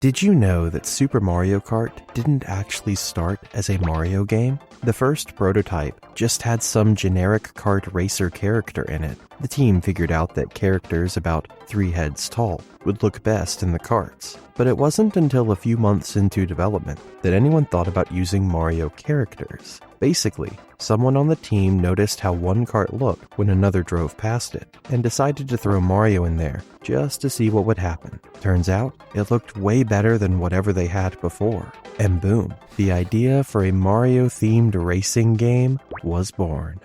Did you know that Super Mario Kart didn't actually start as a Mario game? The first prototype just had some generic kart racer character in it. The team figured out that characters about 3 heads tall would look best in the karts. But it wasn't until a few months into development that anyone thought about using Mario characters. Basically, someone on the team noticed how one kart looked when another drove past it, and decided to throw Mario in there just to see what would happen. Turns out, it looked way better than whatever they had before. And boom, the idea for a Mario-themed racing game was born.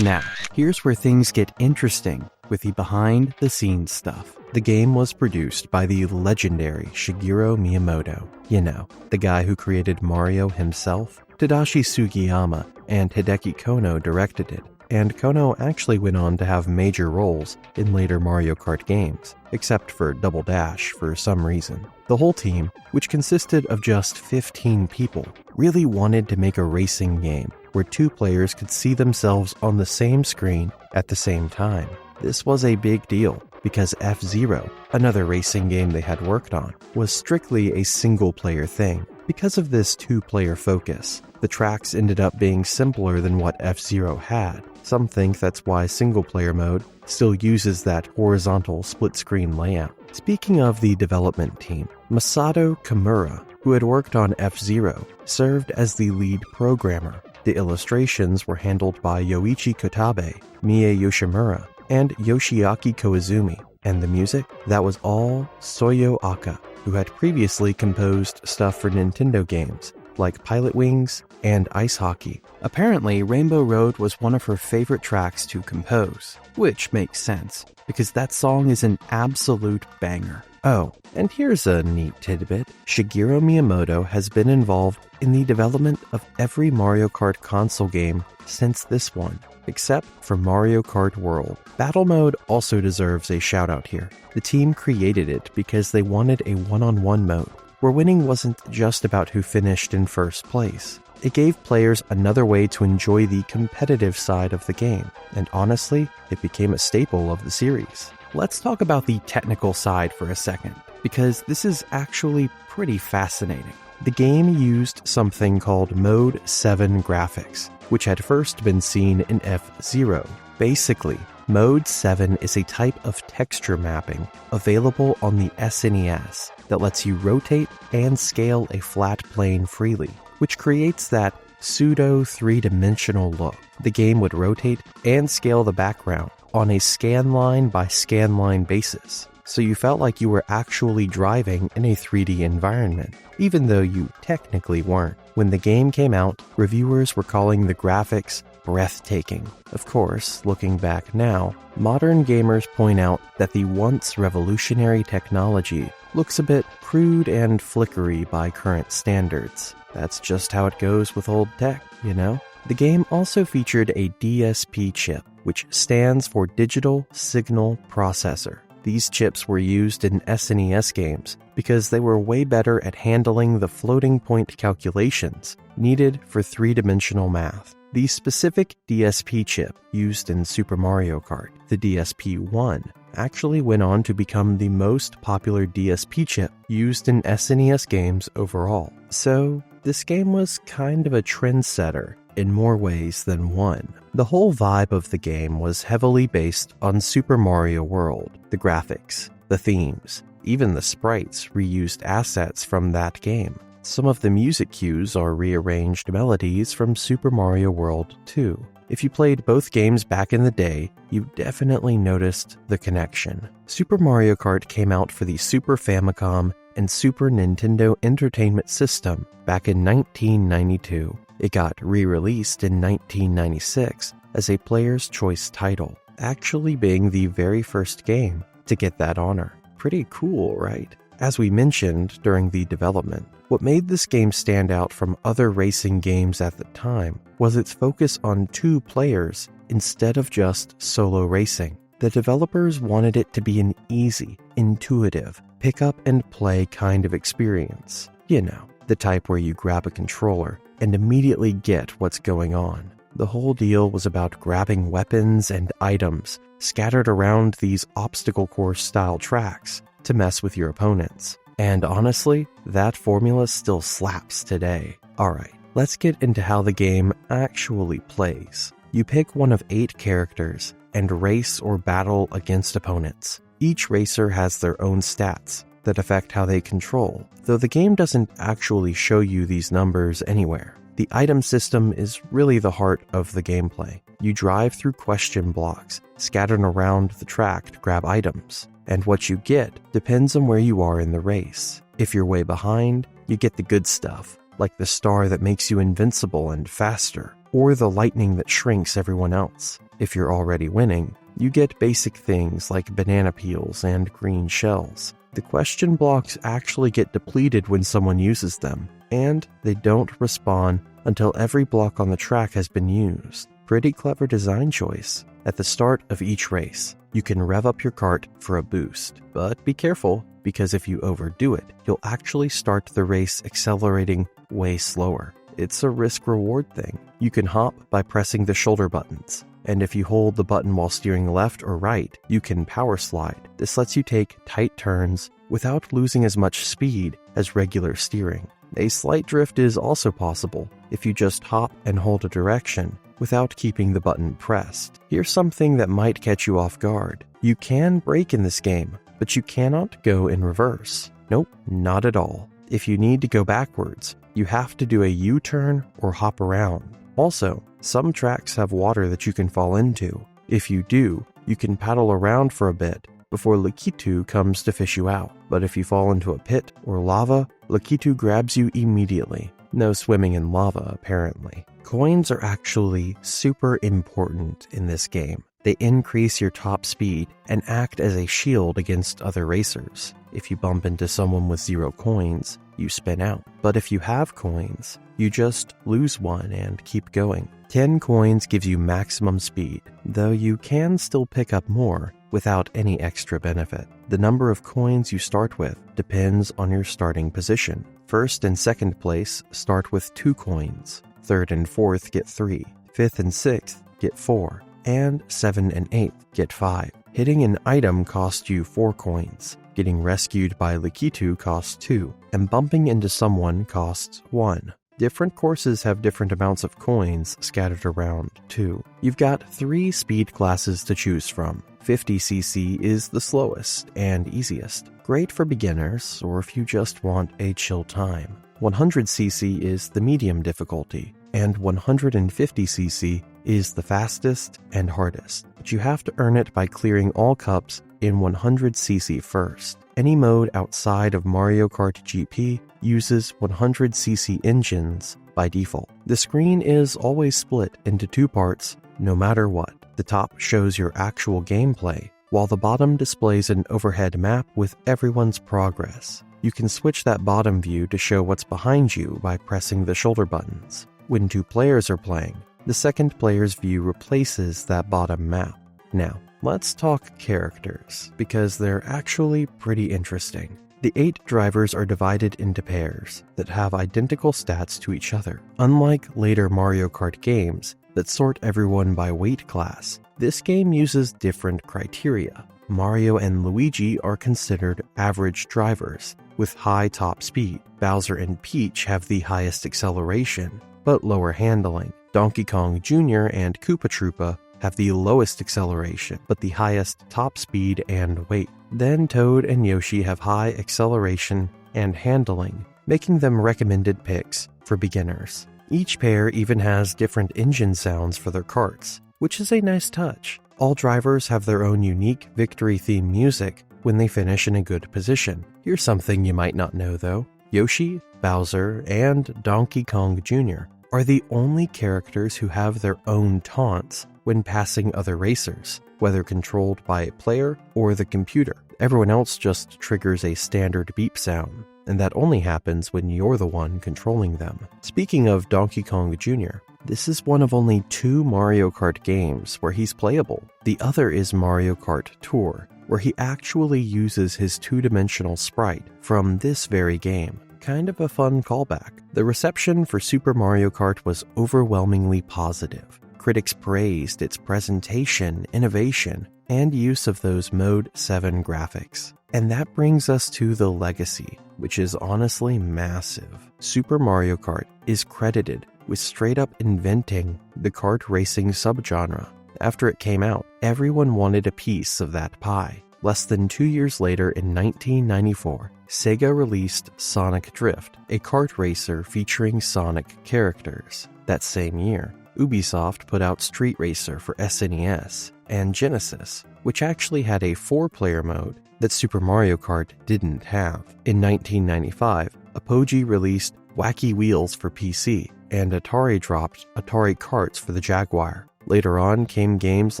Now, here's where things get interesting with the behind-the-scenes stuff. The game was produced by the legendary Shigeru Miyamoto. You know, the guy who created Mario himself. Tadashi Sugiyama and Hideki Kono directed it, and Kono actually went on to have major roles in later Mario Kart games, except for Double Dash for some reason. The whole team, which consisted of just 15 people, really wanted to make a racing game where 2 players could see themselves on the same screen at the same time. This was a big deal because F-Zero, another racing game they had worked on, was strictly a single-player thing. Because of this 2-player focus, the tracks ended up being simpler than what F-Zero had. Some think that's why single-player mode still uses that horizontal split-screen layout. Speaking of the development team, Masato Kimura, who had worked on F-Zero, served as the lead programmer. The illustrations were handled by Yoichi Kotabe, Mie Yoshimura, and Yoshiaki Koizumi. And the music? That was all Soyo Aka, who had previously composed stuff for Nintendo games, like Pilot Wings and Ice Hockey. Apparently, Rainbow Road was one of her favorite tracks to compose, which makes sense, because that song is an absolute banger. Oh, and here's a neat tidbit. Shigeru Miyamoto has been involved in the development of every Mario Kart console game since this one, except for Mario Kart World. Battle Mode also deserves a shout out here. The team created it because they wanted a one-on-one mode, where winning wasn't just about who finished in first place. It gave players another way to enjoy the competitive side of the game, and honestly, it became a staple of the series. Let's talk about the technical side for a second, because this is actually pretty fascinating. The game used something called Mode 7 graphics, which had first been seen in F-Zero. Basically, Mode 7 is a type of texture mapping available on the SNES that lets you rotate and scale a flat plane freely, which creates that pseudo 3-dimensional look. The game would rotate and scale the background on a scanline by scanline basis, so you felt like you were actually driving in a 3D environment, even though you technically weren't. When the game came out, reviewers were calling the graphics breathtaking. Of course, looking back now, modern gamers point out that the once revolutionary technology looks a bit crude and flickery by current standards. That's just how it goes with old tech, you know? The game also featured a DSP chip, which stands for Digital Signal Processor. These chips were used in SNES games because they were way better at handling the floating point calculations needed for 3-dimensional math. The specific DSP chip used in Super Mario Kart, the DSP-1, actually went on to become the most popular DSP chip used in SNES games overall. So, this game was kind of a trendsetter in more ways than one. The whole vibe of the game was heavily based on Super Mario World. The graphics, the themes, even the sprites reused assets from that game. Some of the music cues are rearranged melodies from Super Mario World 2. If you played both games back in the day, you definitely noticed the connection. Super Mario Kart came out for the Super Famicom and Super Nintendo Entertainment System back in 1992. It got re-released in 1996 as a Player's Choice title, actually being the very first game to get that honor. Pretty cool, right? As we mentioned during the development, what made this game stand out from other racing games at the time was its focus on 2 players instead of just solo racing. The developers wanted it to be an easy, intuitive, pick up and play kind of experience. You know, the type where you grab a controller and immediately get what's going on. The whole deal was about grabbing weapons and items scattered around these obstacle course style tracks to mess with your opponents. And honestly, that formula still slaps today. Alright, let's get into how the game actually plays. You pick one of 8 characters and race or battle against opponents. Each racer has their own stats that affect how they control, though the game doesn't actually show you these numbers anywhere. The item system is really the heart of the gameplay. You drive through question blocks, scattered around the track to grab items, and what you get depends on where you are in the race. If you're way behind, you get the good stuff, like the star that makes you invincible and faster, or the lightning that shrinks everyone else. If you're already winning, you get basic things like banana peels and green shells. The question blocks actually get depleted when someone uses them, and they don't respawn until every block on the track has been used. Pretty clever design choice. At the start of each race, you can rev up your kart for a boost, but be careful, because if you overdo it, you'll actually start the race accelerating way slower. It's a risk-reward thing. You can hop by pressing the shoulder buttons, and if you hold the button while steering left or right, you can power slide. This lets you take tight turns without losing as much speed as regular steering. A slight drift is also possible if you just hop and hold a direction without keeping the button pressed. Here's something that might catch you off guard. You can brake in this game, but you cannot go in reverse. Nope, not at all. If you need to go backwards, you have to do a U-turn or hop around. Also, some tracks have water that you can fall into. If you do, you can paddle around for a bit before Lakitu comes to fish you out. But if you fall into a pit or lava, Lakitu grabs you immediately. No swimming in lava, apparently. Coins are actually super important in this game. They increase your top speed and act as a shield against other racers. If you bump into someone with 0 coins, you spin out. But if you have coins, you just lose 1 and keep going. 10 coins gives you maximum speed, though you can still pick up more without any extra benefit. The number of coins you start with depends on your starting position. First and second place start with 2 coins. Third and fourth get 3. Fifth and sixth get 4. And 7 and 8 get 5. Hitting an item costs you 4 coins. Getting rescued by Lakitu costs 2. And bumping into someone costs 1. Different courses have different amounts of coins scattered around, too. You've got 3 speed classes to choose from. 50cc is the slowest and easiest. Great for beginners, or if you just want a chill time. 100cc is the medium difficulty, and 150cc is the fastest and hardest. But you have to earn it by clearing all cups in 100cc first. Any mode outside of Mario Kart GP uses 100cc engines by default. The screen is always split into 2 parts, no matter what. The top shows your actual gameplay, while the bottom displays an overhead map with everyone's progress. You can switch that bottom view to show what's behind you by pressing the shoulder buttons. When 2 players are playing, the second player's view replaces that bottom map. Now, let's talk characters, because they're actually pretty interesting. The 8 drivers are divided into pairs that have identical stats to each other. Unlike later Mario Kart games that sort everyone by weight class, this game uses different criteria. Mario and Luigi are considered average drivers with high top speed. Bowser and Peach have the highest acceleration, but lower handling. Donkey Kong Jr. and Koopa Troopa have the lowest acceleration, but the highest top speed and weight. Then Toad and Yoshi have high acceleration and handling, making them recommended picks for beginners. Each pair even has different engine sounds for their karts, which is a nice touch. All drivers have their own unique victory theme music when they finish in a good position. Here's something you might not know though. Yoshi, Bowser, and Donkey Kong Jr. are the only characters who have their own taunts when passing other racers, whether controlled by a player or the computer. Everyone else just triggers a standard beep sound, and that only happens when you're the one controlling them. Speaking of Donkey Kong Jr., this is one of only 2 Mario Kart games where he's playable. The other is Mario Kart Tour, where he actually uses his 2-dimensional sprite from this very game. Kind of a fun callback. The reception for Super Mario Kart was overwhelmingly positive. Critics praised its presentation, innovation, and use of those Mode 7 graphics. And that brings us to the legacy, which is honestly massive. Super Mario Kart is credited with straight up inventing the kart racing subgenre. After it came out, everyone wanted a piece of that pie. Less than 2 years later, in 1994, Sega released Sonic Drift, a kart racer featuring Sonic characters. That same year, Ubisoft put out Street Racer for SNES and Genesis, which actually had a 4-player mode that Super Mario Kart didn't have. In 1995, Apogee released Wacky Wheels for PC, and Atari dropped Atari Karts for the Jaguar. Later on came games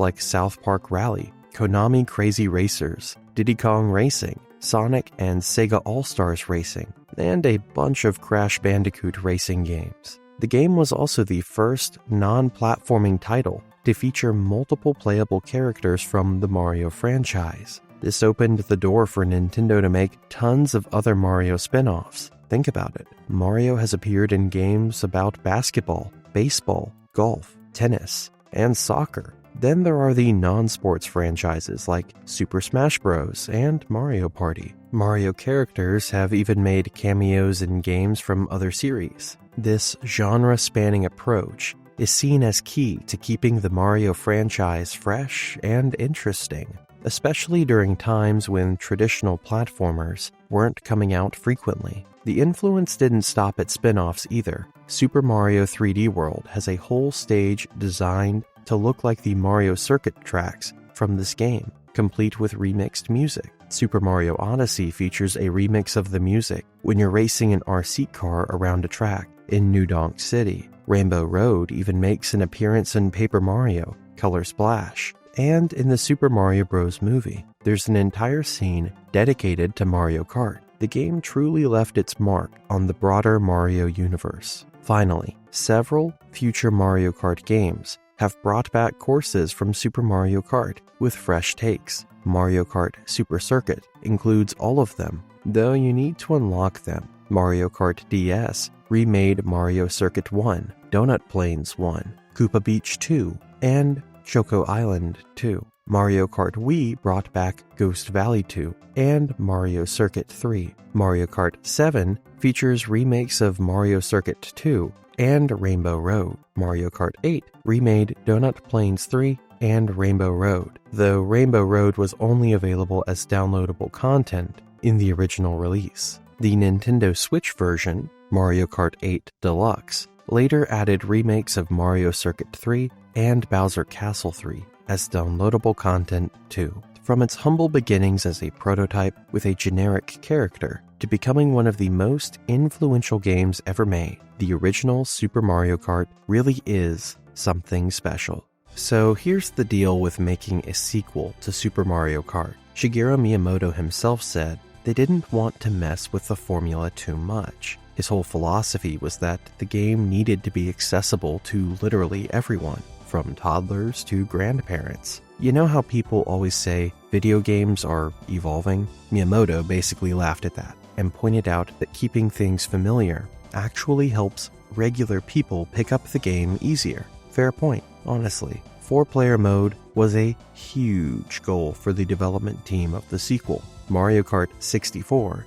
like South Park Rally, Konami Crazy Racers, Diddy Kong Racing, Sonic and Sega All-Stars Racing, and a bunch of Crash Bandicoot racing games. The game was also the first non-platforming title to feature multiple playable characters from the Mario franchise. This opened the door for Nintendo to make tons of other Mario spin-offs. Think about it. Mario has appeared in games about basketball, baseball, golf, tennis, and soccer. Then there are the non-sports franchises like Super Smash Bros. And Mario Party. Mario characters have even made cameos in games from other series. This genre-spanning approach is seen as key to keeping the Mario franchise fresh and interesting, especially during times when traditional platformers weren't coming out frequently. The influence didn't stop at spin-offs either. Super Mario 3D World has a whole stage designed to look like the Mario Circuit tracks from this game, complete with remixed music. Super Mario Odyssey features a remix of the music when you're racing an RC car around a track in New Donk City. Rainbow Road even makes an appearance in Paper Mario, Color Splash, and in the Super Mario Bros. Movie. There's an entire scene dedicated to Mario Kart. The game truly left its mark on the broader Mario universe. Finally, several future Mario Kart games have brought back courses from Super Mario Kart with fresh takes. Mario Kart Super Circuit includes all of them, though you need to unlock them. Mario Kart DS remade Mario Circuit 1, Donut Plains 1, Koopa Beach 2, and Choco Island 2. Mario Kart Wii brought back Ghost Valley 2 and Mario Circuit 3. Mario Kart 7 features remakes of Mario Circuit 2 and Rainbow Road. Mario Kart 8 remade Donut Plains 3 and Rainbow Road, though Rainbow Road was only available as downloadable content in the original release. The Nintendo Switch version, Mario Kart 8 Deluxe, later added remakes of Mario Circuit 3 and Bowser Castle 3 as downloadable content too. From its humble beginnings as a prototype with a generic character to becoming one of the most influential games ever made, the original Super Mario Kart really is something special. So here's the deal with making a sequel to Super Mario Kart. Shigeru Miyamoto himself said they didn't want to mess with the formula too much. His whole philosophy was that the game needed to be accessible to literally everyone, from toddlers to grandparents. You know how people always say video games are evolving? Miyamoto basically laughed at that and pointed out that keeping things familiar actually helps regular people pick up the game easier. Fair point, honestly. 4-player mode was a huge goal for the development team of the sequel, Mario Kart 64.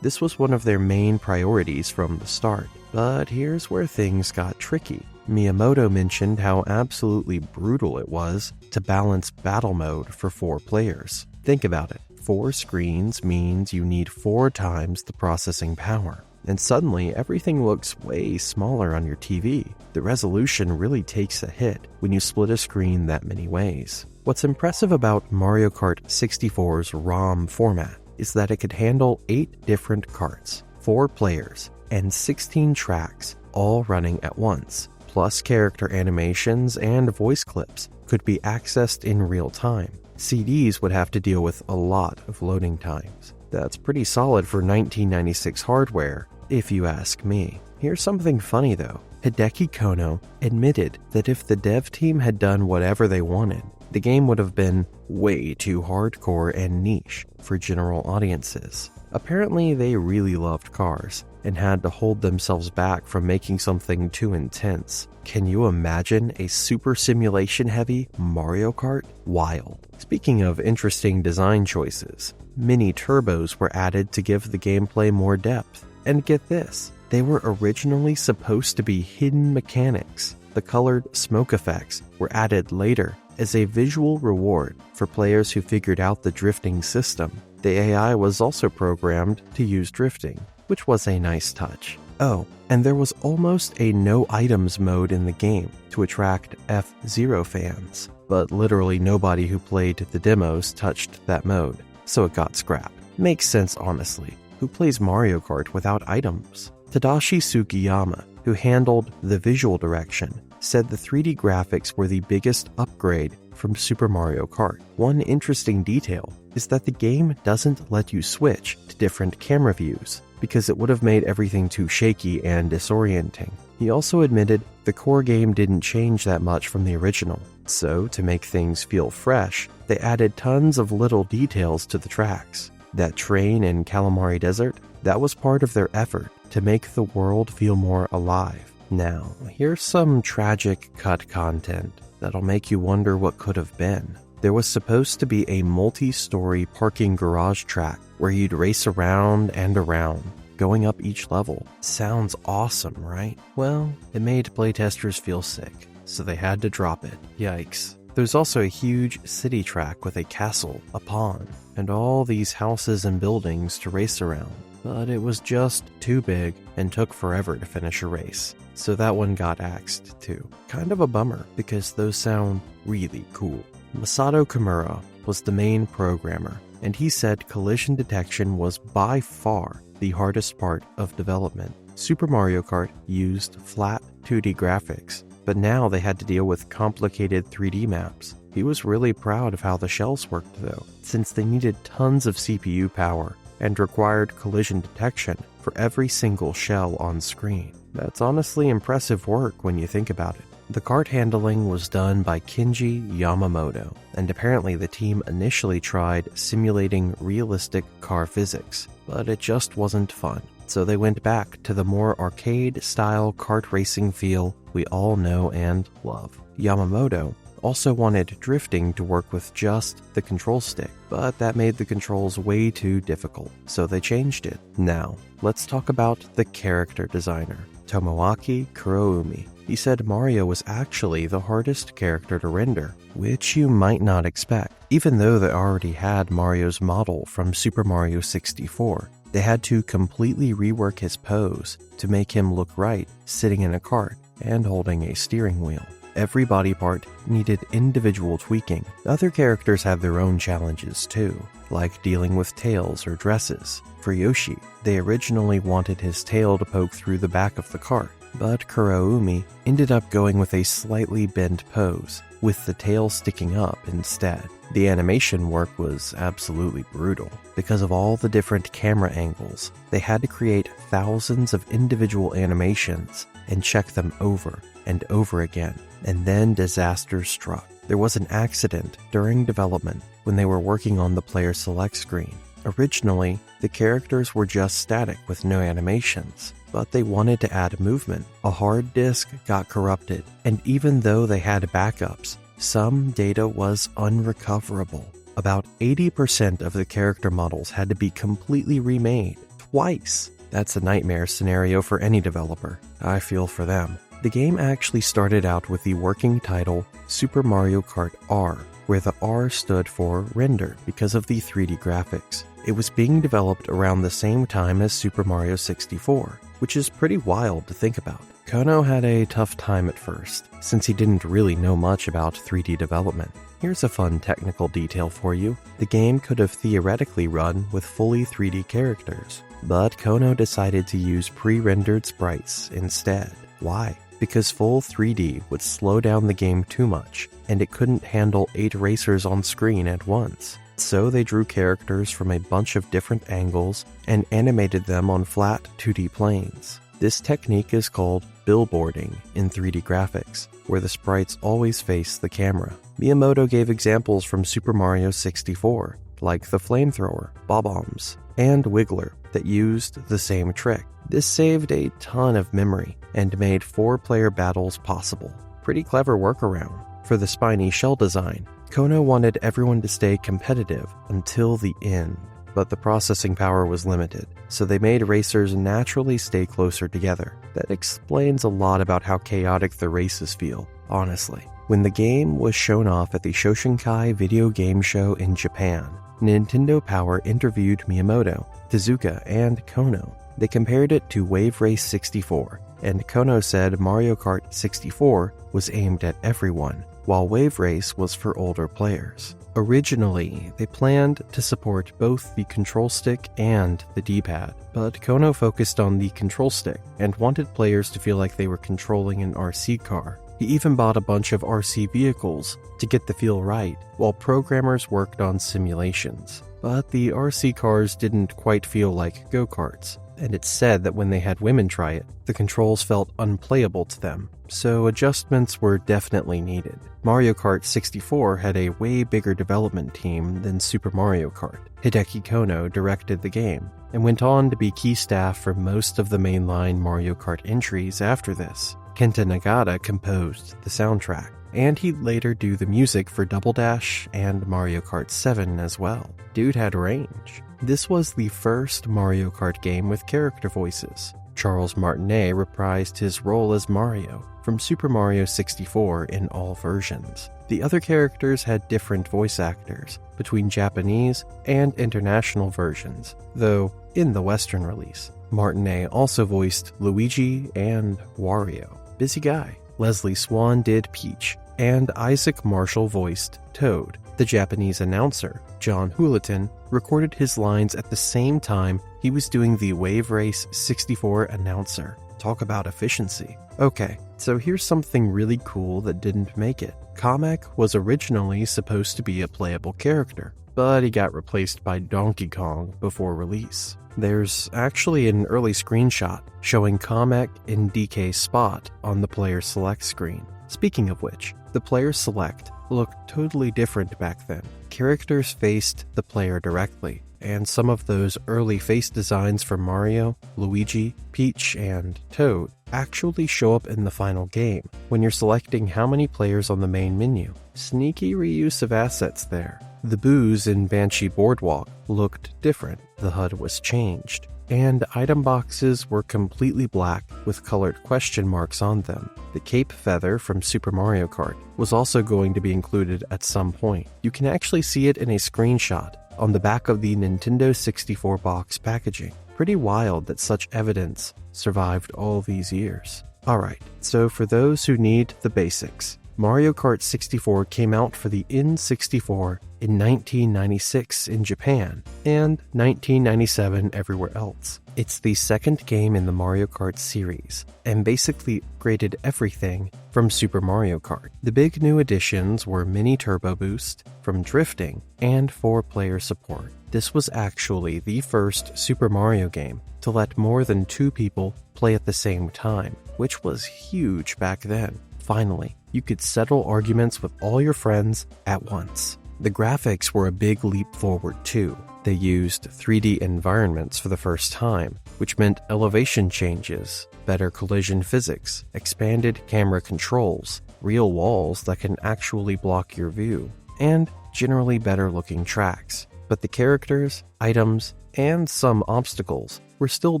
This was one of their main priorities from the start. But here's where things got tricky. Miyamoto mentioned how absolutely brutal it was to balance battle mode for 4 players. Think about it. 4 screens means you need 4 times the processing power. And suddenly, everything looks way smaller on your TV. The resolution really takes a hit when you split a screen that many ways. What's impressive about Mario Kart 64's ROM format is that it could handle 8 different karts, 4 players, and 16 tracks, all running at once. Plus, character animations and voice clips could be accessed in real time. CDs would have to deal with a lot of loading times. That's pretty solid for 1996 hardware, if you ask me. Here's something funny though. Hideki Kono admitted that if the dev team had done whatever they wanted, the game would have been way too hardcore and niche for general audiences. Apparently, they really loved cars and had to hold themselves back from making something too intense. Can you imagine a super simulation-heavy Mario Kart? Wild. Speaking of interesting design choices, mini turbos were added to give the gameplay more depth. And get this, they were originally supposed to be hidden mechanics. The colored smoke effects were added later as a visual reward for players who figured out the drifting system. The AI was also programmed to use drifting, which was a nice touch. Oh, and there was almost a no items mode in the game to attract F-Zero fans, but literally nobody who played the demos touched that mode, so it got scrapped. Makes sense, honestly. Who plays Mario Kart without items? Tadashi Sugiyama, who handled the visual direction, said the 3D graphics were the biggest upgrade from Super Mario Kart. One interesting detail is that the game doesn't let you switch to different camera views, because it would have made everything too shaky and disorienting. He also admitted the core game didn't change that much from the original, so to make things feel fresh, they added tons of little details to the tracks. That train in Calamari Desert, that was part of their effort to make the world feel more alive. Now, here's some tragic cut content that'll make you wonder what could have been. There was supposed to be a multi-story parking garage track where you'd race around and around, going up each level. Sounds awesome, right? Well, it made playtesters feel sick, so they had to drop it. Yikes. There's also a huge city track with a castle, a pond, and all these houses and buildings to race around. But it was just too big and took forever to finish a race, so that one got axed too. Kind of a bummer, because those sound really cool. Masato Kimura was the main programmer, and he said collision detection was by far the hardest part of development. Super Mario Kart used flat 2D graphics, but now they had to deal with complicated 3D maps. He was really proud of how the shells worked though, since they needed tons of CPU power and required collision detection for every single shell on screen. That's honestly impressive work when you think about it. The kart handling was done by Kenji Yamamoto, and apparently the team initially tried simulating realistic car physics, but it just wasn't fun. So they went back to the more arcade-style kart racing feel we all know and love. Yamamoto also wanted drifting to work with just the control stick, but that made the controls way too difficult, so they changed it. Now, let's talk about the character designer, Tomoaki Kuroumi. He said Mario was actually the hardest character to render, which you might not expect. Even though they already had Mario's model from Super Mario 64, they had to completely rework his pose to make him look right sitting in a cart and holding a steering wheel. Every body part needed individual tweaking. Other characters have their own challenges too, like dealing with tails or dresses. For Yoshi, they originally wanted his tail to poke through the back of the cart, but Kuroumi ended up going with a slightly bent pose, with the tail sticking up instead. The animation work was absolutely brutal. Because of all the different camera angles, they had to create thousands of individual animations and check them over and over again. And then disaster struck. There was an accident during development when they were working on the player select screen. Originally, the characters were just static with no animations, but they wanted to add movement. A hard disk got corrupted, and even though they had backups, some data was unrecoverable. About 80% of the character models had to be completely remade, twice. That's a nightmare scenario for any developer. I feel for them. The game actually started out with the working title Super Mario Kart R, where the R stood for rendered because of the 3D graphics. It was being developed around the same time as Super Mario 64, which is pretty wild to think about. Kono had a tough time at first, since he didn't really know much about 3D development. Here's a fun technical detail for you. The game could have theoretically run with fully 3D characters, but Kono decided to use pre-rendered sprites instead. Why? Because full 3D would slow down the game too much, and it couldn't handle 8 racers on screen at once. So they drew characters from a bunch of different angles and animated them on flat 2D planes. This technique is called billboarding in 3D graphics, where the sprites always face the camera. Miyamoto gave examples from Super Mario 64, like the flamethrower, Bob-ombs, and Wiggler that used the same trick. This saved a ton of memory and made 4-player battles possible. Pretty clever workaround. For the spiny shell design, Kono wanted everyone to stay competitive until the end. but the processing power was limited, so they made racers naturally stay closer together. That explains a lot about how chaotic the races feel, honestly. When the game was shown off at the Shoshinkai video game show in Japan, Nintendo Power interviewed Miyamoto, Tezuka, and Kono. They compared it to Wave Race 64, and Kono said Mario Kart 64 was aimed at everyone, while Wave Race was for older players. Originally, they planned to support both the control stick and the D-pad, but Kono focused on the control stick and wanted players to feel like they were controlling an RC car. He even bought a bunch of RC vehicles to get the feel right, while programmers worked on simulations. But the RC cars didn't quite feel like go-karts, and it's said that when they had women try it, the controls felt unplayable to them, so adjustments were definitely needed. Mario Kart 64 had a way bigger development team than Super Mario Kart. Hideki Kono directed the game, and went on to be key staff for most of the mainline Mario Kart entries after this. Kenta Nagata composed the soundtrack, and he'd later do the music for Double Dash and Mario Kart 7 as well. Dude had range. This was the first Mario Kart game with character voices. Charles Martinet reprised his role as Mario from Super Mario 64 in all versions. The other characters had different voice actors between Japanese and international versions, though in the Western release. Martinet also voiced Luigi and Wario. Busy guy. Leslie Swan did Peach, and Isaac Marshall voiced Toad. The Japanese announcer, John Houliton, recorded his lines at the same time he was doing the Wave Race 64 announcer. Talk about efficiency. Okay, so here's something really cool that didn't make it. Kamek was originally supposed to be a playable character, but he got replaced by Donkey Kong before release. There's actually an early screenshot showing Kamek in DK's spot on the player select screen. Speaking of which, the player select looked totally different back then. Characters faced the player directly, and some of those early face designs for Mario, Luigi, Peach, and Toad actually show up in the final game when you're selecting how many players on the main menu. Sneaky reuse of assets there. The boos in Banshee Boardwalk looked different. The HUD was changed, and item boxes were completely black with colored question marks on them. The cape feather from Super Mario Kart was also going to be included at some point. You can actually see it in a screenshot on the back of the Nintendo 64 box packaging. Pretty wild that such evidence survived all these years. Alright, so for those who need the basics, Mario Kart 64 came out for the N64 in 1996 in Japan and 1997 everywhere else. It's the second game in the Mario Kart series and basically upgraded everything from Super Mario Kart. The big new additions were Mini Turbo Boost from drifting and 4-player support. This was actually the first Super Mario game to let more than 2 people play at the same time, which was huge back then. Finally, you could settle arguments with all your friends at once. The graphics were a big leap forward too. They used 3D environments for the first time, which meant elevation changes, better collision physics, expanded camera controls, real walls that can actually block your view, and generally better looking tracks. But the characters, items, and some obstacles were still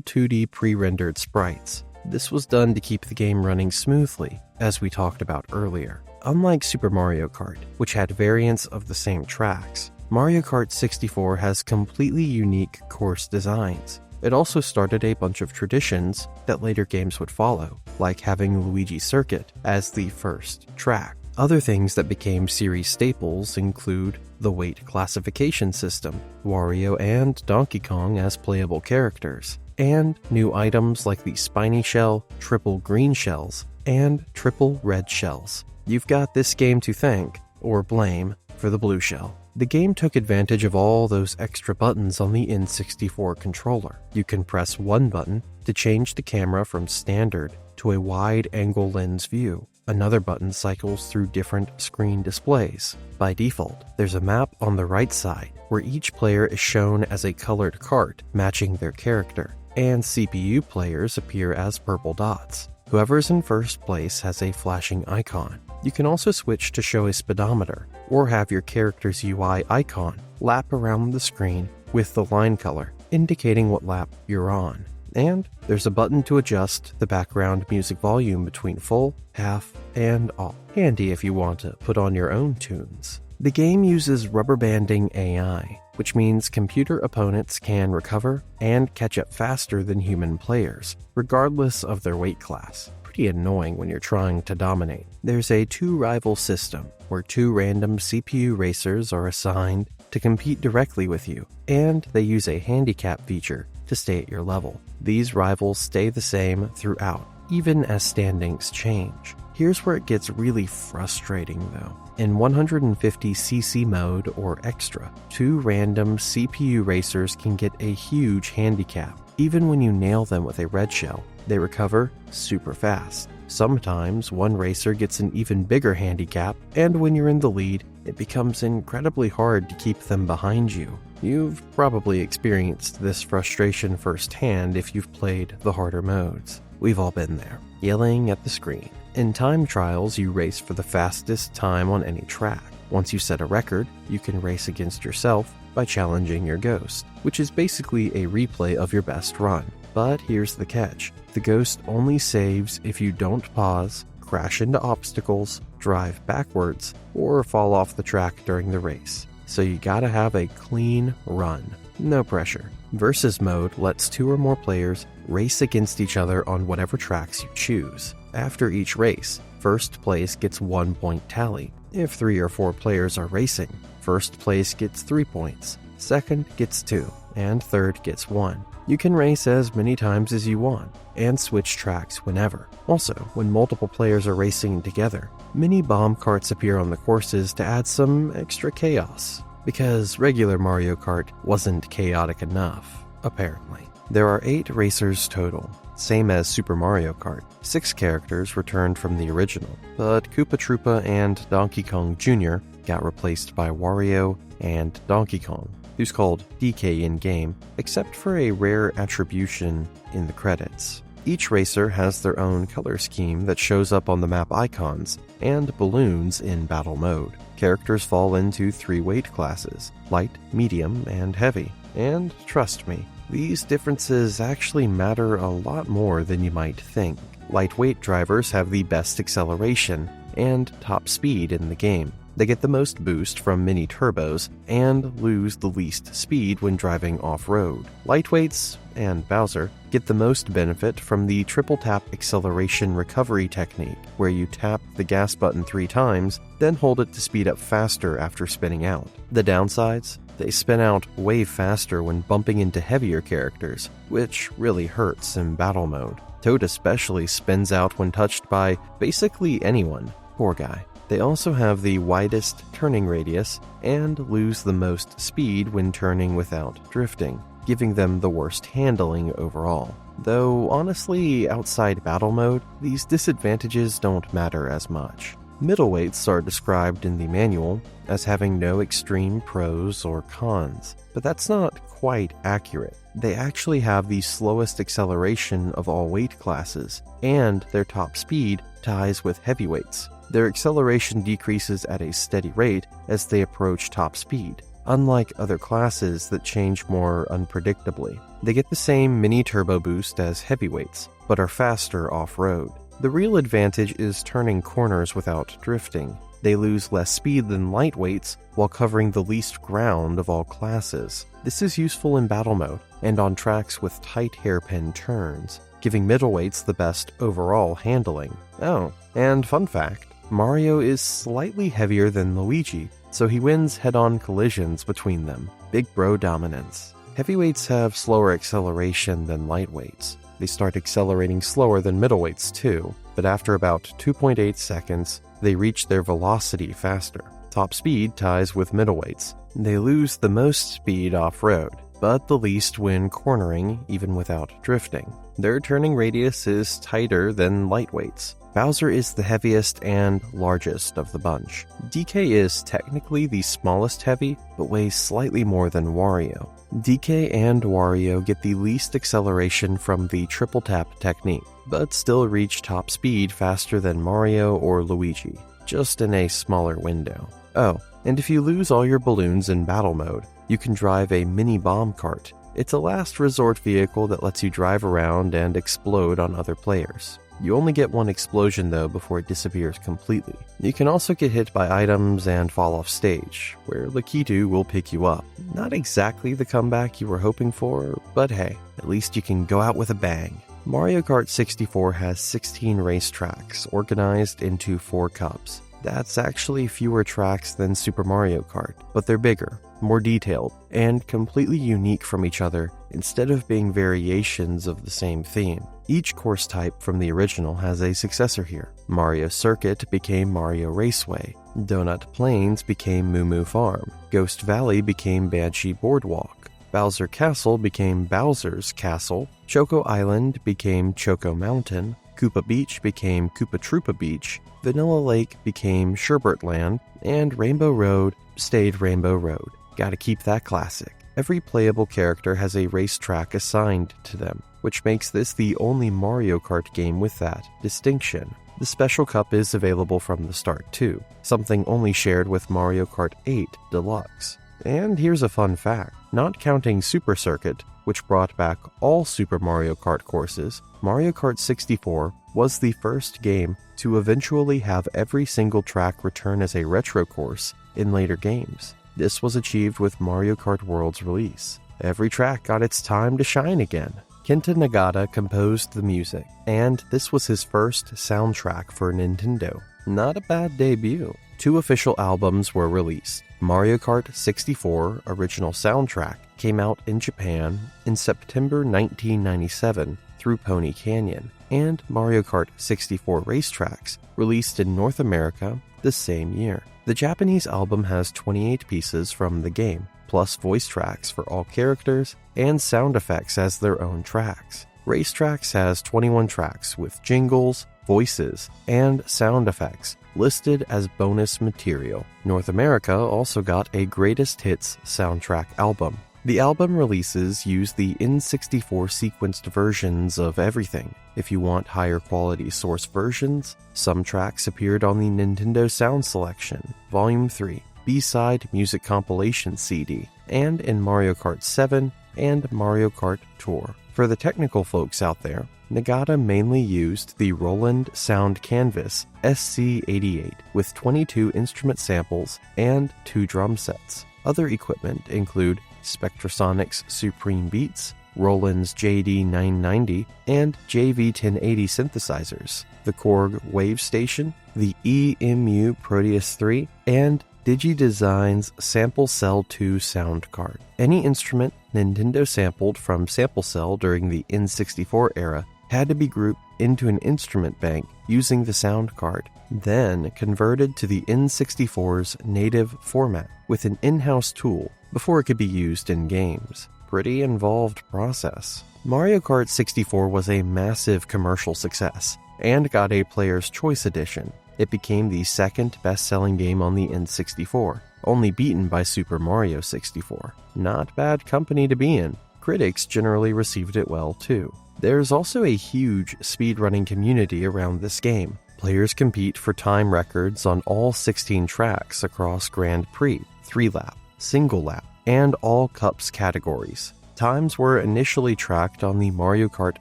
2D pre-rendered sprites. This was done to keep the game running smoothly, as we talked about earlier. Unlike Super Mario Kart, which had variants of the same tracks, Mario Kart 64 has completely unique course designs. It also started a bunch of traditions that later games would follow, like having Luigi Circuit as the first track. Other things that became series staples include the weight classification system, Wario and Donkey Kong as playable characters, and new items like the spiny shell, triple green shells, and triple red shells. You've got this game to thank, or blame, for the blue shell. The game took advantage of all those extra buttons on the N64 controller. You can press one button to change the camera from standard to a wide-angle lens view. Another button cycles through different screen displays. By default, there's a map on the right side where each player is shown as a colored cart matching their character, and CPU players appear as purple dots. Whoever's in first place has a flashing icon. You can also switch to show a speedometer, or have your character's UI icon lap around the screen with the line color, indicating what lap you're on. And there's a button to adjust the background music volume between full, half, and off. Handy if you want to put on your own tunes. The game uses rubber banding AI, which means computer opponents can recover and catch up faster than human players, regardless of their weight class. Pretty annoying when you're trying to dominate. There's a two-rival system, where two random CPU racers are assigned to compete directly with you, and they use a handicap feature to stay at your level. These rivals stay the same throughout, even as standings change. Here's where it gets really frustrating though. In 150cc mode or extra, two random CPU racers can get a huge handicap. Even when you nail them with a red shell, they recover super fast. Sometimes one racer gets an even bigger handicap, and when you're in the lead, it becomes incredibly hard to keep them behind you. You've probably experienced this frustration firsthand if you've played the harder modes. We've all been there, yelling at the screen. In time trials, you race for the fastest time on any track. Once you set a record, you can race against yourself by challenging your ghost, which is basically a replay of your best run. But here's the catch. The ghost only saves if you don't pause, crash into obstacles, drive backwards, or fall off the track during the race. So you gotta have a clean run. No pressure. Versus mode lets two or more players race against each other on whatever tracks you choose. After each race, first place gets 1 point tally. If 3 or 4 players are racing, first place gets 3 points, second gets 2, and third gets 1. You can race as many times as you want, and switch tracks whenever. Also, when multiple players are racing together, mini bomb carts appear on the courses to add some extra chaos. Because regular Mario Kart wasn't chaotic enough, apparently. There are 8 racers total, same as Super Mario Kart. 6 characters returned from the original, but Koopa Troopa and Donkey Kong Jr. got replaced by Wario and Donkey Kong, who's called DK in-game, except for a rare attribution in the credits. Each racer has their own color scheme that shows up on the map icons, and balloons in battle mode. Characters fall into 3 weight classes, light, medium, and heavy. And trust me, these differences actually matter a lot more than you might think. Lightweight drivers have the best acceleration and top speed in the game. They get the most boost from mini turbos and lose the least speed when driving off-road. Lightweights, and Bowser, get the most benefit from the triple tap acceleration recovery technique, where you tap the gas button 3 times, then hold it to speed up faster after spinning out. The downsides? They spin out way faster when bumping into heavier characters, which really hurts in battle mode. Toad especially spins out when touched by basically anyone. Poor guy. They also have the widest turning radius and lose the most speed when turning without drifting, giving them the worst handling overall. Though honestly, outside battle mode, these disadvantages don't matter as much. Middleweights are described in the manual as having no extreme pros or cons, but that's not quite accurate. They actually have the slowest acceleration of all weight classes, and their top speed ties with heavyweights. Their acceleration decreases at a steady rate as they approach top speed, unlike other classes that change more unpredictably. They get the same mini turbo boost as heavyweights, but are faster off-road. The real advantage is turning corners without drifting. They lose less speed than lightweights while covering the least ground of all classes. This is useful in battle mode and on tracks with tight hairpin turns, giving middleweights the best overall handling. Oh, and fun fact, Mario is slightly heavier than Luigi, so he wins head-on collisions between them. Big bro dominance. Heavyweights have slower acceleration than lightweights. They start accelerating slower than middleweights too, but after about 2.8 seconds, they reach their velocity faster. Top speed ties with middleweights. They lose the most speed off-road, but the least when cornering, even without drifting. Their turning radius is tighter than lightweights. Bowser is the heaviest and largest of the bunch. DK is technically the smallest heavy, but weighs slightly more than Wario. DK and Wario get the least acceleration from the triple tap technique, but still reach top speed faster than Mario or Luigi, just in a smaller window. Oh, and if you lose all your balloons in battle mode, You can drive a mini bomb cart. It's a last resort vehicle that lets you drive around and explode on other players. You only get one explosion though before it disappears completely. You can also get hit by items and fall off stage, where Lakitu will pick you up. Not exactly the comeback you were hoping for, but hey, at least you can go out with a bang. Mario Kart 64 has 16 racetracks organized into 4 cups. That's actually fewer tracks than Super Mario Kart, but they're bigger, more detailed, and completely unique from each other instead of being variations of the same theme. Each course type from the original has a successor here. Mario Circuit became Mario Raceway, Donut Plains became Moo Moo Farm, Ghost Valley became Banshee Boardwalk, Bowser Castle became Bowser's Castle, Choco Island became Choco Mountain, Koopa Beach became Koopa Troopa Beach, Vanilla Lake became Sherbert Land, and Rainbow Road stayed Rainbow Road. Gotta keep that classic. Every playable character has a racetrack assigned to them, which makes this the only Mario Kart game with that distinction. The Special Cup is available from the start too, something only shared with Mario Kart 8 Deluxe. And here's a fun fact. Not counting Super Circuit, which brought back all Super Mario Kart courses, Mario Kart 64 was the first game to eventually have every single track return as a retro course in later games. This was achieved with Mario Kart World's release. Every track got its time to shine again. Kenta Nagata composed the music, and this was his first soundtrack for Nintendo. Not a bad debut. 2 official albums were released. Mario Kart 64 original soundtrack came out in Japan in September 1997 through Pony Canyon, and Mario Kart 64 Racetracks released in North America the same year. The Japanese album has 28 pieces from the game, plus voice tracks for all characters and sound effects as their own tracks. Racetracks has 21 tracks with jingles, voices, and sound effects listed as bonus material. North America also got a Greatest Hits soundtrack album. The album releases use the N64 sequenced versions of everything. If you want higher quality source versions, some tracks appeared on the Nintendo Sound Selection, Volume 3, B-Side Music Compilation CD, and in Mario Kart 7 and Mario Kart Tour. For the technical folks out there, Nagata mainly used the Roland Sound Canvas SC88 with 22 instrument samples and 2 drum sets. Other equipment include Spectrasonics Supreme Beats, Roland's JD990, and JV1080 synthesizers, the Korg Wave Station, the EMU Proteus 3, and DigiDesign's Sample Cell 2 sound card. Any instrument Nintendo sampled from Sample Cell during the N64 era had to be grouped into an instrument bank using the sound card, then converted to the N64's native format with an in-house tool before it could be used in games. Pretty involved process. Mario Kart 64 was a massive commercial success and got a Player's Choice Edition. It became the second best-selling game on the N64, only beaten by Super Mario 64. Not bad company to be in. Critics generally received it well too. There's also a huge speedrunning community around this game. Players compete for time records on all 16 tracks across Grand Prix, 3-lap, single lap, and all cups categories. Times were initially tracked on the Mario Kart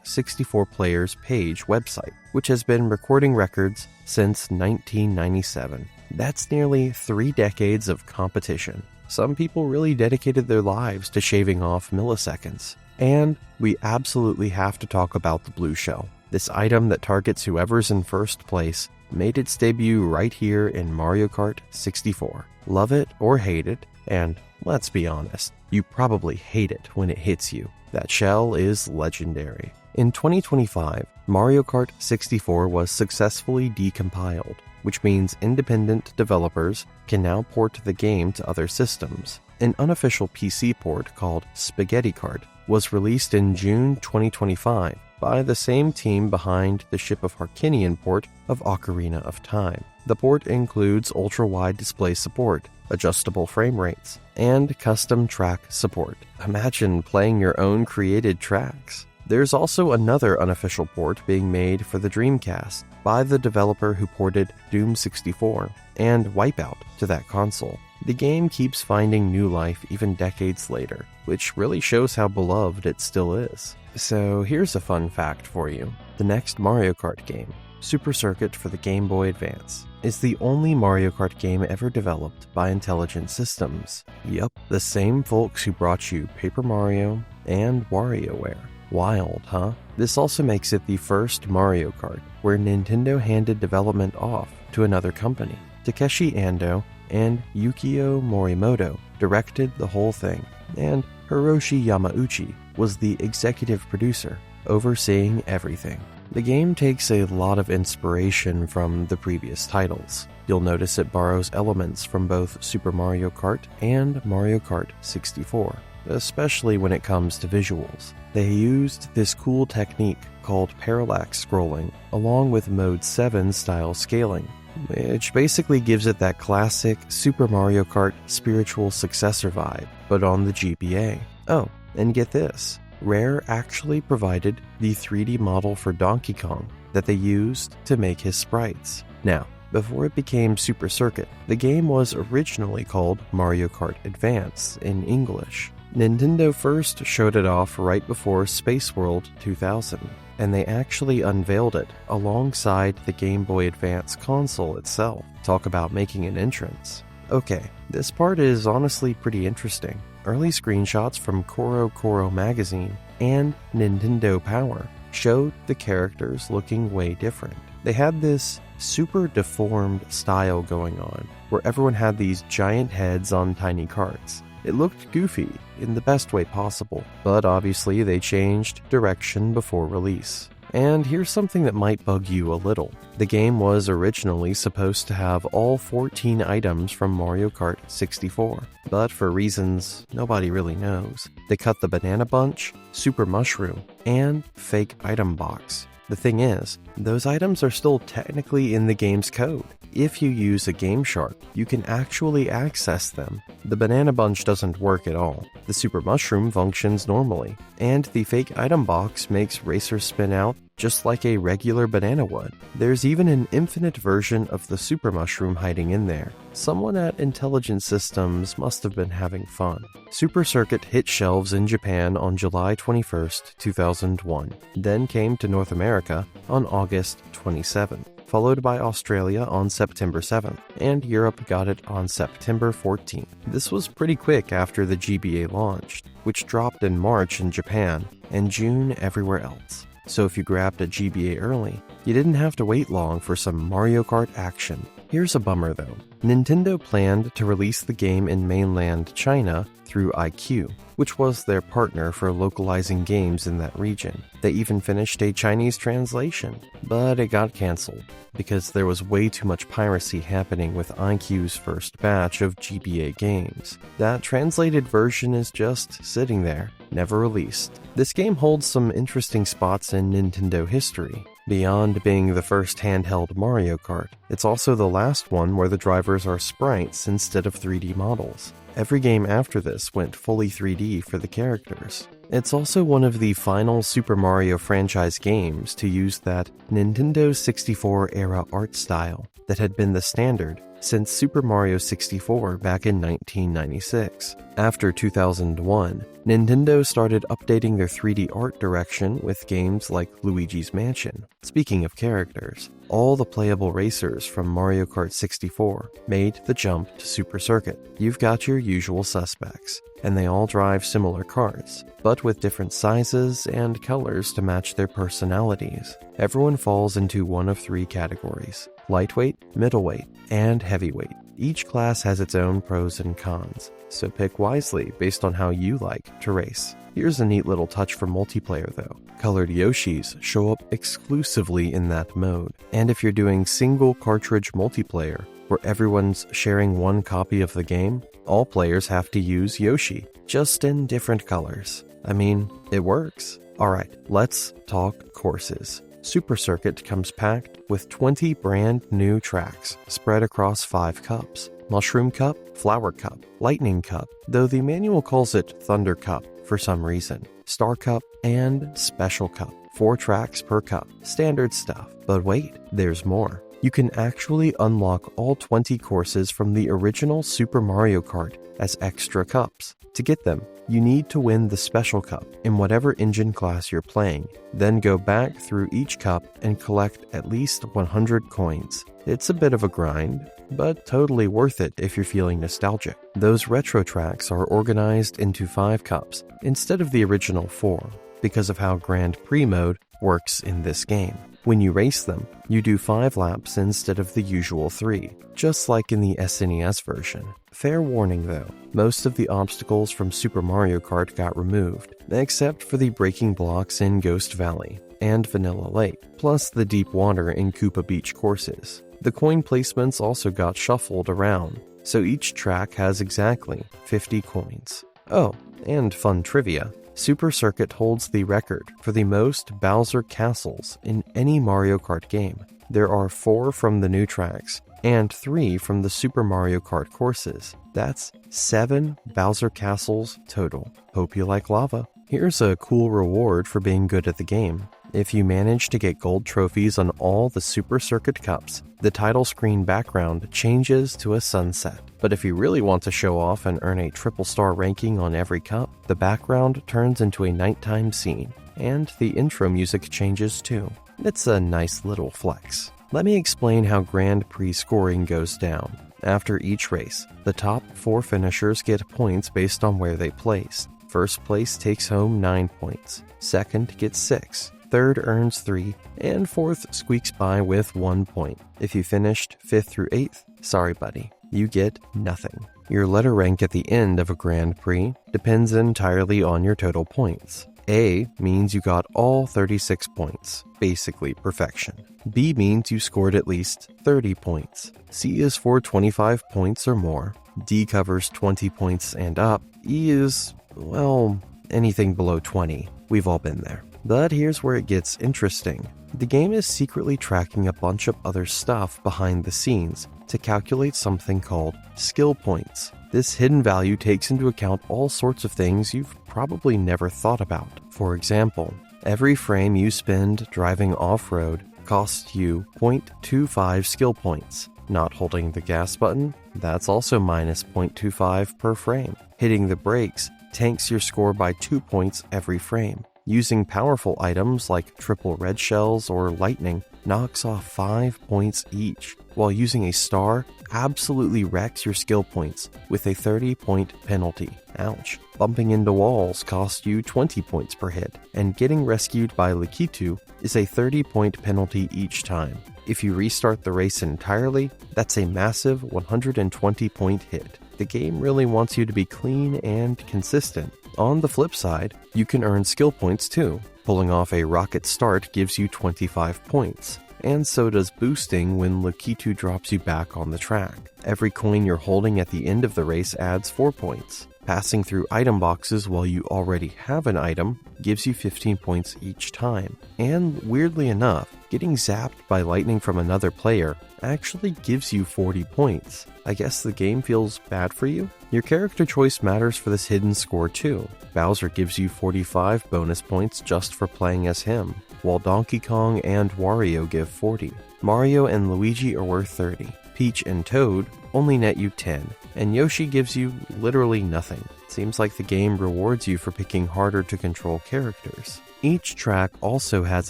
64 Players page website, which has been recording records since 1997. That's nearly 3 decades of competition. Some people really dedicated their lives to shaving off milliseconds. And we absolutely have to talk about the blue shell. This item that targets whoever's in first place made its debut right here in Mario Kart 64. Love it or hate it, and let's be honest, you probably hate it when it hits you. That shell is legendary. In 2025, Mario Kart 64 was successfully decompiled, which means independent developers can now port the game to other systems. An unofficial PC port called Spaghetti Kart was released in June 2025 by the same team behind the Ship of Harkinian port of Ocarina of Time. The port includes ultra-wide display support, adjustable frame rates, and custom track support. Imagine playing your own created tracks. There's also another unofficial port being made for the Dreamcast by the developer who ported Doom 64 and Wipeout to that console. The game keeps finding new life even decades later, which really shows how beloved it still is. So here's a fun fact for you. The next Mario Kart game, Super Circuit for the Game Boy Advance, is the only Mario Kart game ever developed by Intelligent Systems. Yup, the same folks who brought you Paper Mario and WarioWare. Wild, huh? This also makes it the first Mario Kart where Nintendo handed development off to another company. Takeshi Ando and Yukio Morimoto directed the whole thing, and Hiroshi Yamauchi was the executive producer, overseeing everything. The game takes a lot of inspiration from the previous titles. You'll notice it borrows elements from both Super Mario Kart and Mario Kart 64, especially when it comes to visuals. They used this cool technique called parallax scrolling, along with Mode 7 style scaling, which basically gives it that classic Super Mario Kart spiritual successor vibe, but on the GBA. Oh, and get this. Rare actually provided the 3D model for Donkey Kong that they used to make his sprites. Now, before it became Super Circuit, the game was originally called Mario Kart Advance in English. Nintendo first showed it off right before Space World 2000, and they actually unveiled it alongside the Game Boy Advance console itself. Talk about making an entrance. Okay, this part is honestly pretty interesting. Early screenshots from Koro magazine and Nintendo Power showed the characters looking way different. They had this super deformed style going on, where everyone had these giant heads on tiny carts. It looked goofy in the best way possible, but obviously they changed direction before release. And here's something that might bug you a little. The game was originally supposed to have all 14 items from Mario Kart 64, but for reasons nobody really knows, they cut the Banana Bunch, Super Mushroom, and Fake Item Box. The thing is, those items are still technically in the game's code. If you use a Game Shark, you can actually access them. The Banana Bunch doesn't work at all. The Super Mushroom functions normally, and the Fake Item Box makes racers spin out just like a regular banana would. There's even an infinite version of the Super Mushroom hiding in there. Someone at Intelligent Systems must have been having fun. Super Circuit hit shelves in Japan on July 21st, 2001, then came to North America on August 27th. Followed by Australia on September 7th, and Europe got it on September 14th. This was pretty quick after the GBA launched, which dropped in March in Japan and June everywhere else. So if you grabbed a GBA early, you didn't have to wait long for some Mario Kart action. Here's a bummer though. Nintendo planned to release the game in mainland China through iQue, which was their partner for localizing games in that region. They even finished a Chinese translation, but it got cancelled because there was way too much piracy happening with iQue's first batch of GBA games. That translated version is just sitting there, never released. This game holds some interesting spots in Nintendo history. Beyond being the first handheld Mario Kart, it's also the last one where the drivers are sprites instead of 3D models. Every game after this went fully 3D for the characters. It's also one of the final Super Mario franchise games to use that Nintendo 64 era art style that had been the standard since Super Mario 64 back in 1996. After 2001, Nintendo started updating their 3D art direction with games like Luigi's Mansion. Speaking of characters, all the playable racers from Mario Kart 64 made the jump to Super Circuit. You've got your usual suspects, and they all drive similar cars, but with different sizes and colors to match their personalities. Everyone falls into one of three categories: lightweight, middleweight, and heavyweight. Each class has its own pros and cons, so pick wisely based on how you like to race. Here's a neat little touch for multiplayer though. Colored Yoshis show up exclusively in that mode, and if you're doing single cartridge multiplayer, where everyone's sharing one copy of the game, all players have to use Yoshi, just in different colors. I mean, it works. Alright, let's talk courses. Super Circuit comes packed with 20 brand new tracks spread across 5 cups: Mushroom Cup, Flower Cup, Lightning Cup, though the manual calls it Thunder Cup for some reason, Star Cup, and Special Cup. 4 tracks per cup. Standard stuff. But wait, there's more. you can actually unlock all 20 courses from the original Super Mario Kart as extra cups. To get them, you need to win the Special Cup in whatever engine class you're playing, then go back through each cup and collect at least 100 coins. It's a bit of a grind, but totally worth it if you're feeling nostalgic. Those retro tracks are organized into 5 cups instead of the original 4 because of how Grand Prix mode works in this game. When you race them, you do 5 laps instead of the usual 3, just like in the SNES version. Fair warning though, most of the obstacles from Super Mario Kart got removed, except for the braking blocks in Ghost Valley and Vanilla Lake, plus the deep water in Koopa Beach courses. The coin placements also got shuffled around, so each track has exactly 50 coins. Oh, and fun trivia. Super Circuit holds the record for the most Bowser castles in any Mario Kart game. There are 4 from the new tracks and 3 from the Super Mario Kart courses. That's 7 Bowser castles total. Hope you like lava. Here's a cool reward for being good at the game. If you manage to get gold trophies on all the Super Circuit Cups, the title screen background changes to a sunset. But if you really want to show off and earn a triple star ranking on every cup, the background turns into a nighttime scene, and the intro music changes too. It's a nice little flex. Let me explain how Grand Prix scoring goes down. After each race, the top 4 finishers get points based on where they placed. First place takes home 9 points, second gets 6, third earns 3, and fourth squeaks by with 1 point. If you finished 5th through 8th, sorry buddy, you get nothing. Your letter rank at the end of a Grand Prix depends entirely on your total points. A means you got all 36 points, basically perfection. B means you scored at least 30 points. C is for 25 points or more. D covers 20 points and up. E is, well, anything below 20. We've all been there. But here's where it gets interesting. The game is secretly tracking a bunch of other stuff behind the scenes to calculate something called skill points. This hidden value takes into account all sorts of things you've probably never thought about. For example, every frame you spend driving off-road costs you 0.25 skill points. Not holding the gas button, that's also minus 0.25 per frame. Hitting the brakes tanks your score by 2 points every frame. Using powerful items like triple red shells or lightning knocks off 5 points each, while using a star absolutely wrecks your skill points with a 30-point penalty. Ouch. Bumping into walls costs you 20 points per hit, and getting rescued by Lakitu is a 30-point penalty each time. If you restart the race entirely, that's a massive 120-point hit. The game really wants you to be clean and consistent. On the flip side, you can earn skill points too. Pulling off a rocket start gives you 25 points, and so does boosting when Lakitu drops you back on the track. Every coin you're holding at the end of the race adds 4 points. Passing through item boxes while you already have an item gives you 15 points each time. And weirdly enough, getting zapped by lightning from another player actually gives you 40 points. I guess the game feels bad for you? Your character choice matters for this hidden score too. Bowser gives you 45 bonus points just for playing as him, while Donkey Kong and Wario give 40. Mario and Luigi are worth 30. Peach and Toad only net you 10, and Yoshi gives you literally nothing. Seems like the game rewards you for picking harder to control characters. Each track also has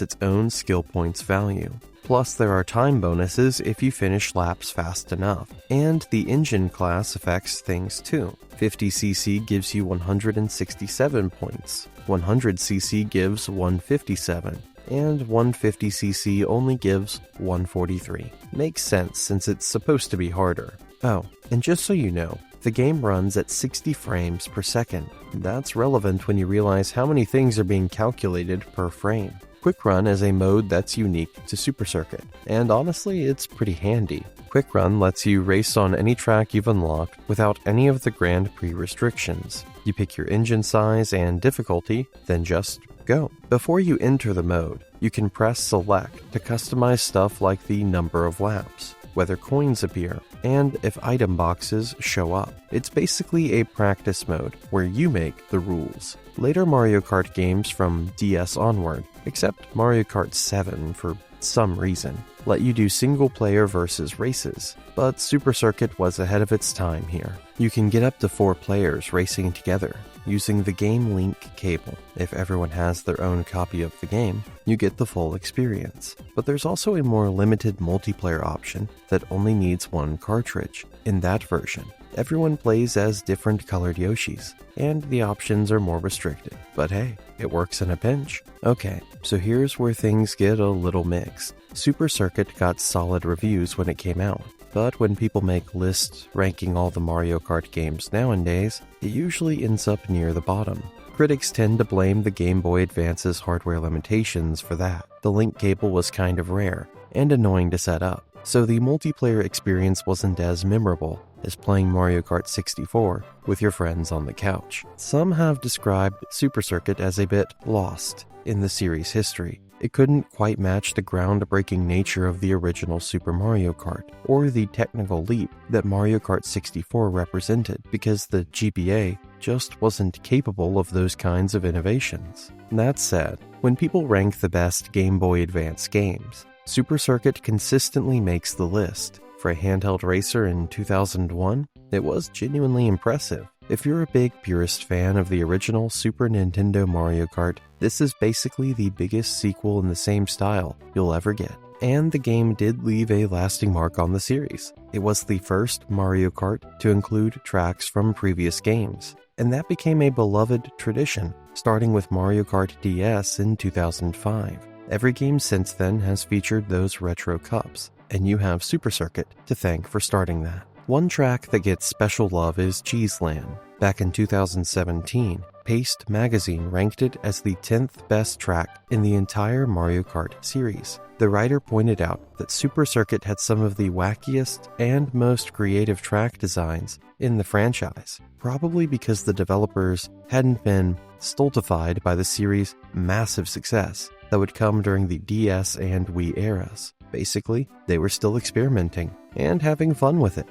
its own skill points value. Plus, there are time bonuses if you finish laps fast enough. And the engine class affects things too. 50cc gives you 167 points. 100cc gives 157. And 150cc only gives 143. Makes sense since it's supposed to be harder. Oh, and just so you know, the game runs at 60 frames per second. That's relevant when you realize how many things are being calculated per frame. Quick Run is a mode that's unique to Super Circuit, and honestly, it's pretty handy. Quick Run lets you race on any track you've unlocked without any of the Grand Prix restrictions. You pick your engine size and difficulty, then just go. Before you enter the mode, you can press Select to customize stuff like the number of laps, whether coins appear, and if item boxes show up. It's basically a practice mode where you make the rules. Later Mario Kart games from DS onward, except Mario Kart 7 for some reason, let you do single-player versus races, but Super Circuit was ahead of its time here. You can get up to 4 players racing together, using the Game Link cable. If everyone has their own copy of the game, you get the full experience. But there's also a more limited multiplayer option that only needs 1 cartridge. In that version, everyone plays as different colored Yoshis, and the options are more restricted. But hey, it works in a pinch. Okay, so here's where things get a little mixed. Super Circuit got solid reviews when it came out, but when people make lists ranking all the Mario Kart games nowadays, it usually ends up near the bottom. Critics tend to blame the Game Boy Advance's hardware limitations for that. The link cable was kind of rare and annoying to set up, so the multiplayer experience wasn't as memorable as playing Mario Kart 64 with your friends on the couch. Some have described Super Circuit as a bit lost in the series' history. It couldn't quite match the groundbreaking nature of the original Super Mario Kart, or the technical leap that Mario Kart 64 represented, because the GBA just wasn't capable of those kinds of innovations. That said, when people rank the best Game Boy Advance games, Super Circuit consistently makes the list. For a handheld racer in 2001, it was genuinely impressive. If you're a big purist fan of the original Super Nintendo Mario Kart, this is basically the biggest sequel in the same style you'll ever get. And the game did leave a lasting mark on the series. It was the first Mario Kart to include tracks from previous games, and that became a beloved tradition, starting with Mario Kart DS in 2005. Every game since then has featured those retro cups, and you have Super Circuit to thank for starting that. One track that gets special love is Cheeseland. Back in 2017, Paste magazine ranked it as the 10th best track in the entire Mario Kart series. The writer pointed out that Super Circuit had some of the wackiest and most creative track designs in the franchise, probably because the developers hadn't been stultified by the series' massive success that would come during the DS and Wii eras. Basically, they were still experimenting and having fun with it.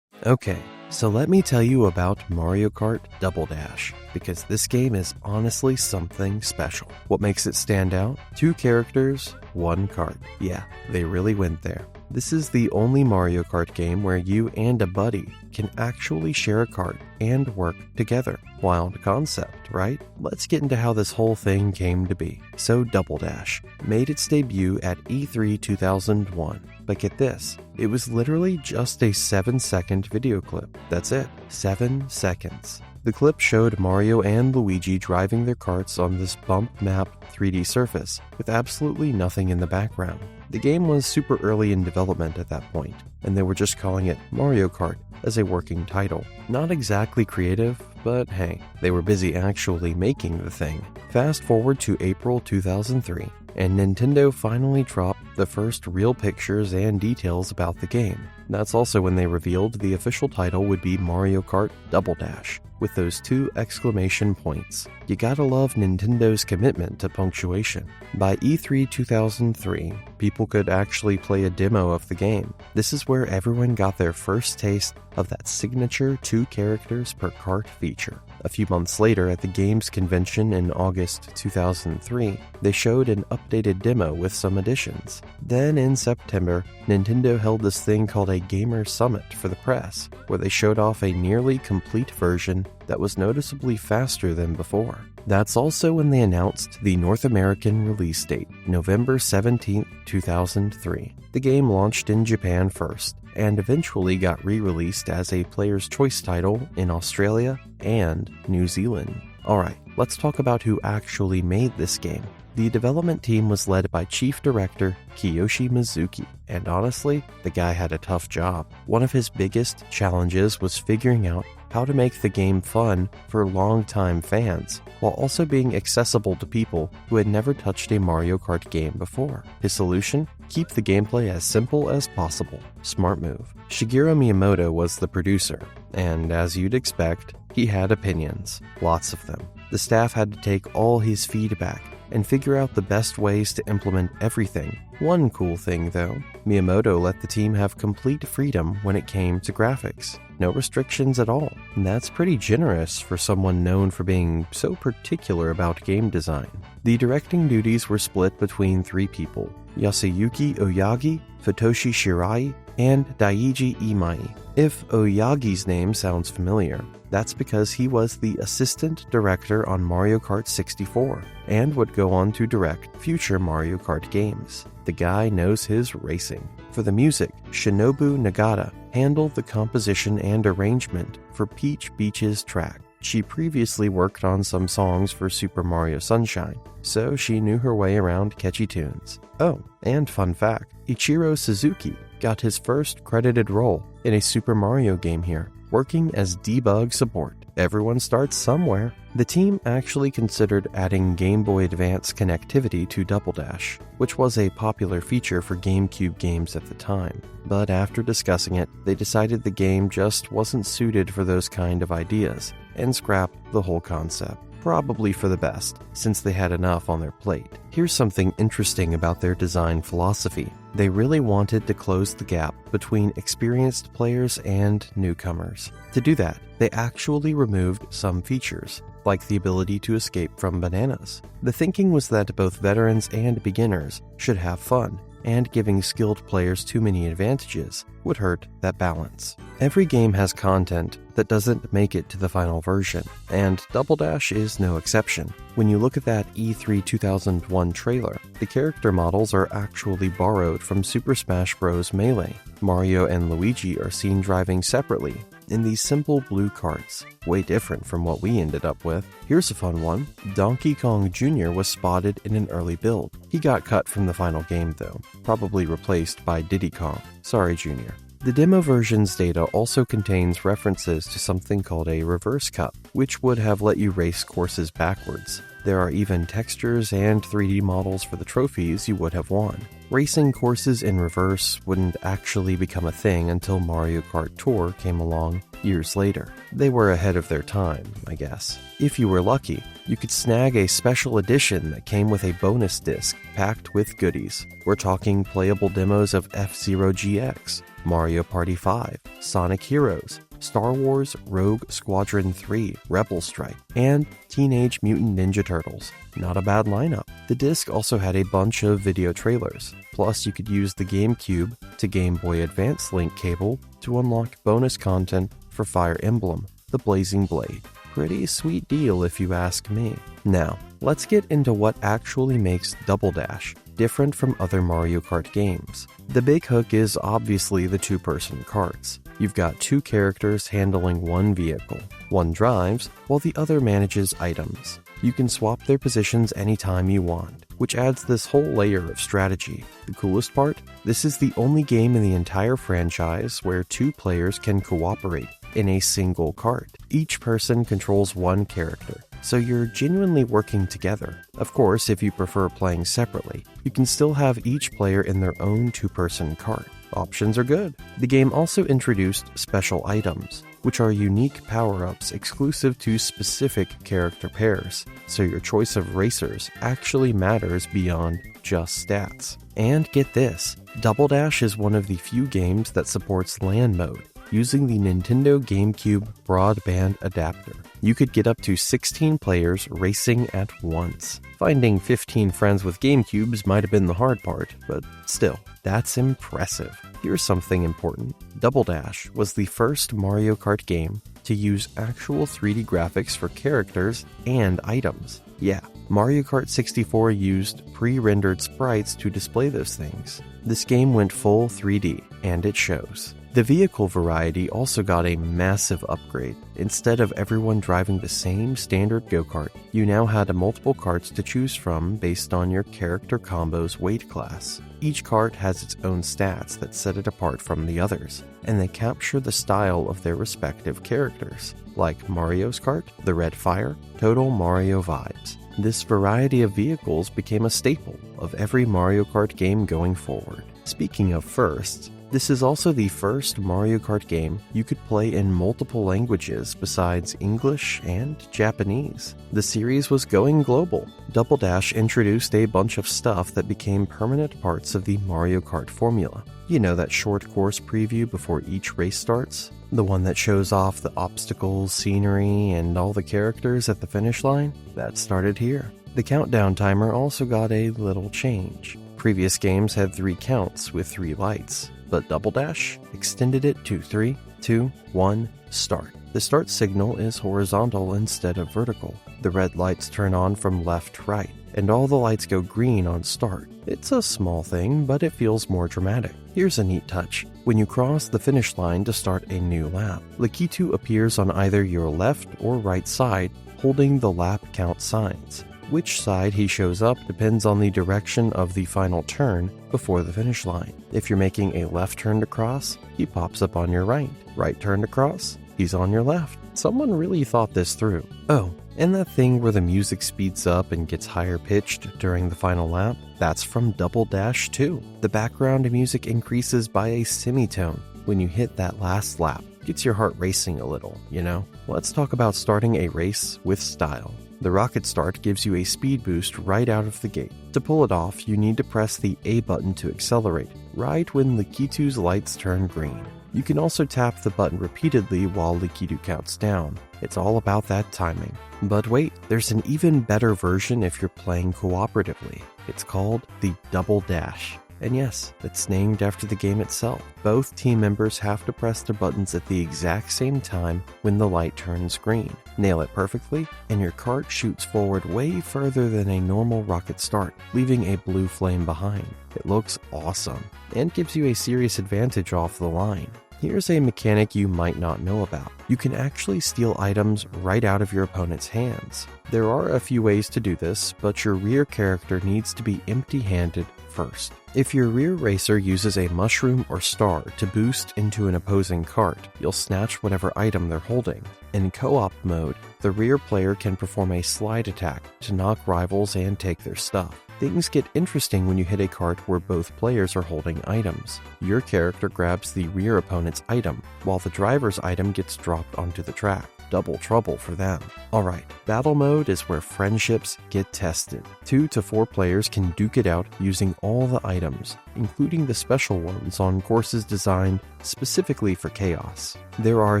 Okay, so let me tell you about Mario Kart Double Dash, because this game is honestly something special. What makes it stand out? 2 characters, 1 kart. Yeah, they really went there. This is the only Mario Kart game where you and a buddy can actually share a kart and work together. Wild concept, right? Let's get into how this whole thing came to be. So Double Dash made its debut at E3 2001. But get this, it was literally just a 7-second video clip. That's it, 7 seconds. The clip showed Mario and Luigi driving their karts on this bump map 3D surface with absolutely nothing in the background. The game was super early in development at that point, and they were just calling it Mario Kart as a working title. Not exactly creative, but hey, they were busy actually making the thing. Fast forward to April 2003, and Nintendo finally dropped the first real pictures and details about the game. That's also when they revealed the official title would be Mario Kart Double Dash, with those 2 exclamation points. You gotta love Nintendo's commitment to punctuation. By E3 2003, people could actually play a demo of the game. This is where everyone got their first taste of that signature 2 characters per kart feature. A few months later, at the games convention in August 2003, they showed an updated demo with some additions. Then in September, Nintendo held this thing called a Gamer Summit for the press, where they showed off a nearly complete version that was noticeably faster than before. That's also when they announced the North American release date, November 17, 2003. The game launched in Japan first, and eventually got re-released as a Player's Choice title in Australia and New Zealand. Alright, let's talk about who actually made this game. The development team was led by Chief Director Kiyoshi Mizuki, and honestly, the guy had a tough job. One of his biggest challenges was figuring out how to make the game fun for longtime fans, while also being accessible to people who had never touched a Mario Kart game before. His solution? Keep the gameplay as simple as possible. Smart move. Shigeru Miyamoto was the producer, and as you'd expect, he had opinions. Lots of them. The staff had to take all his feedback and figure out the best ways to implement everything. One cool thing though, Miyamoto let the team have complete freedom when it came to graphics. No restrictions at all, and that's pretty generous for someone known for being so particular about game design. The directing duties were split between 3 people: Yasuyuki Oyagi, Futoshi Shirai, and Daiji Imai. If Oyagi's name sounds familiar, that's because he was the assistant director on Mario Kart 64 and would go on to direct future Mario Kart games. The guy knows his racing. For the music, Shinobu Nagata handled the composition and arrangement for Peach Beach's track. She previously worked on some songs for Super Mario Sunshine, so she knew her way around catchy tunes. Oh, and fun fact, Ichiro Suzuki got his first credited role in a Super Mario game here, working as debug support. Everyone starts somewhere. The team actually considered adding Game Boy Advance connectivity to Double Dash, which was a popular feature for GameCube games at the time. But after discussing it, they decided the game just wasn't suited for those kind of ideas, and scrapped the whole concept. Probably for the best, since they had enough on their plate. Here's something interesting about their design philosophy. They really wanted to close the gap between experienced players and newcomers. To do that, they actually removed some features, like the ability to escape from bananas. The thinking was that both veterans and beginners should have fun, and giving skilled players too many advantages would hurt that balance. Every game has content that doesn't make it to the final version, and Double Dash is no exception. When you look at that E3 2001 trailer, the character models are actually borrowed from Super Smash Bros. Melee. Mario and Luigi are seen driving separately in these simple blue carts, way different from what we ended up with. Here's a fun one. Donkey Kong Jr. was spotted in an early build. He got cut from the final game though, probably replaced by Diddy Kong. Sorry, Jr. The demo version's data also contains references to something called a reverse cup, which would have let you race courses backwards. There are even textures and 3D models for the trophies you would have won. Racing courses in reverse wouldn't actually become a thing until Mario Kart Tour came along years later. They were ahead of their time, I guess. If you were lucky, you could snag a special edition that came with a bonus disc packed with goodies. We're talking playable demos of F-Zero GX, Mario Party 5, Sonic Heroes, Star Wars Rogue Squadron 3 Rebel Strike, and Teenage Mutant Ninja Turtles. Not a bad lineup. The disc also had a bunch of video trailers. Plus, you could use the GameCube to Game Boy Advance link cable to unlock bonus content for Fire Emblem, the Blazing Blade. Pretty sweet deal if you ask me. Now, let's get into what actually makes Double Dash different from other Mario Kart games. The big hook is obviously the two-person karts. You've got 2 characters handling one vehicle. One drives, while the other manages items. You can swap their positions anytime you want, which adds this whole layer of strategy. The coolest part? This is the only game in the entire franchise where 2 players can cooperate in a single kart. Each person controls one character, so you're genuinely working together. Of course, if you prefer playing separately, you can still have each player in their own 2-person kart. Options are good. The game also introduced special items, which are unique power-ups exclusive to specific character pairs, so your choice of racers actually matters beyond just stats. And get this, Double Dash is one of the few games that supports LAN mode, using the Nintendo GameCube broadband adapter. You could get up to 16 players racing at once. Finding 15 friends with GameCubes might have been the hard part, but still, that's impressive. Here's something important. Double Dash was the first Mario Kart game to use actual 3D graphics for characters and items. Yeah, Mario Kart 64 used pre-rendered sprites to display those things. This game went full 3D, and it shows. The vehicle variety also got a massive upgrade. Instead of everyone driving the same standard go-kart, you now had multiple karts to choose from based on your character combo's weight class. Each kart has its own stats that set it apart from the others, and they capture the style of their respective characters, like Mario's kart, the Red Fire, Total Mario vibes. This variety of vehicles became a staple of every Mario Kart game going forward. Speaking of firsts, This is also the first Mario Kart game you could play in multiple languages besides English and Japanese. The series was going global. Double Dash introduced a bunch of stuff that became permanent parts of the Mario Kart formula. You know that short course preview before each race starts? The one that shows off the obstacles, scenery, and all the characters at the finish line? That started here. The countdown timer also got a little change. Previous games had 3 counts with 3 lights, but Double Dash extended it to 3, 2, 1, start. The start signal is horizontal instead of vertical. The red lights turn on from left to right, and all the lights go green on start. It's a small thing, but it feels more dramatic. Here's a neat touch. When you cross the finish line to start a new lap, Lakitu appears on either your left or right side, holding the lap count signs. Which side he shows up depends on the direction of the final turn before the finish line. If you're making a left turn to cross, he pops up on your right. Right turn to cross, he's on your left. Someone really thought this through. Oh, and that thing where the music speeds up and gets higher pitched during the final lap, that's from Double Dash 2. The background music increases by a semitone when you hit that last lap. Gets your heart racing a little, you know? Let's talk about starting a race with style. The rocket start gives you a speed boost right out of the gate. To pull it off, you need to press the A button to accelerate, right when Lakitu's lights turn green. You can also tap the button repeatedly while Lakitu counts down. It's all about that timing. But wait, there's an even better version if you're playing cooperatively. It's called the Double Dash. And yes, it's named after the game itself. Both team members have to press their buttons at the exact same time when the light turns green. Nail it perfectly, and your kart shoots forward way further than a normal rocket start, leaving a blue flame behind. It looks awesome, and gives you a serious advantage off the line. Here's a mechanic you might not know about. You can actually steal items right out of your opponent's hands. There are a few ways to do this, but your rear character needs to be empty-handed first. If your rear racer uses a mushroom or star to boost into an opposing kart, you'll snatch whatever item they're holding. In co-op mode, the rear player can perform a slide attack to knock rivals and take their stuff. Things get interesting when you hit a kart where both players are holding items. Your character grabs the rear opponent's item, while the driver's item gets dropped onto the track. Double trouble for them. Alright, battle mode is where friendships get tested. 2 to 4 players can duke it out using all the items, including the special ones on courses designed specifically for chaos. There are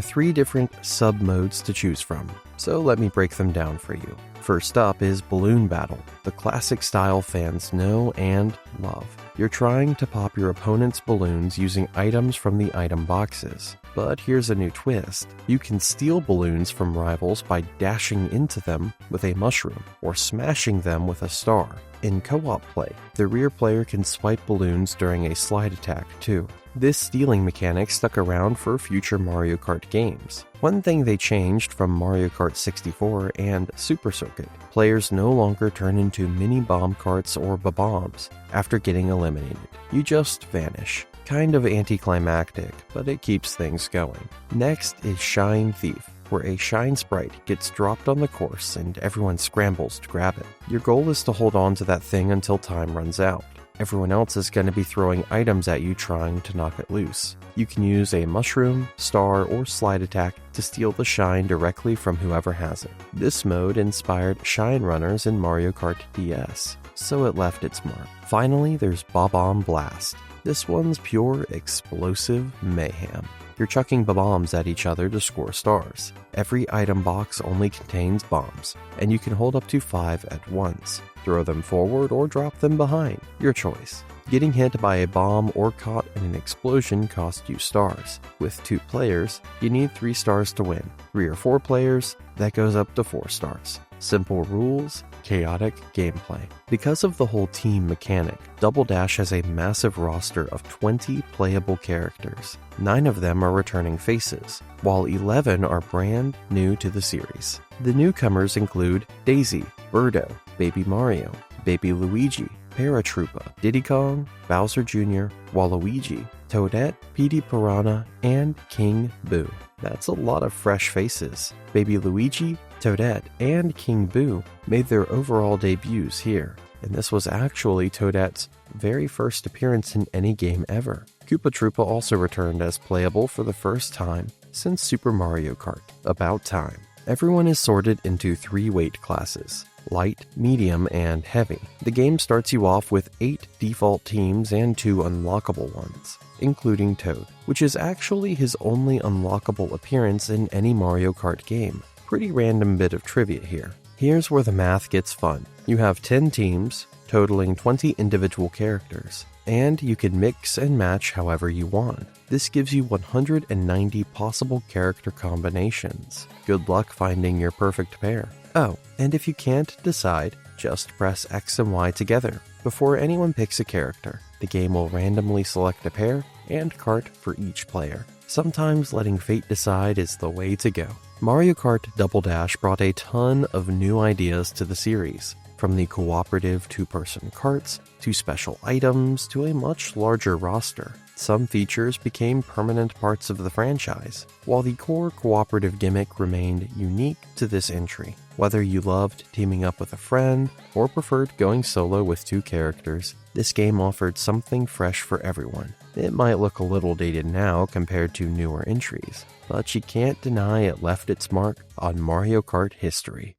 3 different sub-modes to choose from, so let me break them down for you. First up is Balloon Battle, the classic style fans know and love. You're trying to pop your opponent's balloons using items from the item boxes. But here's a new twist. You can steal balloons from rivals by dashing into them with a mushroom or smashing them with a star. In co-op play, the rear player can swipe balloons during a slide attack too. This stealing mechanic stuck around for future Mario Kart games. One thing they changed from Mario Kart 64 and Super Circuit, players no longer turn into mini bomb carts or bombs after getting eliminated. You just vanish. Kind of anticlimactic, but it keeps things going. Next is Shine Thief, where a shine sprite gets dropped on the course and everyone scrambles to grab it. Your goal is to hold on to that thing until time runs out. Everyone else is going to be throwing items at you trying to knock it loose. You can use a mushroom, star, or slide attack to steal the shine directly from whoever has it. This mode inspired shine runners in Mario Kart DS, so it left its mark. Finally, there's Bob-omb Blast. This one's pure explosive mayhem. You're chucking bombs at each other to score stars. Every item box only contains bombs, and you can hold up to 5 at once. Throw them forward or drop them behind, your choice. Getting hit by a bomb or caught in an explosion costs you stars. With 2 players, you need 3 stars to win. 3 or 4 players, that goes up to 4 stars. Simple rules, chaotic gameplay. Because of the whole team mechanic, Double Dash has a massive roster of 20 playable characters. 9 of them are returning faces, while 11 are brand new to the series. The newcomers include Daisy, Birdo, Baby Mario, Baby Luigi, Paratroopa, Diddy Kong, Bowser Jr., Waluigi, Toadette, Petey Piranha, and King Boo. That's a lot of fresh faces. Baby Luigi, Toadette, and King Boo made their overall debuts here, and this was actually Toadette's very first appearance in any game ever. Koopa Troopa also returned as playable for the first time since Super Mario Kart. About time. Everyone is sorted into 3 weight classes: light, medium, and heavy. The game starts you off with 8 default teams and 2 unlockable ones, including Toad, which is actually his only unlockable appearance in any Mario Kart game. Pretty random bit of trivia here. Here's where the math gets fun. You have 10 teams, totaling 20 individual characters, and you can mix and match however you want. This gives you 190 possible character combinations. Good luck finding your perfect pair. Oh, and if you can't decide, just press X and Y together. Before anyone picks a character, the game will randomly select a pair and kart for each player. Sometimes letting fate decide is the way to go. Mario Kart Double Dash brought a ton of new ideas to the series, from the cooperative 2-person karts, to special items, to a much larger roster. Some features became permanent parts of the franchise, while the core cooperative gimmick remained unique to this entry. Whether you loved teaming up with a friend, or preferred going solo with 2 characters, this game offered something fresh for everyone. It might look a little dated now compared to newer entries, but you can't deny it left its mark on Mario Kart history.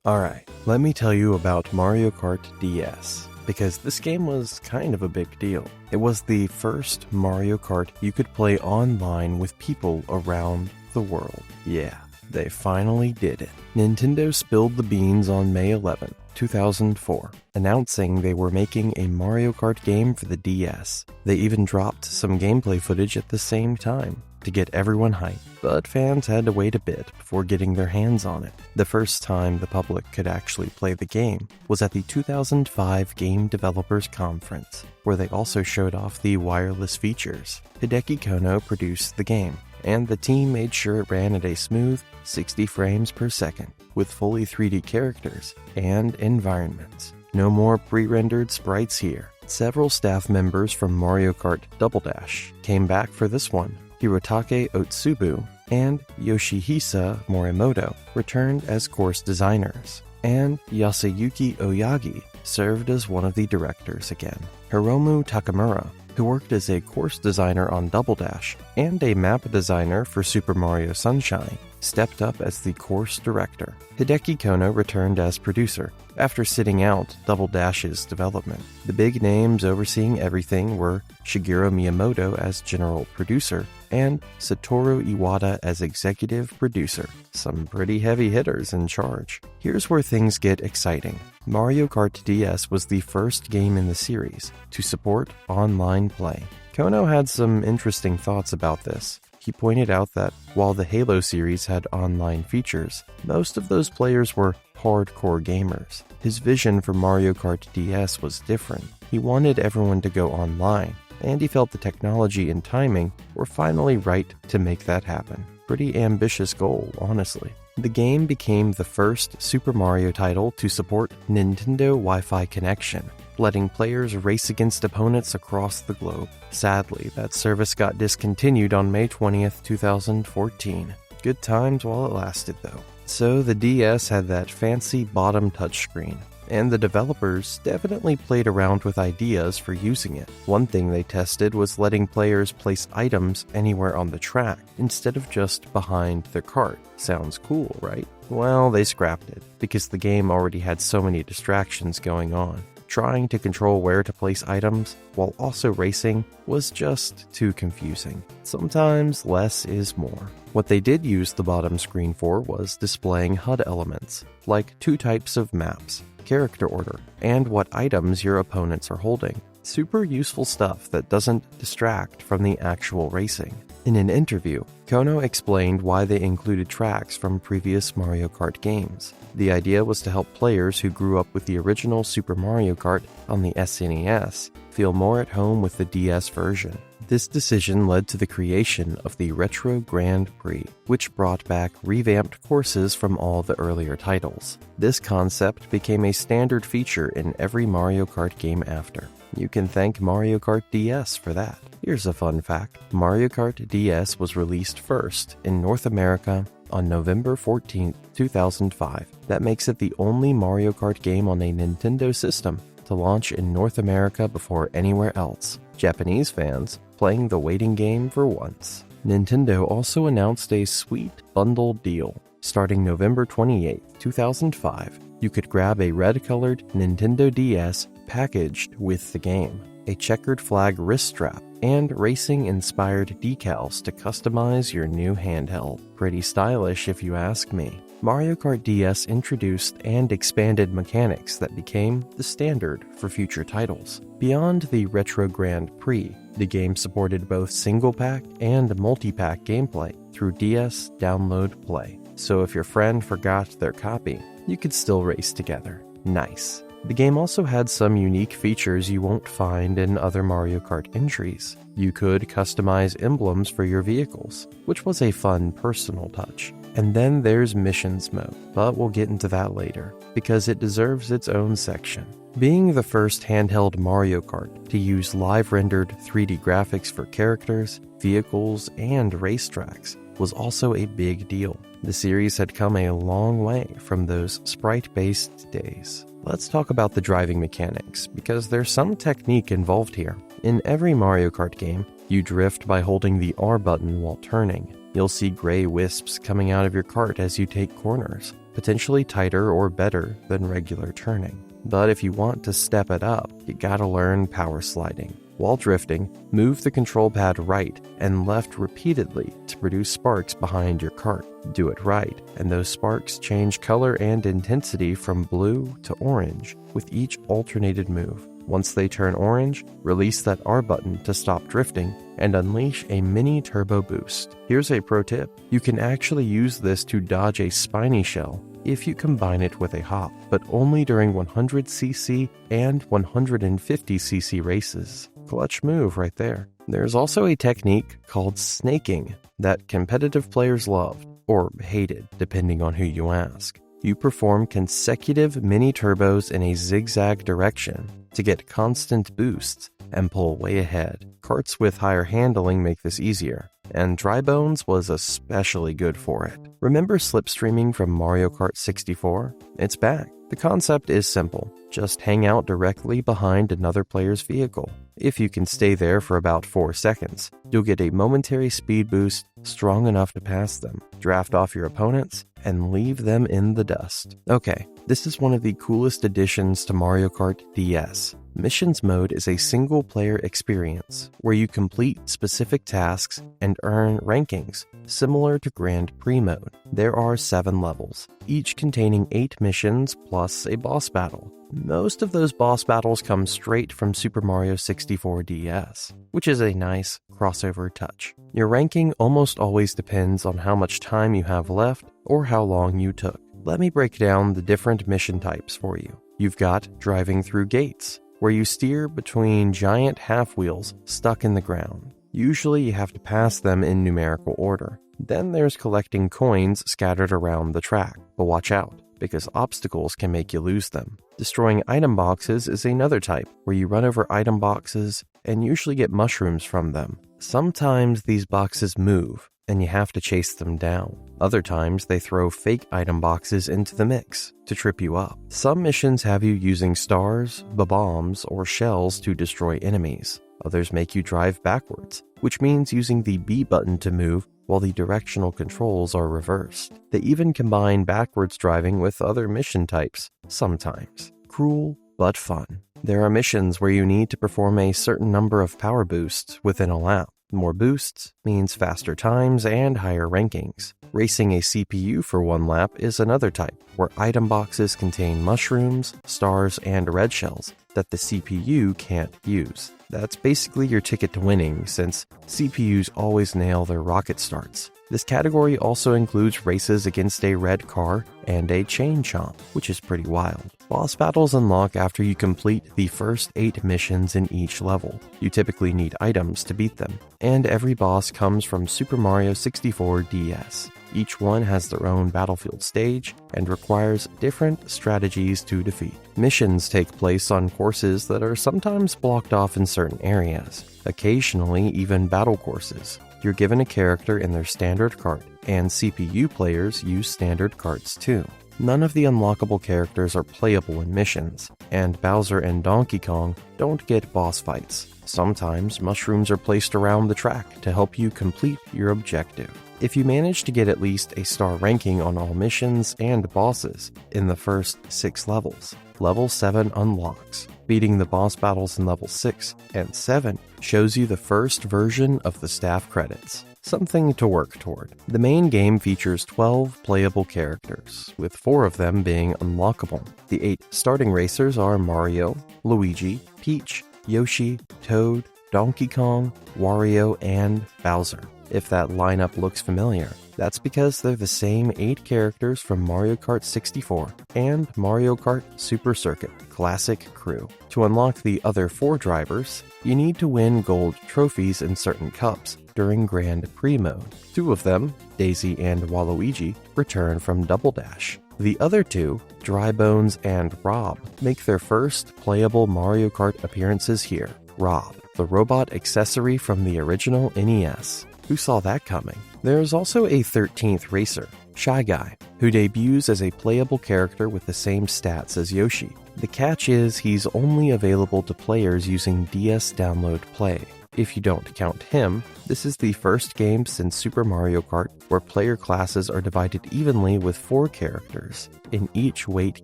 Alright, let me tell you about Mario Kart DS, because this game was kind of a big deal. It was the first Mario Kart you could play online with people around the world. Yeah, they finally did it. Nintendo spilled the beans on May 11, 2004, announcing they were making a Mario Kart game for the DS. They even dropped some gameplay footage at the same time to get everyone hyped, but fans had to wait a bit before getting their hands on it. The first time the public could actually play the game was at the 2005 Game Developers Conference, where they also showed off the wireless features. Hideki Kono produced the game, and the team made sure it ran at a smooth 60 frames per second, with fully 3D characters and environments. No more pre-rendered sprites here. Several staff members from Mario Kart Double Dash came back for this one. Hirotake Otsubu and Yoshihisa Morimoto returned as course designers, and Yasuyuki Oyagi served as one of the directors again. Hiromu Takamura, who worked as a course designer on Double Dash and a map designer for Super Mario Sunshine, stepped up as the course director. Hideki Kono returned as producer after sitting out Double Dash's development. The big names overseeing everything were Shigeru Miyamoto as general producer and Satoru Iwata as executive producer. Some pretty heavy hitters in charge. Here's where things get exciting. Mario Kart DS was the first game in the series to support online play. Kono had some interesting thoughts about this. He pointed out that while the Halo series had online features, most of those players were hardcore gamers. His vision for Mario Kart DS was different. He wanted everyone to go online, and he felt the technology and timing were finally right to make that happen. Pretty ambitious goal, honestly. The game became the first Super Mario title to support Nintendo Wi-Fi connection, letting players race against opponents across the globe. Sadly, that service got discontinued on May 20th, 2014. Good times while it lasted, though. So the DS had that fancy bottom touchscreen, and the developers definitely played around with ideas for using it. One thing they tested was letting players place items anywhere on the track instead of just behind their kart. Sounds cool, right? Well, they scrapped it because the game already had so many distractions going on. Trying to control where to place items while also racing was just too confusing. Sometimes less is more. What they did use the bottom screen for was displaying HUD elements, like 2 types of maps, character order, and what items your opponents are holding. Super useful stuff that doesn't distract from the actual racing. In an interview, Kono explained why they included tracks from previous Mario Kart games. The idea was to help players who grew up with the original Super Mario Kart on the SNES feel more at home with the DS version. This decision led to the creation of the Retro Grand Prix, which brought back revamped courses from all the earlier titles. This concept became a standard feature in every Mario Kart game after. You can thank Mario Kart DS for that. Here's a fun fact. Mario Kart DS was released first in North America on November 14, 2005. That makes it the only Mario Kart game on a Nintendo system to launch in North America before anywhere else. Japanese fans playing the waiting game for once. Nintendo also announced a sweet bundle deal. Starting November 28, 2005, you could grab a red-colored Nintendo DS packaged with the game, a checkered flag wrist strap, and racing-inspired decals to customize your new handheld. Pretty stylish if you ask me. Mario Kart DS introduced and expanded mechanics that became the standard for future titles. Beyond the Retro Grand Prix, the game supported both single-pack and multi-pack gameplay through DS Download Play. So if your friend forgot their copy, you could still race together. Nice. The game also had some unique features you won't find in other Mario Kart entries. You could customize emblems for your vehicles, which was a fun personal touch. And then there's Missions mode, but we'll get into that later, because it deserves its own section. Being the first handheld Mario Kart to use live-rendered 3D graphics for characters, vehicles, and racetracks was also a big deal. The series had come a long way from those sprite-based days. Let's talk about the driving mechanics, because there's some technique involved here. In every Mario Kart game, you drift by holding the R button while turning. You'll see gray wisps coming out of your kart as you take corners, potentially tighter or better than regular turning. But if you want to step it up, you gotta learn power sliding. While drifting, move the control pad right and left repeatedly to produce sparks behind your kart. Do it right, and those sparks change color and intensity from blue to orange with each alternated move. Once they turn orange, release that R button to stop drifting and unleash a mini turbo boost. Here's a pro tip. You can actually use this to dodge a spiny shell if you combine it with a hop, but only during 100cc and 150cc races. Clutch move right there. There's also a technique called snaking that competitive players loved, or hated, depending on who you ask. You perform consecutive mini turbos in a zigzag direction to get constant boosts and pull way ahead. Karts with higher handling make this easier, and Dry Bones was especially good for it. Remember slipstreaming from Mario Kart 64? It's back. The concept is simple. Just hang out directly behind another player's vehicle. If you can stay there for about 4 seconds, you'll get a momentary speed boost strong enough to pass them, draft off your opponents, and leave them in the dust. Okay, this is one of the coolest additions to Mario Kart DS. Missions mode is a single-player experience where you complete specific tasks and earn rankings, similar to Grand Prix mode. There are 7 levels, each containing 8 missions plus a boss battle. Most of those boss battles come straight from Super Mario 64 DS, which is a nice crossover touch. Your ranking almost always depends on how much time you have left or how long you took. Let me break down the different mission types for you. You've got driving through gates, where you steer between giant half wheels stuck in the ground. Usually you have to pass them in numerical order. Then there's collecting coins scattered around the track, but watch out, because obstacles can make you lose them. Destroying item boxes is another type, where you run over item boxes and usually get mushrooms from them. Sometimes these boxes move, and you have to chase them down. Other times, they throw fake item boxes into the mix to trip you up. Some missions have you using stars, bombs, or shells to destroy enemies. Others make you drive backwards, which means using the B button to move while the directional controls are reversed. They even combine backwards driving with other mission types, sometimes. Cruel, but fun. There are missions where you need to perform a certain number of power boosts within a lap. More boosts means faster times and higher rankings. Racing a CPU for one lap is another type, where item boxes contain mushrooms, stars, and red shells that the CPU can't use. That's basically your ticket to winning, since CPUs always nail their rocket starts. This category also includes races against a red car and a chain chomp, which is pretty wild. Boss battles unlock after you complete the first 8 missions in each level. You typically need items to beat them, and every boss comes from Super Mario 64 DS. Each one has their own battlefield stage and requires different strategies to defeat. Missions take place on courses that are sometimes blocked off in certain areas, occasionally even battle courses. You're given a character in their standard kart, and CPU players use standard karts too. none of the unlockable characters are playable in missions, and Bowser and Donkey Kong don't get boss fights. Sometimes mushrooms are placed around the track to help you complete your objective. If you manage to get at least a star ranking on all missions and bosses in the first 6 levels, Level 7 unlocks. Beating the boss battles in Level 6 and 7 shows you the first version of the staff credits. Something to work toward. The main game features 12 playable characters, with 4 of them being unlockable. The 8 starting racers are Mario, Luigi, Peach, Yoshi, Toad, Donkey Kong, Wario, and Bowser. If that lineup looks familiar, that's because they're the same 8 characters from Mario Kart 64 and Mario Kart Super Circuit Classic Crew. To unlock the other 4 drivers, you need to win gold trophies in certain cups during Grand Prix mode. 2 of them, Daisy and Waluigi, return from Double Dash. The other 2, Dry Bones and Rob, make their first playable Mario Kart appearances here. Rob, the robot accessory from the original NES. Who saw that coming? There's also a 13th racer, Shy Guy, who debuts as a playable character with the same stats as Yoshi. The catch is he's only available to players using DS Download Play. If you don't count him, this is the first game since Super Mario Kart where player classes are divided evenly with 4 characters in each weight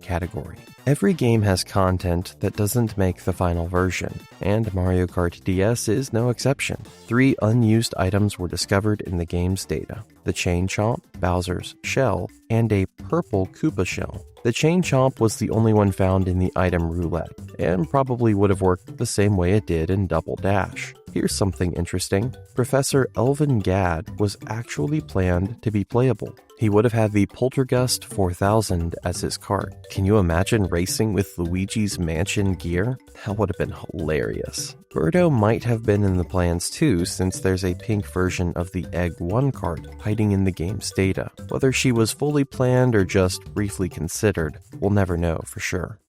category. Every game has content that doesn't make the final version, and Mario Kart DS is no exception. 3 unused items were discovered in the game's data: the Chain Chomp, Bowser's Shell, and a purple Koopa Shell. The Chain Chomp was the only one found in the item roulette, and probably would have worked the same way it did in Double Dash. Here's something interesting. Professor Elvin Gadd was actually planned to be playable. He would have had the Poltergust 4000 as his kart. Can you imagine racing with Luigi's Mansion gear? That would have been hilarious. Birdo might have been in the plans too, since there's a pink version of the Egg 1 kart hiding in the game's data. Whether she was fully planned or just briefly considered, we'll never know for sure.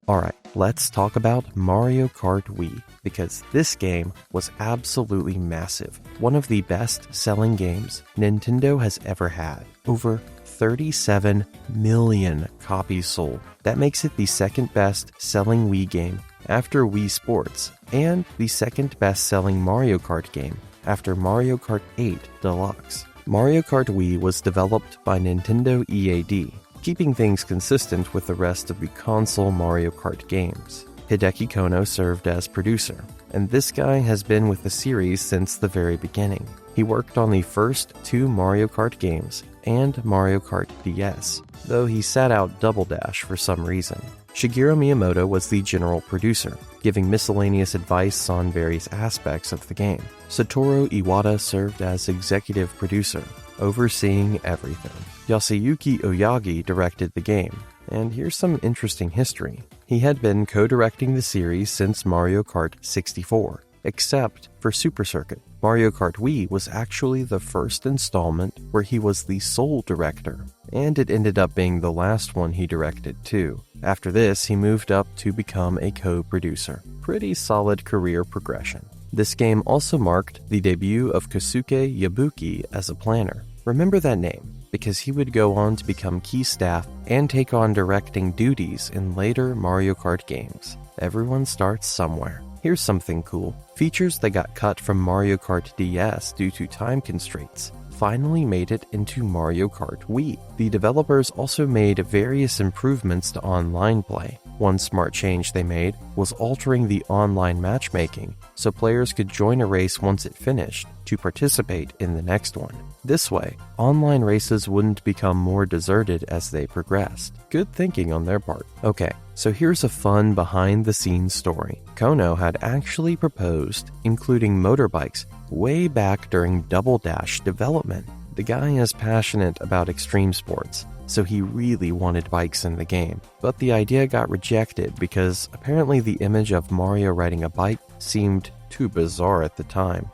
Alright, let's talk about Mario Kart Wii, because this game was absolutely massive. One of the best-selling games Nintendo has ever had. Over 37 million copies sold. That makes it the second best-selling Wii game after Wii Sports, and the second best-selling Mario Kart game after Mario Kart 8 Deluxe. Mario Kart Wii was developed by Nintendo EAD, keeping things consistent with the rest of the console Mario Kart games. Hideki Kono served as producer, and this guy has been with the series since the very beginning. He worked on the first 2 Mario Kart games and Mario Kart DS, though he sat out Double Dash for some reason. Shigeru Miyamoto was the general producer, giving miscellaneous advice on various aspects of the game. Satoru Iwata served as executive producer, overseeing everything. Yasuyuki Oyagi directed the game, and here's some interesting history. He had been co-directing the series since Mario Kart 64, except for Super Circuit. Mario Kart Wii was actually the first installment where he was the sole director, and it ended up being the last one he directed too. After this, he moved up to become a co-producer. Pretty solid career progression. This game also marked the debut of Kosuke Yabuki as a planner. Remember that name, because he would go on to become key staff and take on directing duties in later Mario Kart games. Everyone starts somewhere. Here's something cool. Features that got cut from Mario Kart DS due to time constraints finally made it into Mario Kart Wii. The developers also made various improvements to online play. One smart change they made was altering the online matchmaking so players could join a race once it finished to participate in the next one. This way, online races wouldn't become more deserted as they progressed. Good thinking on their part. Okay, so here's a fun behind-the-scenes story. Kono had actually proposed including motorbikes way back during Double Dash development. The guy is passionate about extreme sports, so he really wanted bikes in the game. But the idea got rejected because apparently the image of Mario riding a bike seemed too bizarre at the time.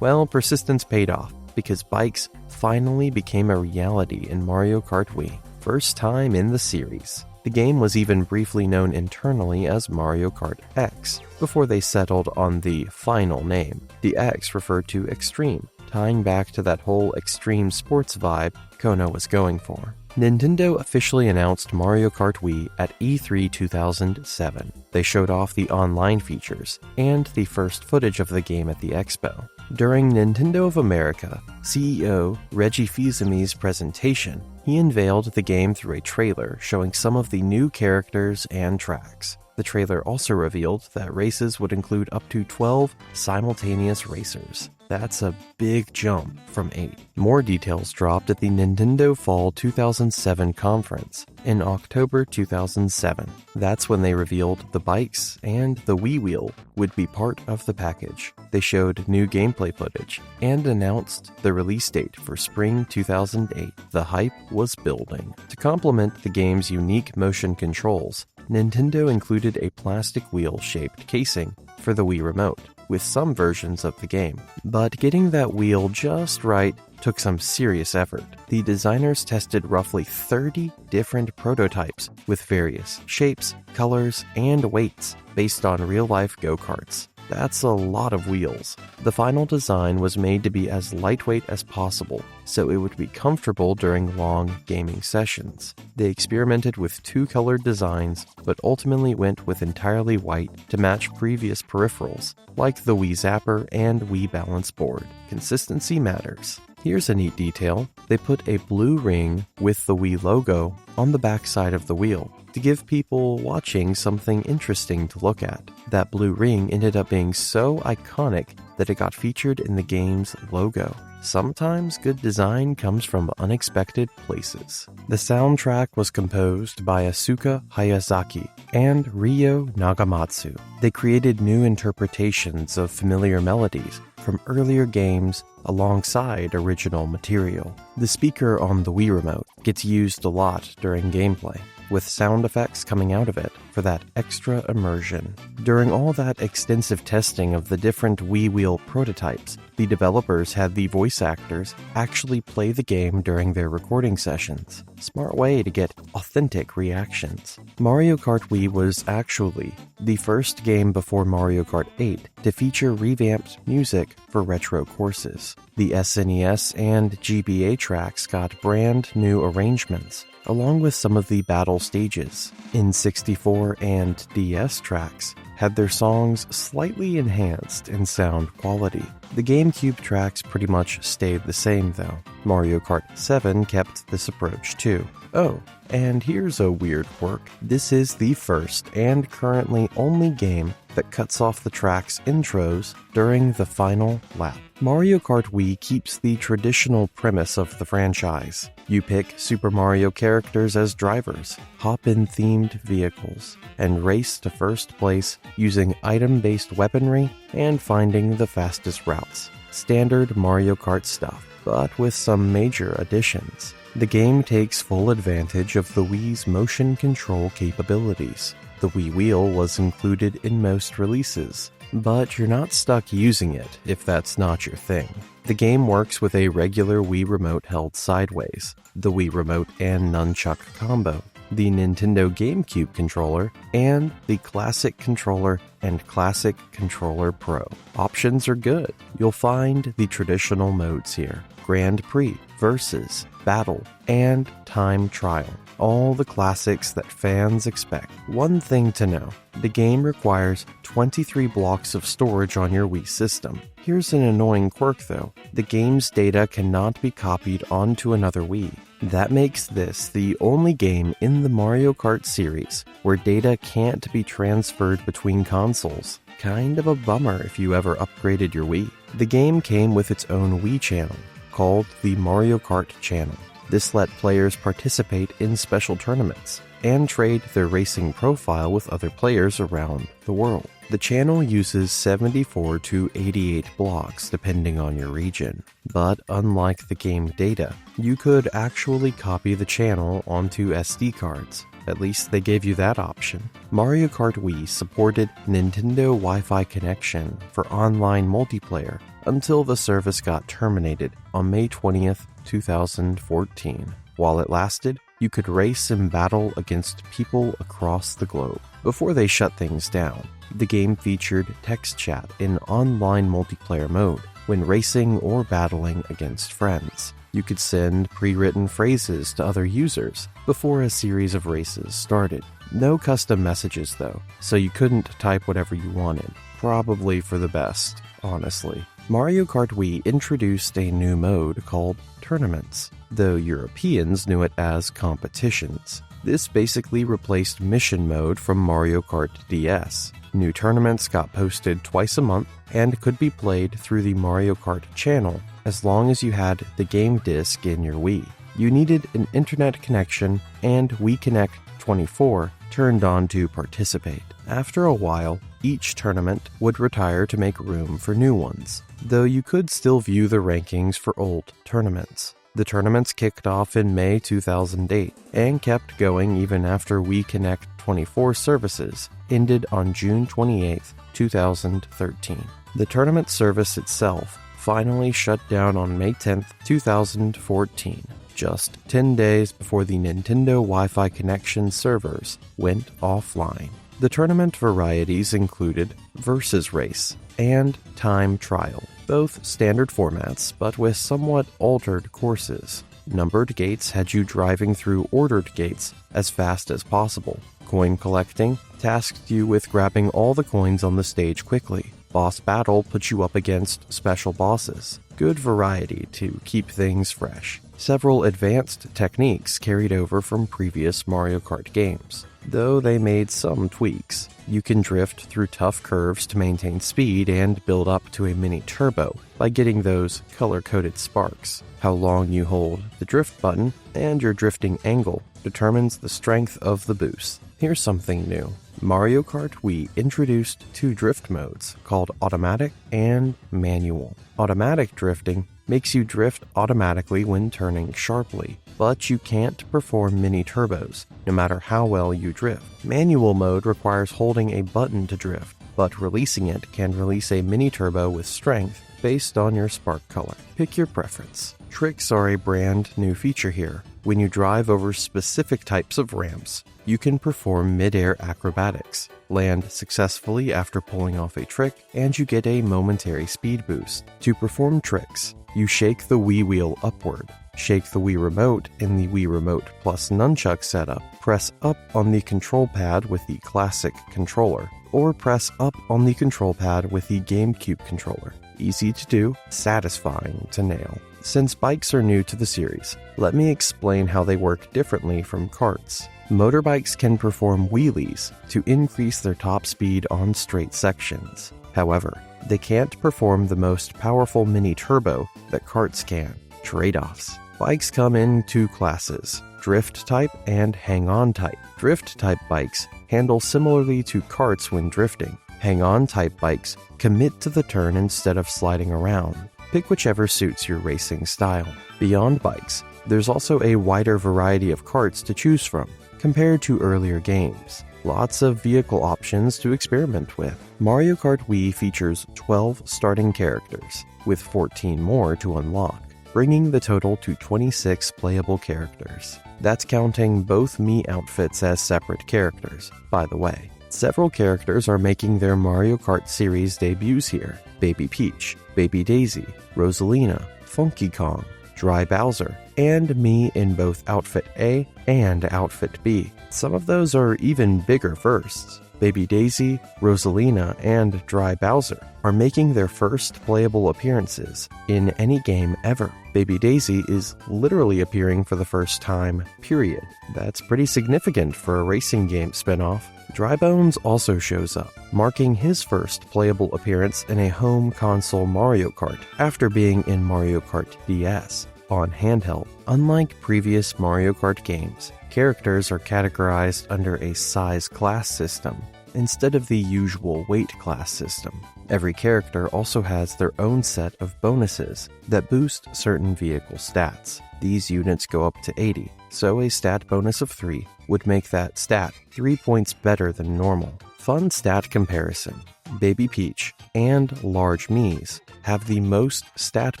Well, persistence paid off, because bikes finally became a reality in Mario Kart Wii. First time in the series. The game was even briefly known internally as Mario Kart X, before they settled on the final name. The X referred to extreme, tying back to that whole extreme sports vibe Kono was going for. Nintendo officially announced Mario Kart Wii at E3 2007. They showed off the online features and the first footage of the game at the expo. During Nintendo of America, CEO Reggie Fils-Aimé's presentation, he unveiled the game through a trailer showing some of the new characters and tracks. The trailer also revealed that races would include up to 12 simultaneous racers. That's a big jump from 8. More details dropped at the Nintendo Fall 2007 conference in October 2007. That's when they revealed the bikes and the Wii wheel would be part of the package. They showed new gameplay footage and announced the release date for spring 2008. The hype was building. To complement the game's unique motion controls, Nintendo included a plastic wheel-shaped casing for the Wii Remote with some versions of the game. But getting that wheel just right took some serious effort. The designers tested roughly 30 different prototypes with various shapes, colors, and weights based on real-life go-karts. That's a lot of wheels. The final design was made to be as lightweight as possible, so it would be comfortable during long gaming sessions. They experimented with 2-colored designs, but ultimately went with entirely white to match previous peripherals, like the Wii Zapper and Wii Balance Board. Consistency matters. Here's a neat detail. They put a blue ring with the Wii logo on the backside of the wheel to give people watching something interesting to look at. That blue ring ended up being so iconic that it got featured in the game's logo. Sometimes good design comes from unexpected places. The soundtrack was composed by Asuka Hayazaki and Ryo Nagamatsu. They created new interpretations of familiar melodies from earlier games alongside original material. The speaker on the Wii Remote gets used a lot during gameplay, with sound effects coming out of it for that extra immersion. During all that extensive testing of the different Wii wheel prototypes, the developers had the voice actors actually play the game during their recording sessions. Smart way to get authentic reactions. Mario Kart Wii was actually the first game before Mario Kart 8 to feature revamped music for retro courses. The SNES and GBA tracks got brand new arrangements, along with some of the battle stages. N64 and DS tracks had their songs slightly enhanced in sound quality. The GameCube tracks pretty much stayed the same though. Mario Kart 7 kept this approach too. Oh, and here's a weird quirk. This is the first and currently only game that cuts off the track's intros during the final lap. Mario Kart Wii keeps the traditional premise of the franchise. You pick Super Mario characters as drivers, hop in themed vehicles, and race to first place using item-based weaponry and finding the fastest routes. Standard Mario Kart stuff, but with some major additions. The game takes full advantage of the Wii's motion control capabilities. The Wii wheel was included in most releases, but you're not stuck using it if that's not your thing. The game works with a regular Wii Remote held sideways, the Wii Remote and Nunchuck combo, the Nintendo GameCube controller, and the Classic Controller and Classic Controller Pro. Options are good. You'll find the traditional modes here: Grand Prix, Versus, Battle, and Time Trial. All the classics that fans expect. One thing to know, the game requires 23 blocks of storage on your Wii system. Here's an annoying quirk though, the game's data cannot be copied onto another Wii. That makes this the only game in the Mario Kart series where data can't be transferred between consoles. Kind of a bummer if you ever upgraded your Wii. The game came with its own Wii channel, called the Mario Kart channel. This let players participate in special tournaments and trade their racing profile with other players around the world. The channel uses 74 to 88 blocks depending on your region, but unlike the game data, you could actually copy the channel onto SD cards. At least they gave you that option. Mario Kart Wii supported Nintendo Wi-Fi connection for online multiplayer until the service got terminated on May 20th, 2014. While it lasted, you could race and battle against people across the globe. Before they shut things down, the game featured text chat in online multiplayer mode when racing or battling against friends. You could send pre-written phrases to other users before a series of races started. No custom messages though, so you couldn't type whatever you wanted. Probably for the best, honestly. Mario Kart Wii introduced a new mode called Tournaments, though Europeans knew it as Competitions. This basically replaced Mission mode from Mario Kart DS. New tournaments got posted twice a month and could be played through the Mario Kart channel as long as you had the game disc in your Wii. You needed an internet connection and Wii Connect 24 turned on to participate. After a while, each tournament would retire to make room for new ones, though you could still view the rankings for old tournaments. The tournaments kicked off in May 2008 and kept going even after Wii Connect 24 services ended on June 28, 2013. The tournament service itself finally shut down on May 10, 2014, just 10 days before the Nintendo Wi-Fi connection servers went offline. The tournament varieties included Versus Race and Time Trial, both standard formats but with somewhat altered courses. Numbered gates had you driving through ordered gates as fast as possible. Coin collecting tasked you with grabbing all the coins on the stage quickly. Boss Battle put you up against special bosses. Good variety to keep things fresh. Several advanced techniques carried over from previous Mario Kart games, though they made some tweaks. You can drift through tough curves to maintain speed and build up to a mini turbo by getting those color-coded sparks. How long you hold the drift button and your drifting angle determines the strength of the boost. Here's something new. Mario Kart Wii introduced two drift modes called Automatic and Manual. Automatic drifting makes you drift automatically when turning sharply, but you can't perform mini turbos, no matter how well you drift. Manual mode requires holding a button to drift, but releasing it can release a mini turbo with strength based on your spark color. Pick your preference. Tricks are a brand new feature here. When you drive over specific types of ramps, you can perform mid-air acrobatics, land successfully after pulling off a trick, and you get a momentary speed boost. To perform tricks, you shake the Wii wheel upward, shake the Wii Remote in the Wii Remote plus Nunchuck setup, press up on the control pad with the classic controller, or press up on the control pad with the GameCube controller. Easy to do, satisfying to nail. Since bikes are new to the series, let me explain how they work differently from karts. Motorbikes can perform wheelies to increase their top speed on straight sections. However, they can't perform the most powerful mini turbo that karts can. Trade-offs. Bikes come in two classes, drift type and hang-on type. Drift type bikes handle similarly to karts when drifting. Hang-on type bikes commit to the turn instead of sliding around. Pick whichever suits your racing style. Beyond bikes, there's also a wider variety of karts to choose from, compared to earlier games. Lots of vehicle options to experiment with. Mario Kart Wii features 12 starting characters, with 14 more to unlock, bringing the total to 26 playable characters. That's counting both Mii outfits as separate characters, by the way. Several characters are making their Mario Kart series debuts here. Baby Peach, Baby Daisy, Rosalina, Funky Kong, Dry Bowser, and Mii in both Outfit A and Outfit B. Some of those are even bigger firsts. Baby Daisy, Rosalina, and Dry Bowser are making their first playable appearances in any game ever. Baby Daisy is literally appearing for the first time, period. That's pretty significant for a racing game spin-off. Drybones also shows up, marking his first playable appearance in a home console Mario Kart after being in Mario Kart DS on handheld. Unlike previous Mario Kart games, characters are categorized under a size class system instead of the usual weight class system. Every character also has their own set of bonuses that boost certain vehicle stats. These units go up to 80, so a stat bonus of 3 would make that stat 3 points better than normal. Fun stat comparison. Baby Peach and Large Mii's have the most stat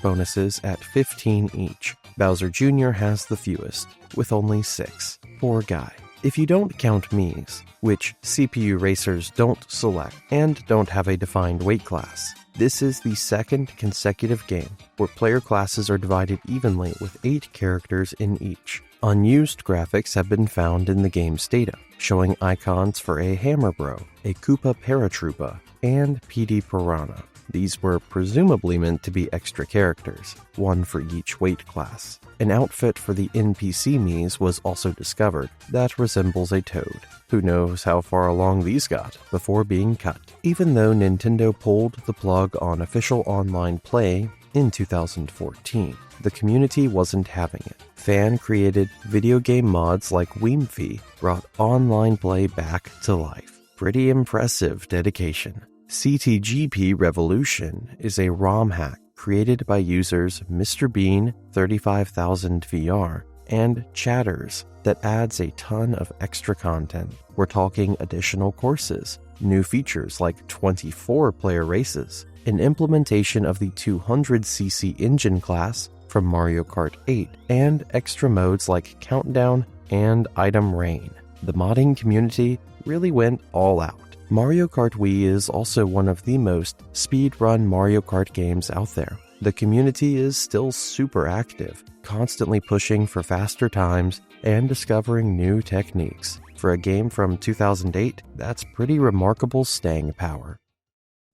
bonuses at 15 each. Bowser Jr. has the fewest, with only 6. Poor guy. If you don't count Miis, which CPU racers don't select and don't have a defined weight class. This is the second consecutive game where player classes are divided evenly with 8 characters in each. Unused graphics have been found in the game's data, showing icons for a Hammer Bro, a Koopa Paratroopa, and PD Piranha. These were presumably meant to be extra characters, one for each weight class. An outfit for the NPC Miis was also discovered that resembles a toad. Who knows how far along these got before being cut. Even though Nintendo pulled the plug on official online play in 2014, the community wasn't having it. Fan-created video game mods like Wiimfi brought online play back to life. Pretty impressive dedication. CTGP Revolution is a ROM hack created by users Mr. Bean 35000 VR and Chatters that adds a ton of extra content. We're talking additional courses, new features like 24-player races, an implementation of the 200cc engine class from Mario Kart 8, and extra modes like Countdown and Item Rain. The modding community really went all out. Mario Kart Wii is also one of the most speedrun Mario Kart games out there. The community is still super active, constantly pushing for faster times and discovering new techniques. For a game from 2008, that's pretty remarkable staying power.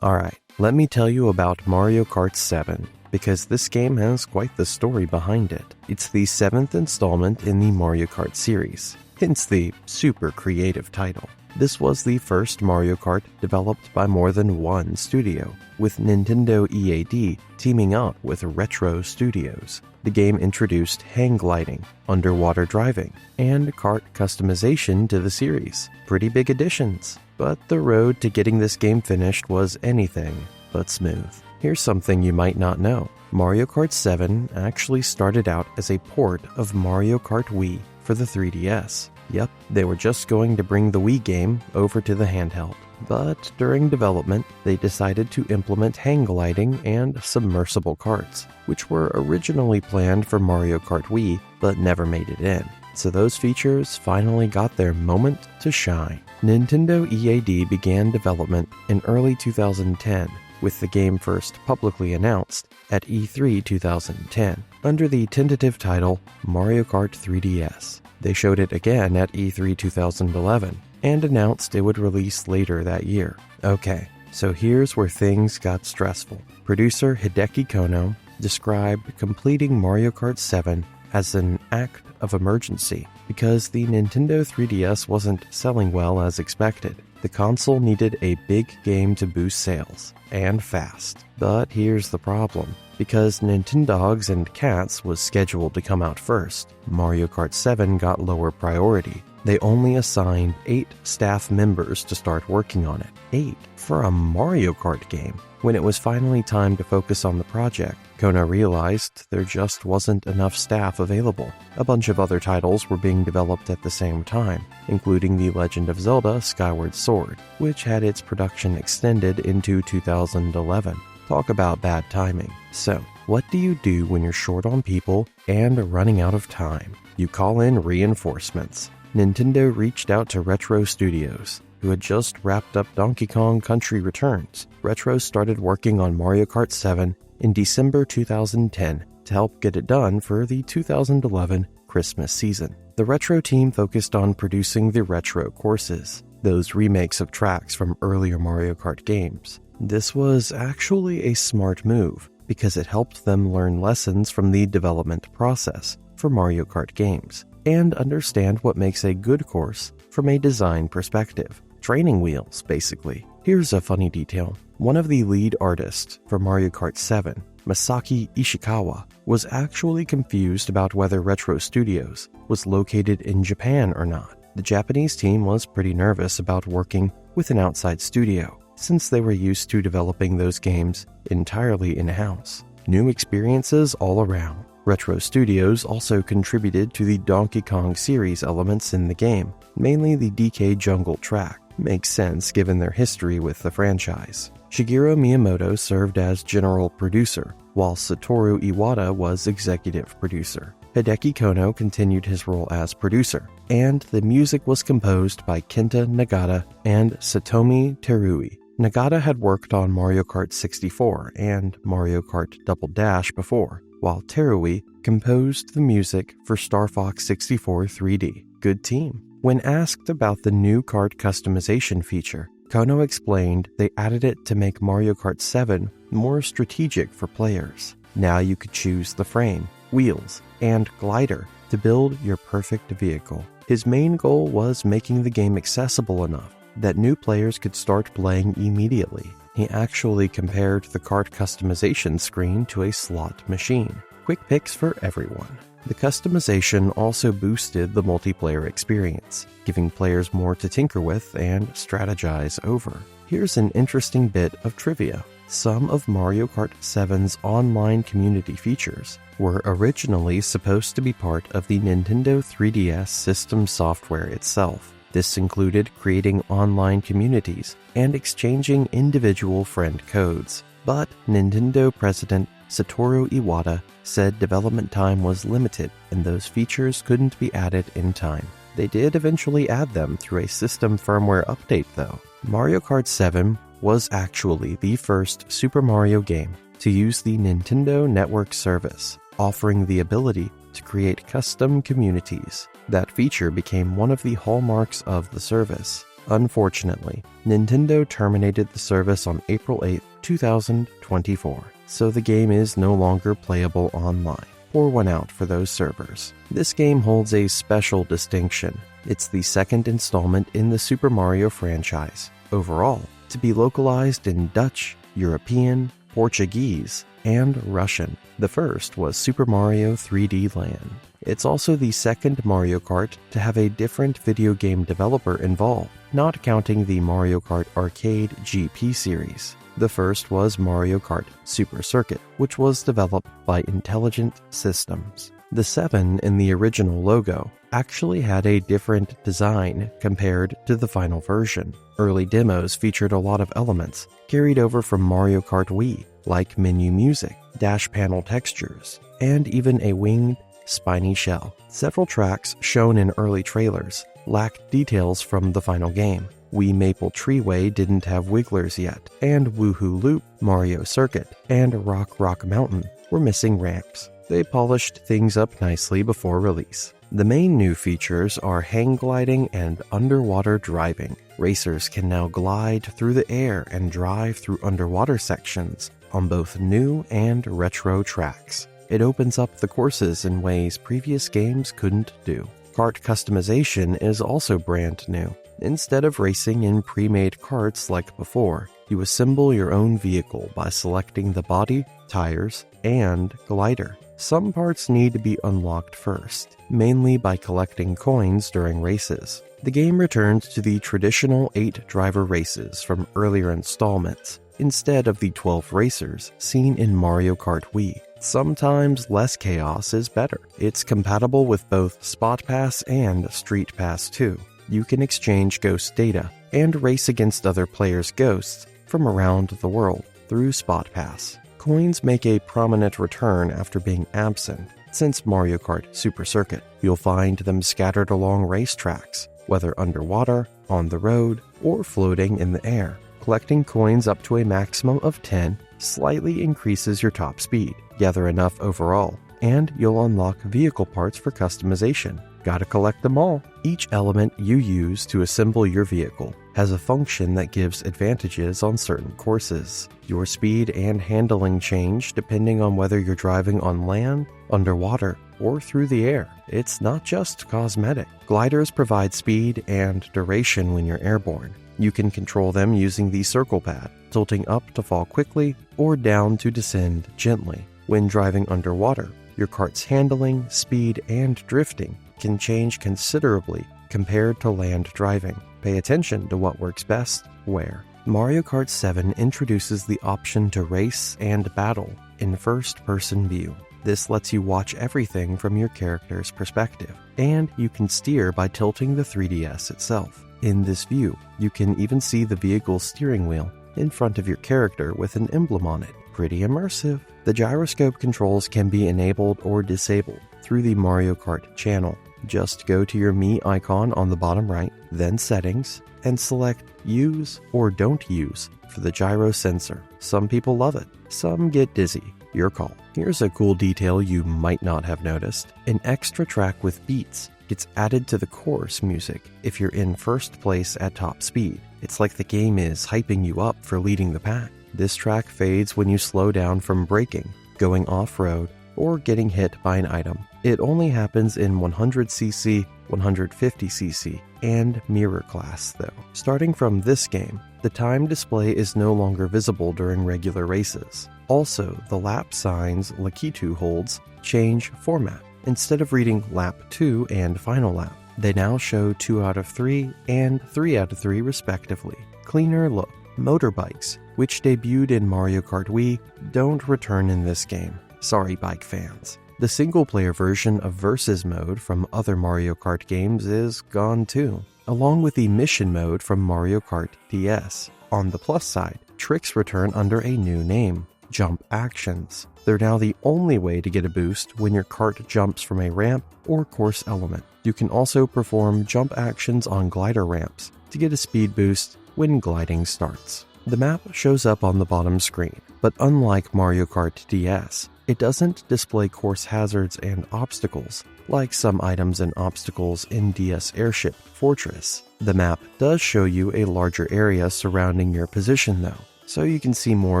Alright, let me tell you about Mario Kart 7, because this game has quite the story behind it. It's the 7th installment in the Mario Kart series, hence the super creative title. This was the first Mario Kart developed by more than one studio, with Nintendo EAD teaming up with Retro Studios. The game introduced hang gliding, underwater driving, and kart customization to the series. Pretty big additions, but the road to getting this game finished was anything but smooth. Here's something you might not know. Mario Kart 7 actually started out as a port of Mario Kart Wii for the 3DS. Yep, they were just going to bring the Wii game over to the handheld. But during development, they decided to implement hang gliding and submersible karts, which were originally planned for Mario Kart Wii, but never made it in. So those features finally got their moment to shine. Nintendo EAD began development in early 2010, with the game first publicly announced at E3 2010, under the tentative title Mario Kart 3DS. They showed it again at E3 2011 and announced it would release later that year. Okay, so here's where things got stressful. Producer Hideki Kono described completing Mario Kart 7 as an act of emergency because the Nintendo 3DS wasn't selling well as expected. The console needed a big game to boost sales, and fast. But here's the problem. Because Nintendogs and Cats was scheduled to come out first, Mario Kart 7 got lower priority. They only assigned 8 staff members to start working on it. 8 for a Mario Kart game. When it was finally time to focus on the project, Kono realized there just wasn't enough staff available. A bunch of other titles were being developed at the same time, including The Legend of Zelda Skyward Sword, which had its production extended into 2011. Talk about bad timing. So, what do you do when you're short on people and running out of time? You call in reinforcements. Nintendo reached out to Retro Studios, who had just wrapped up Donkey Kong Country Returns. Retro started working on Mario Kart 7 in December 2010 to help get it done for the 2011 Christmas season. The Retro team focused on producing the Retro courses, those remakes of tracks from earlier Mario Kart games. This was actually a smart move because it helped them learn lessons from the development process for Mario Kart games and understand what makes a good course from a design perspective. Training wheels, basically. Here's a funny detail. One of the lead artists for Mario Kart 7, Masaki Ishikawa, was actually confused about whether Retro Studios was located in Japan or not. The Japanese team was pretty nervous about working with an outside studio, since they were used to developing those games entirely in-house. New experiences all around. Retro Studios also contributed to the Donkey Kong series elements in the game, mainly the DK Jungle track. Makes sense given their history with the franchise. Shigeru Miyamoto served as general producer, while Satoru Iwata was executive producer. Hideki Kono continued his role as producer, and the music was composed by Kenta Nagata and Satomi Terui. Nagata had worked on Mario Kart 64 and Mario Kart Double Dash before, while Terui composed the music for Star Fox 64 3D. Good team. When asked about the new kart customization feature, Kono explained they added it to make Mario Kart 7 more strategic for players. Now you could choose the frame, wheels, and glider to build your perfect vehicle. His main goal was making the game accessible enough that new players could start playing immediately. He actually compared the kart customization screen to a slot machine. Quick picks for everyone. The customization also boosted the multiplayer experience, giving players more to tinker with and strategize over. Here's an interesting bit of trivia. Some of Mario Kart 7's online community features were originally supposed to be part of the Nintendo 3DS system software itself. This included creating online communities and exchanging individual friend codes. But Nintendo President Satoru Iwata said development time was limited and those features couldn't be added in time. They did eventually add them through a system firmware update though. Mario Kart 7 was actually the first Super Mario game to use the Nintendo Network service, offering the ability to create custom communities. That feature became one of the hallmarks of the service. Unfortunately, Nintendo terminated the service on April 8, 2024, so the game is no longer playable online. Pour one out for those servers. This game holds a special distinction. It's the second installment in the Super Mario franchise, overall, to be localized in Dutch, European, Portuguese, and Russian. The first was Super Mario 3D Land. It's also the second Mario Kart to have a different video game developer involved, not counting the Mario Kart Arcade GP series. The first was Mario Kart Super Circuit, which was developed by Intelligent Systems. The 7 in the original logo actually had a different design compared to the final version. Early demos featured a lot of elements carried over from Mario Kart Wii, like menu music, dash panel textures, and even a winged, spiny shell. Several tracks shown in early trailers lacked details from the final game. Wii Maple Treeway didn't have wigglers yet, and Woohoo Loop, Mario Circuit, and Rock Mountain were missing ramps. They polished things up nicely before release. The main new features are hang gliding and underwater driving. Racers can now glide through the air and drive through underwater sections on both new and retro tracks. It opens up the courses in ways previous games couldn't do. Kart customization is also brand new. Instead of racing in pre-made karts like before, you assemble your own vehicle by selecting the body, tires, and glider. Some parts need to be unlocked first, mainly by collecting coins during races. The game returns to the traditional 8-driver races from earlier installments, instead of the 12 racers seen in Mario Kart Wii. Sometimes less chaos is better. It's compatible with both Spot Pass and Street Pass 2. You can exchange ghost data and race against other players' ghosts from around the world through Spot Pass. Coins make a prominent return after being absent. Since Mario Kart Super Circuit, you'll find them scattered along racetracks, whether underwater, on the road, or floating in the air. Collecting coins up to a maximum of 10 slightly increases your top speed. Gather enough overall, and you'll unlock vehicle parts for customization. Gotta collect them all. Each element you use to assemble your vehicle has a function that gives advantages on certain courses. Your speed and handling change depending on whether you're driving on land, underwater, or through the air. It's not just cosmetic. Gliders provide speed and duration when you're airborne. You can control them using the circle pad, tilting up to fall quickly or down to descend gently. When driving underwater, your kart's handling, speed, and drifting can change considerably compared to land driving. Pay attention to what works best where. Mario Kart 7 introduces the option to race and battle in first-person view. This lets you watch everything from your character's perspective, and you can steer by tilting the 3DS itself. In this view, you can even see the vehicle's steering wheel in front of your character with an emblem on it. Pretty immersive. The gyroscope controls can be enabled or disabled. through the Mario Kart channel. Just go to your Mii icon on the bottom right, then Settings, and select Use or Don't Use for the gyro sensor. Some people love it, some get dizzy. Your call. Here's a cool detail you might not have noticed. An extra track with beats gets added to the chorus music if you're in first place at top speed. It's like the game is hyping you up for leading the pack. This track fades when you slow down from braking, going off-road, or getting hit by an item. It only happens in 100cc, 150cc, and mirror class though. Starting from this game, the time display is no longer visible during regular races. Also, the lap signs Lakitu holds change format. Instead of reading lap 2 and final lap, they now show 2 out of 3 and 3 out of 3 respectively. Cleaner look. Motorbikes, which debuted in Mario Kart Wii, don't return in this game. Sorry, bike fans. The single-player version of Versus mode from other Mario Kart games is gone too, along with the mission mode from Mario Kart DS. On the plus side, tricks return under a new name, Jump Actions. They're now the only way to get a boost when your kart jumps from a ramp or course element. You can also perform jump actions on glider ramps to get a speed boost when gliding starts. The map shows up on the bottom screen, but unlike Mario Kart DS, it doesn't display course hazards and obstacles like some items and obstacles in DS Airship Fortress. The map does show you a larger area surrounding your position though, so you can see more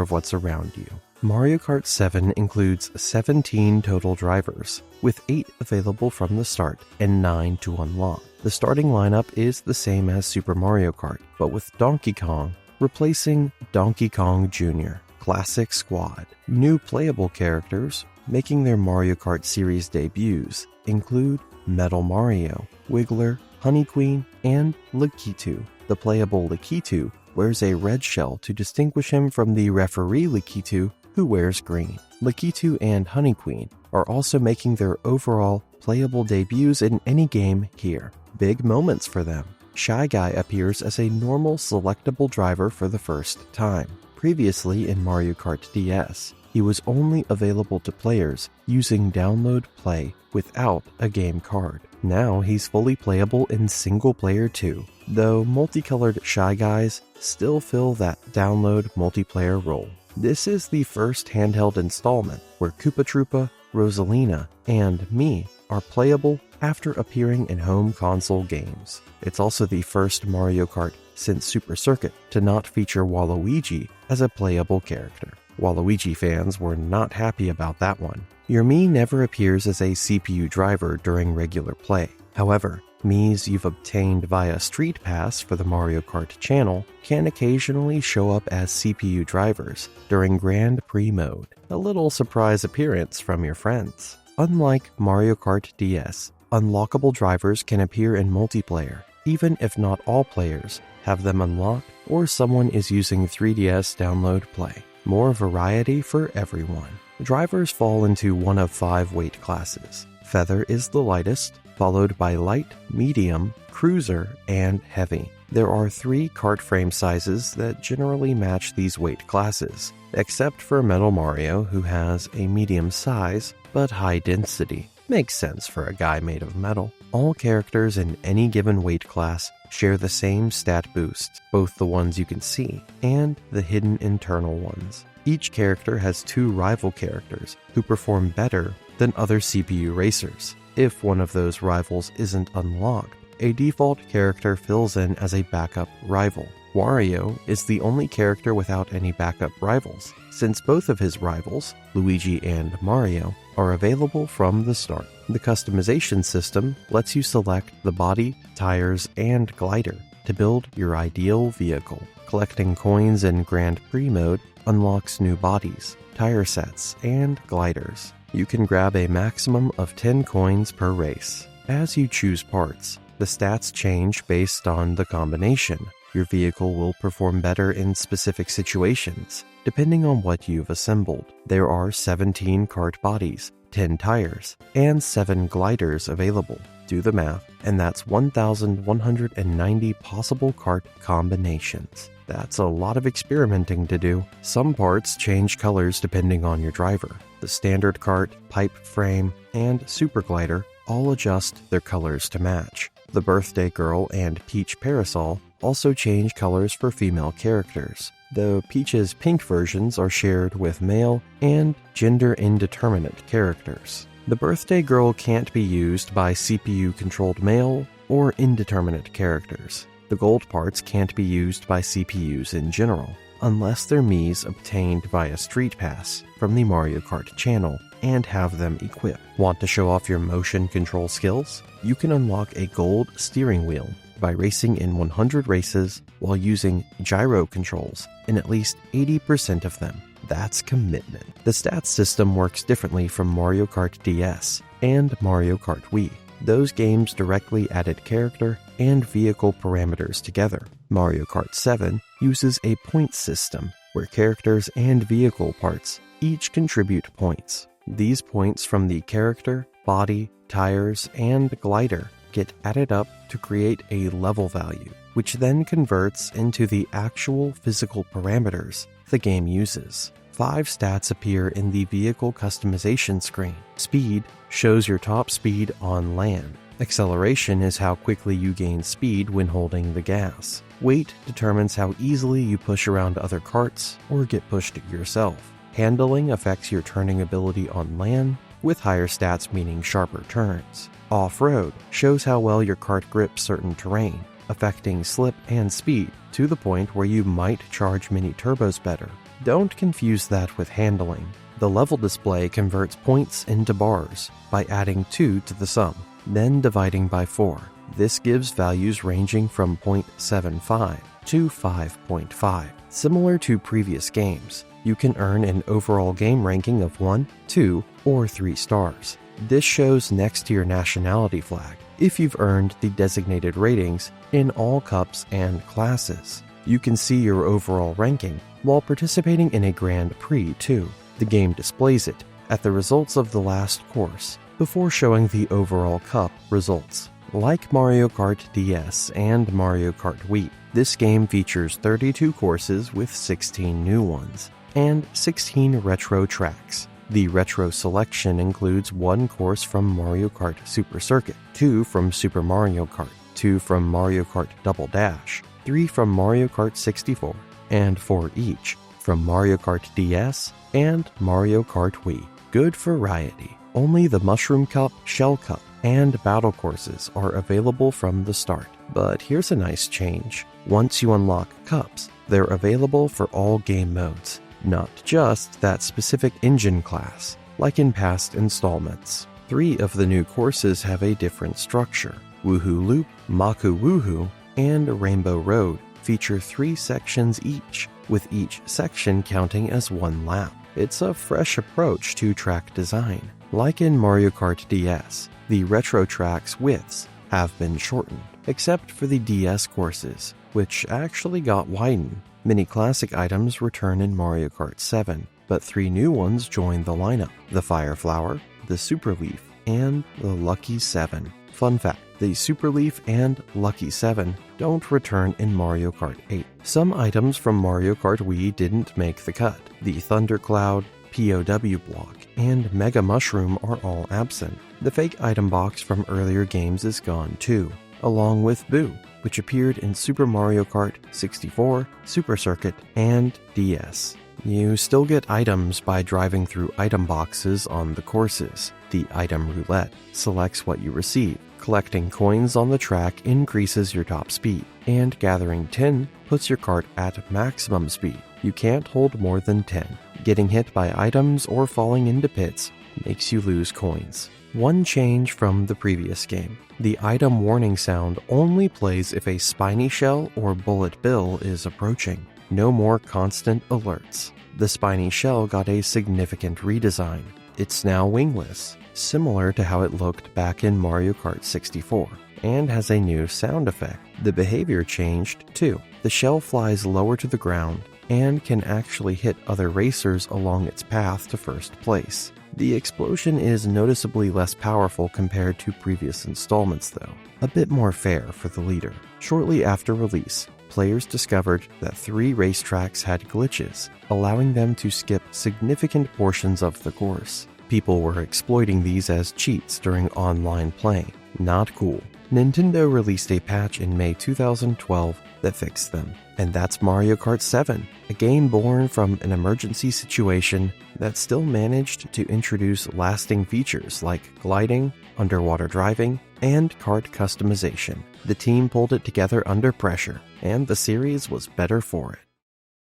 of what's around you. Mario Kart 7 includes 17 total drivers, with 8 available from the start and 9 to unlock. The starting lineup is the same as Super Mario Kart, but with Donkey Kong replacing Donkey Kong Jr. Classic Squad. New playable characters making their Mario Kart series debuts include Metal Mario, Wiggler, Honey Queen, and Lakitu. The playable Lakitu wears a red shell to distinguish him from the referee Lakitu, who wears green. Lakitu and Honey Queen are also making their overall playable debuts in any game here. Big moments for them. Shy Guy appears as a normal selectable driver for the first time. Previously in Mario Kart DS, he was only available to players using Download Play without a game card. Now he's fully playable in single player too, though multicolored Shy Guys still fill that download multiplayer role. This is the first handheld installment where Koopa Troopa, Rosalina, and me are playable after appearing in home console games. It's also the first Mario Kart since Super Circuit to not feature Waluigi as a playable character. Waluigi fans were not happy about that one. Your Mii never appears as a CPU driver during regular play. However, Miis you've obtained via Street Pass for the Mario Kart channel can occasionally show up as CPU drivers during Grand Prix mode, a little surprise appearance from your friends. Unlike Mario Kart DS, unlockable drivers can appear in multiplayer, even if not all players have them unlocked or someone is using 3DS Download Play. More variety for everyone. Drivers fall into one of 5 weight classes. Feather is the lightest, followed by light, medium, cruiser, and heavy. There are 3 kart frame sizes that generally match these weight classes, except for Metal Mario, who has a medium size but high density. Makes sense for a guy made of metal. All characters in any given weight class share the same stat boosts, both the ones you can see and the hidden internal ones. Each character has 2 rival characters who perform better than other CPU racers. If one of those rivals isn't unlocked, a default character fills in as a backup rival. Wario is the only character without any backup rivals, since both of his rivals, Luigi and Mario, are available from the start. The customization system lets you select the body, tires, and glider to build your ideal vehicle. Collecting coins in Grand Prix mode unlocks new bodies, tire sets, and gliders. You can grab a maximum of 10 coins per race. As you choose parts, the stats change based on the combination. Your vehicle will perform better in specific situations, depending on what you've assembled. There are 17 kart bodies, 10 tires, and 7 gliders available. Do the math, and that's 1,190 possible kart combinations. That's a lot of experimenting to do. Some parts change colors depending on your driver. The standard cart, pipe frame, and super glider all adjust their colors to match. The Birthday Girl and Peach Parasol also change colors for female characters, though Peach's pink versions are shared with male and gender-indeterminate characters. The Birthday Girl can't be used by CPU-controlled male or indeterminate characters. The gold parts can't be used by CPUs in general, unless they're Mii's obtained via Street Pass from the Mario Kart channel and have them equipped. Want to show off your motion control skills? You can unlock a gold steering wheel by racing in 100 races while using gyro controls in at least 80% of them. That's commitment. The stats system works differently from Mario Kart DS and Mario Kart Wii. Those games directly added character and vehicle parameters together. Mario Kart 7 uses a point system where characters and vehicle parts each contribute points. These points from the character, body, tires, and glider get added up to create a level value, which then converts into the actual physical parameters the game uses. 5 stats appear in the vehicle customization screen. Speed shows your top speed on land. Acceleration is how quickly you gain speed when holding the gas. Weight determines how easily you push around other carts or get pushed yourself. Handling affects your turning ability on land, with higher stats meaning sharper turns. Off-road shows how well your kart grips certain terrain, affecting slip and speed to the point where you might charge mini turbos better. Don't confuse that with handling. The level display converts points into bars by adding 2 to the sum, then dividing by 4. This gives values ranging from 0.75 to 5.5. Similar to previous games, you can earn an overall game ranking of 1, 2, or 3 stars. This shows next to your nationality flag if you've earned the designated ratings in all cups and classes. You can see your overall ranking while participating in a Grand Prix too. The game displays it at the results of the last course before showing the overall cup results. Like Mario Kart DS and Mario Kart Wii, this game features 32 courses with 16 new ones and 16 retro tracks. The retro selection includes 1 course from Mario Kart Super Circuit, 2 from Super Mario Kart, 2 from Mario Kart Double Dash, 3 from Mario Kart 64, and 4 each from Mario Kart DS and Mario Kart Wii. Good variety. Only the Mushroom Cup, Shell Cup, and Battle courses are available from the start. But here's a nice change. Once you unlock cups, they're available for all game modes, not just that specific engine class, like in past installments. 3 of the new courses have a different structure. Woohoo Loop, Maku Woohoo, and Rainbow Road feature 3 sections each, with each section counting as 1 lap. It's a fresh approach to track design. Like in Mario Kart DS, the retro track's widths have been shortened, except for the DS courses, which actually got widened. Many classic items return in Mario Kart 7, but 3 new ones join the lineup: the Fire Flower, the Super Leaf, and the Lucky 7. Fun fact, the Super Leaf and Lucky 7 don't return in Mario Kart 8. Some items from Mario Kart Wii didn't make the cut. The Thundercloud, POW block, and Mega Mushroom are all absent. The fake item box from earlier games is gone too, along with Boo, which appeared in Super Mario Kart 64, Super Circuit, and DS. You still get items by driving through item boxes on the courses. The item roulette selects what you receive. Collecting coins on the track increases your top speed, and gathering 10 puts your cart at maximum speed. You can't hold more than 10. Getting hit by items or falling into pits makes you lose coins. One change from the previous game: the item warning sound only plays if a spiny shell or bullet bill is approaching. No more constant alerts. The spiny shell got a significant redesign. It's now wingless, similar to how it looked back in Mario Kart 64, and has a new sound effect. The behavior changed too. The shell flies lower to the ground and can actually hit other racers along its path to first place. The explosion is noticeably less powerful compared to previous installments though, a bit more fair for the leader. Shortly after release, players discovered that 3 racetracks had glitches, allowing them to skip significant portions of the course. People were exploiting these as cheats during online play. Not cool. Nintendo released a patch in May 2012 that fixed them. And that's Mario Kart 7, a game born from an emergency situation that still managed to introduce lasting features like gliding, underwater driving, and kart customization. The team pulled it together under pressure, and the series was better for it.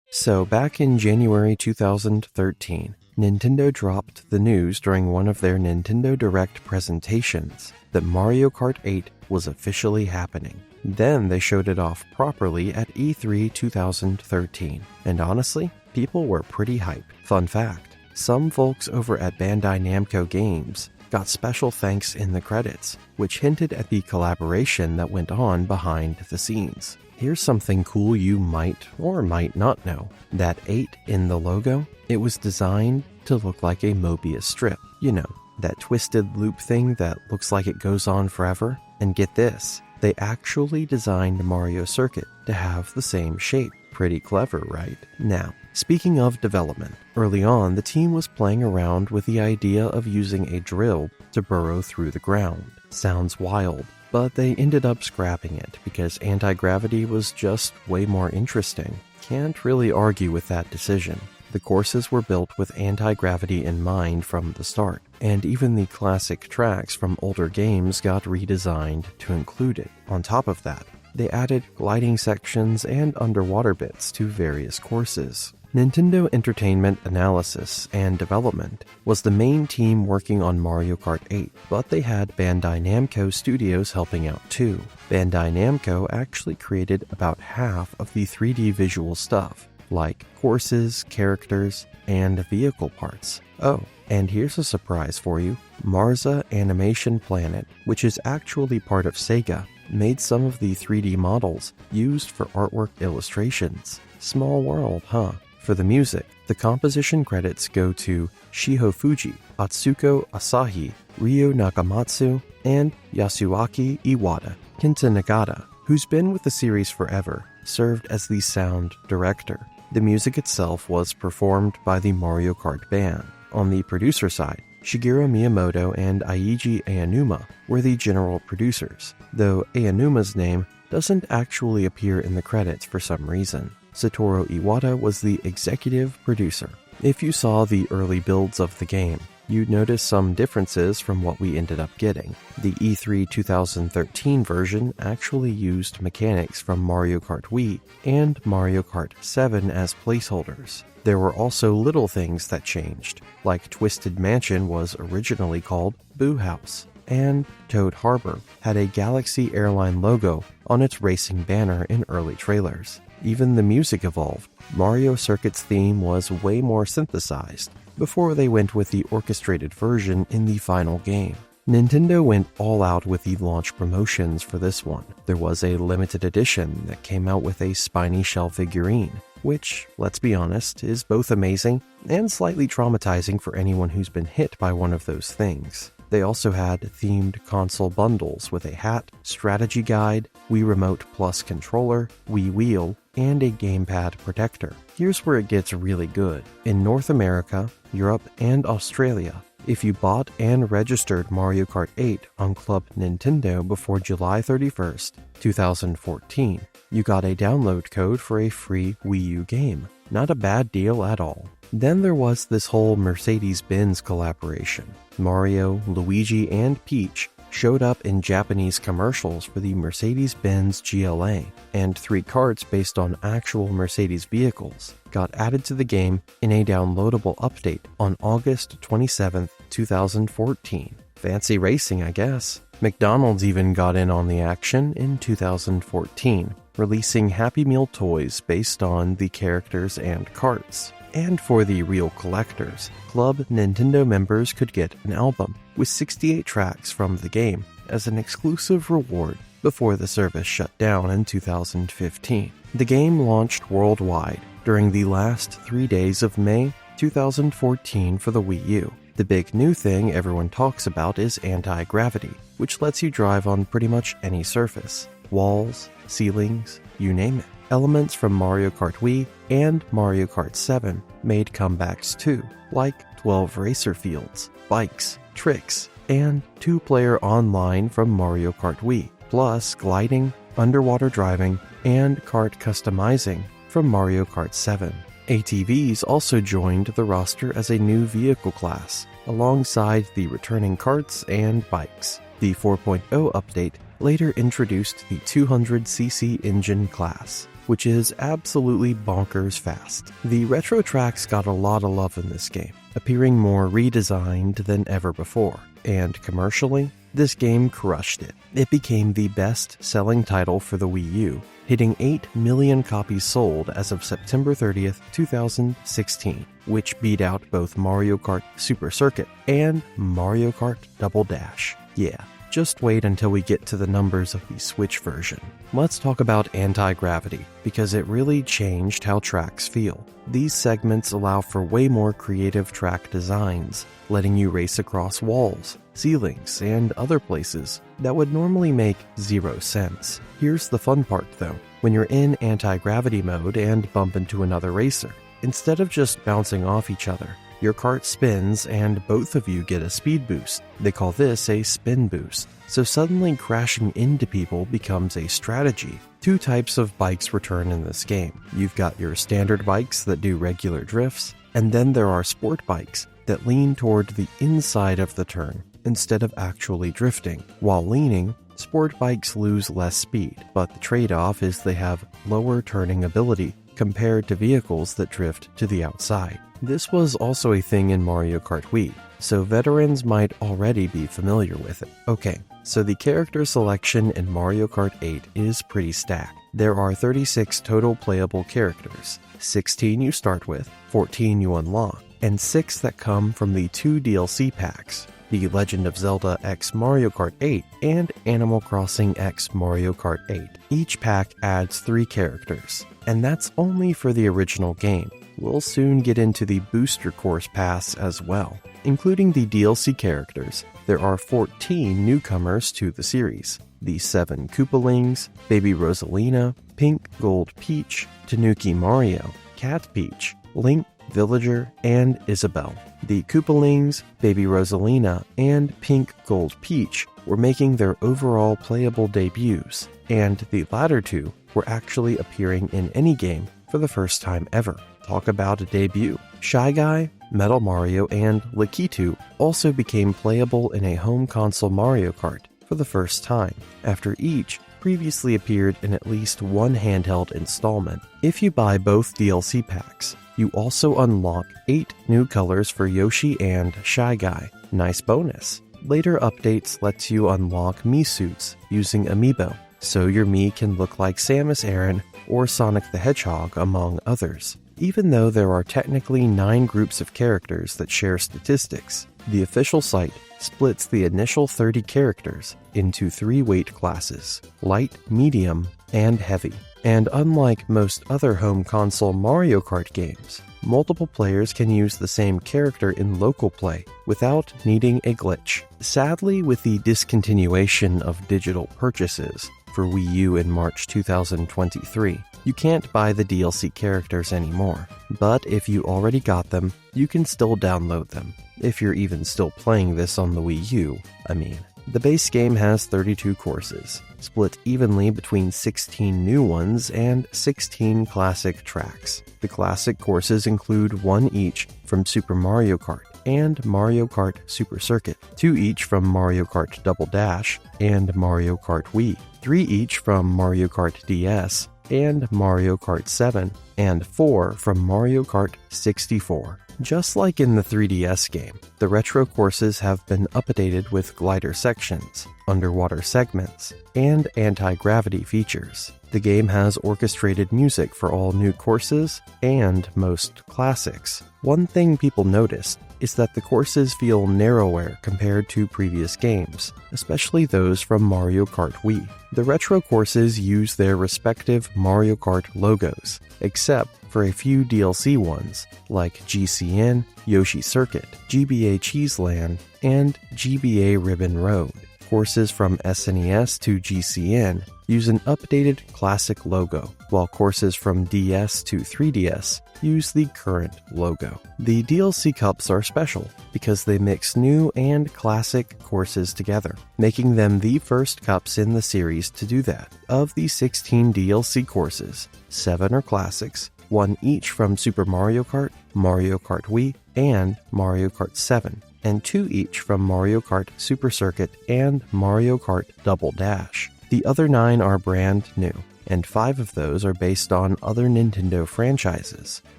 So back in January 2013, Nintendo dropped the news during one of their Nintendo Direct presentations that Mario Kart 8 was officially happening. Then they showed it off properly at E3 2013, and honestly, people were pretty hyped. Fun fact, some folks over at Bandai Namco Games got special thanks in the credits, which hinted at the collaboration that went on behind the scenes. Here's something cool you might or might not know. That 8 in the logo, it was designed to look like a Mobius strip. You know, that twisted loop thing that looks like it goes on forever. And get this, they actually designed Mario Circuit to have the same shape. Pretty clever, right? Now, speaking of development, early on the team was playing around with the idea of using a drill to burrow through the ground. Sounds wild, but they ended up scrapping it because anti-gravity was just way more interesting. Can't really argue with that decision. The courses were built with anti-gravity in mind from the start, and even the classic tracks from older games got redesigned to include it. On top of that, they added gliding sections and underwater bits to various courses. Nintendo Entertainment Analysis and Development was the main team working on Mario Kart 8, but they had Bandai Namco Studios helping out too. Bandai Namco actually created about half of the 3D visual stuff, like courses, characters, and vehicle parts. Oh, and here's a surprise for you. Marza Animation Planet, which is actually part of Sega, made some of the 3D models used for artwork illustrations. Small world, huh? For the music, the composition credits go to Shiho Fuji, Atsuko Asahi, Ryo Nakamatsu, and Yasuaki Iwata. Kenta Nagata, who's been with the series forever, served as the sound director. The music itself was performed by the Mario Kart band. On the producer side, Shigeru Miyamoto and Eiji Aonuma were the general producers, though Aonuma's name doesn't actually appear in the credits for some reason. Satoru Iwata was the executive producer. If you saw the early builds of the game, you'd notice some differences from what we ended up getting. The E3 2013 version actually used mechanics from Mario Kart Wii and Mario Kart 7 as placeholders. There were also little things that changed, like Twisted Mansion was originally called Boo House, and Toad Harbor had a Galaxy Airline logo on its racing banner in early trailers. Even the music evolved. Mario Circuit's theme was way more synthesized, before they went with the orchestrated version in the final game. Nintendo went all out with the launch promotions for this one. There was a limited edition that came out with a spiny shell figurine, which, let's be honest, is both amazing and slightly traumatizing for anyone who's been hit by one of those things. They also had themed console bundles with a hat, strategy guide, Wii Remote Plus controller, Wii Wheel, and a gamepad protector. Here's where it gets really good. In North America, Europe, and Australia, if you bought and registered Mario Kart 8 on Club Nintendo before July 31st, 2014, you got a download code for a free Wii U game. Not a bad deal at all. Then there was this whole Mercedes-Benz collaboration. Mario, Luigi, and Peach showed up in Japanese commercials for the Mercedes-Benz GLA, and 3 karts based on actual Mercedes vehicles got added to the game in a downloadable update on August 27, 2014. Fancy racing, I guess. McDonald's even got in on the action in 2014, releasing Happy Meal toys based on the characters and karts. And for the real collectors, Club Nintendo members could get an album with 68 tracks from the game as an exclusive reward before the service shut down in 2015. The game launched worldwide during the last 3 days of May 2014 for the Wii U. The big new thing everyone talks about is anti-gravity, which lets you drive on pretty much any surface. Walls, ceilings, you name it. elements from Mario Kart Wii and Mario Kart 7 made comebacks too, like 12 racer fields, bikes, tricks, and 2-player online from Mario Kart Wii, plus gliding, underwater driving, and kart customizing from Mario Kart 7. ATVs also joined the roster as a new vehicle class, alongside the returning karts and bikes. The 4.0 update later introduced the 200cc engine class, which is absolutely bonkers fast. The retro tracks got a lot of love in this game, appearing more redesigned than ever before, and commercially, this game crushed it. It became the best-selling title for the Wii U, hitting 8 million copies sold as of September 30th, 2016, which beat out both Mario Kart Super Circuit and Mario Kart Double Dash. Yeah, just wait until we get to the numbers of the Switch version. Let's talk about anti-gravity, because it really changed how tracks feel. These segments allow for way more creative track designs, letting you race across walls, ceilings, and other places that would normally make zero sense. Here's the fun part though. When you're in anti-gravity mode and bump into another racer, instead of just bouncing off each other, your kart spins and both of you get a speed boost. They call this a spin boost. So suddenly crashing into people becomes a strategy. 2 types of bikes return in this game. You've got your standard bikes that do regular drifts, and then there are sport bikes that lean toward the inside of the turn instead of actually drifting. While leaning, sport bikes lose less speed, but the trade-off is they have lower turning ability compared to vehicles that drift to the outside. This was also a thing in Mario Kart Wii, so veterans might already be familiar with it. Okay, so the character selection in Mario Kart 8 is pretty stacked. There are 36 total playable characters, 16 you start with, 14 you unlock, and 6 that come from the 2 DLC packs, The Legend of Zelda X Mario Kart 8 and Animal Crossing X Mario Kart 8. Each pack adds 3 characters, and that's only for the original game. We'll soon get into the Booster Course Pass as well. Including the DLC characters, there are 14 newcomers to the series. The 7 Koopalings, Baby Rosalina, Pink Gold Peach, Tanuki Mario, Cat Peach, Link, Villager, and Isabelle. The Koopalings, Baby Rosalina, and Pink Gold Peach were making their overall playable debuts, and the latter 2 were actually appearing in any game for the first time ever. Talk about a debut. Shy Guy, Metal Mario, and Lakitu also became playable in a home console Mario Kart for the first time, after each previously appeared in at least one handheld installment. If you buy both DLC packs, you also unlock 8 new colors for Yoshi and Shy Guy. Nice bonus. Later updates lets you unlock Mii suits using Amiibo, so your Mii can look like Samus Aran or Sonic the Hedgehog, among others. Even though there are technically 9 groups of characters that share statistics, the official site splits the initial 30 characters into 3 weight classes: light, medium, and heavy. And unlike most other home console Mario Kart games, multiple players can use the same character in local play without needing a glitch. Sadly, with the discontinuation of digital purchases for Wii U in March 2023, you can't buy the DLC characters anymore. But if you already got them, you can still download them. If you're even still playing this on the Wii U, I mean. The base game has 32 courses, split evenly between 16 new ones and 16 classic tracks. The classic courses include 1 each from Super Mario Kart and Mario Kart Super Circuit, 2 each from Mario Kart Double Dash and Mario Kart Wii, 3 each from Mario Kart DS and Mario Kart 7, and 4 from Mario Kart 64. Just like in the 3DS game, the retro courses have been updated with glider sections, underwater segments, and anti-gravity features. The game has orchestrated music for all new courses and most classics. One thing people noticed is that the courses feel narrower compared to previous games, especially those from Mario Kart Wii. The retro courses use their respective Mario Kart logos, except for a few DLC ones, like GCN, Yoshi Circuit, GBA Cheeseland, and GBA Ribbon Road. Courses from SNES to GCN use an updated classic logo, while courses from DS to 3DS use the current logo. The DLC Cups are special because they mix new and classic courses together, making them the first cups in the series to do that. Of the 16 DLC courses, 7 are classics, 1 each from Super Mario Kart, Mario Kart Wii, and Mario Kart 7, and 2 each from Mario Kart Super Circuit and Mario Kart Double Dash. The other 9 are brand new, and 5 of those are based on other Nintendo franchises,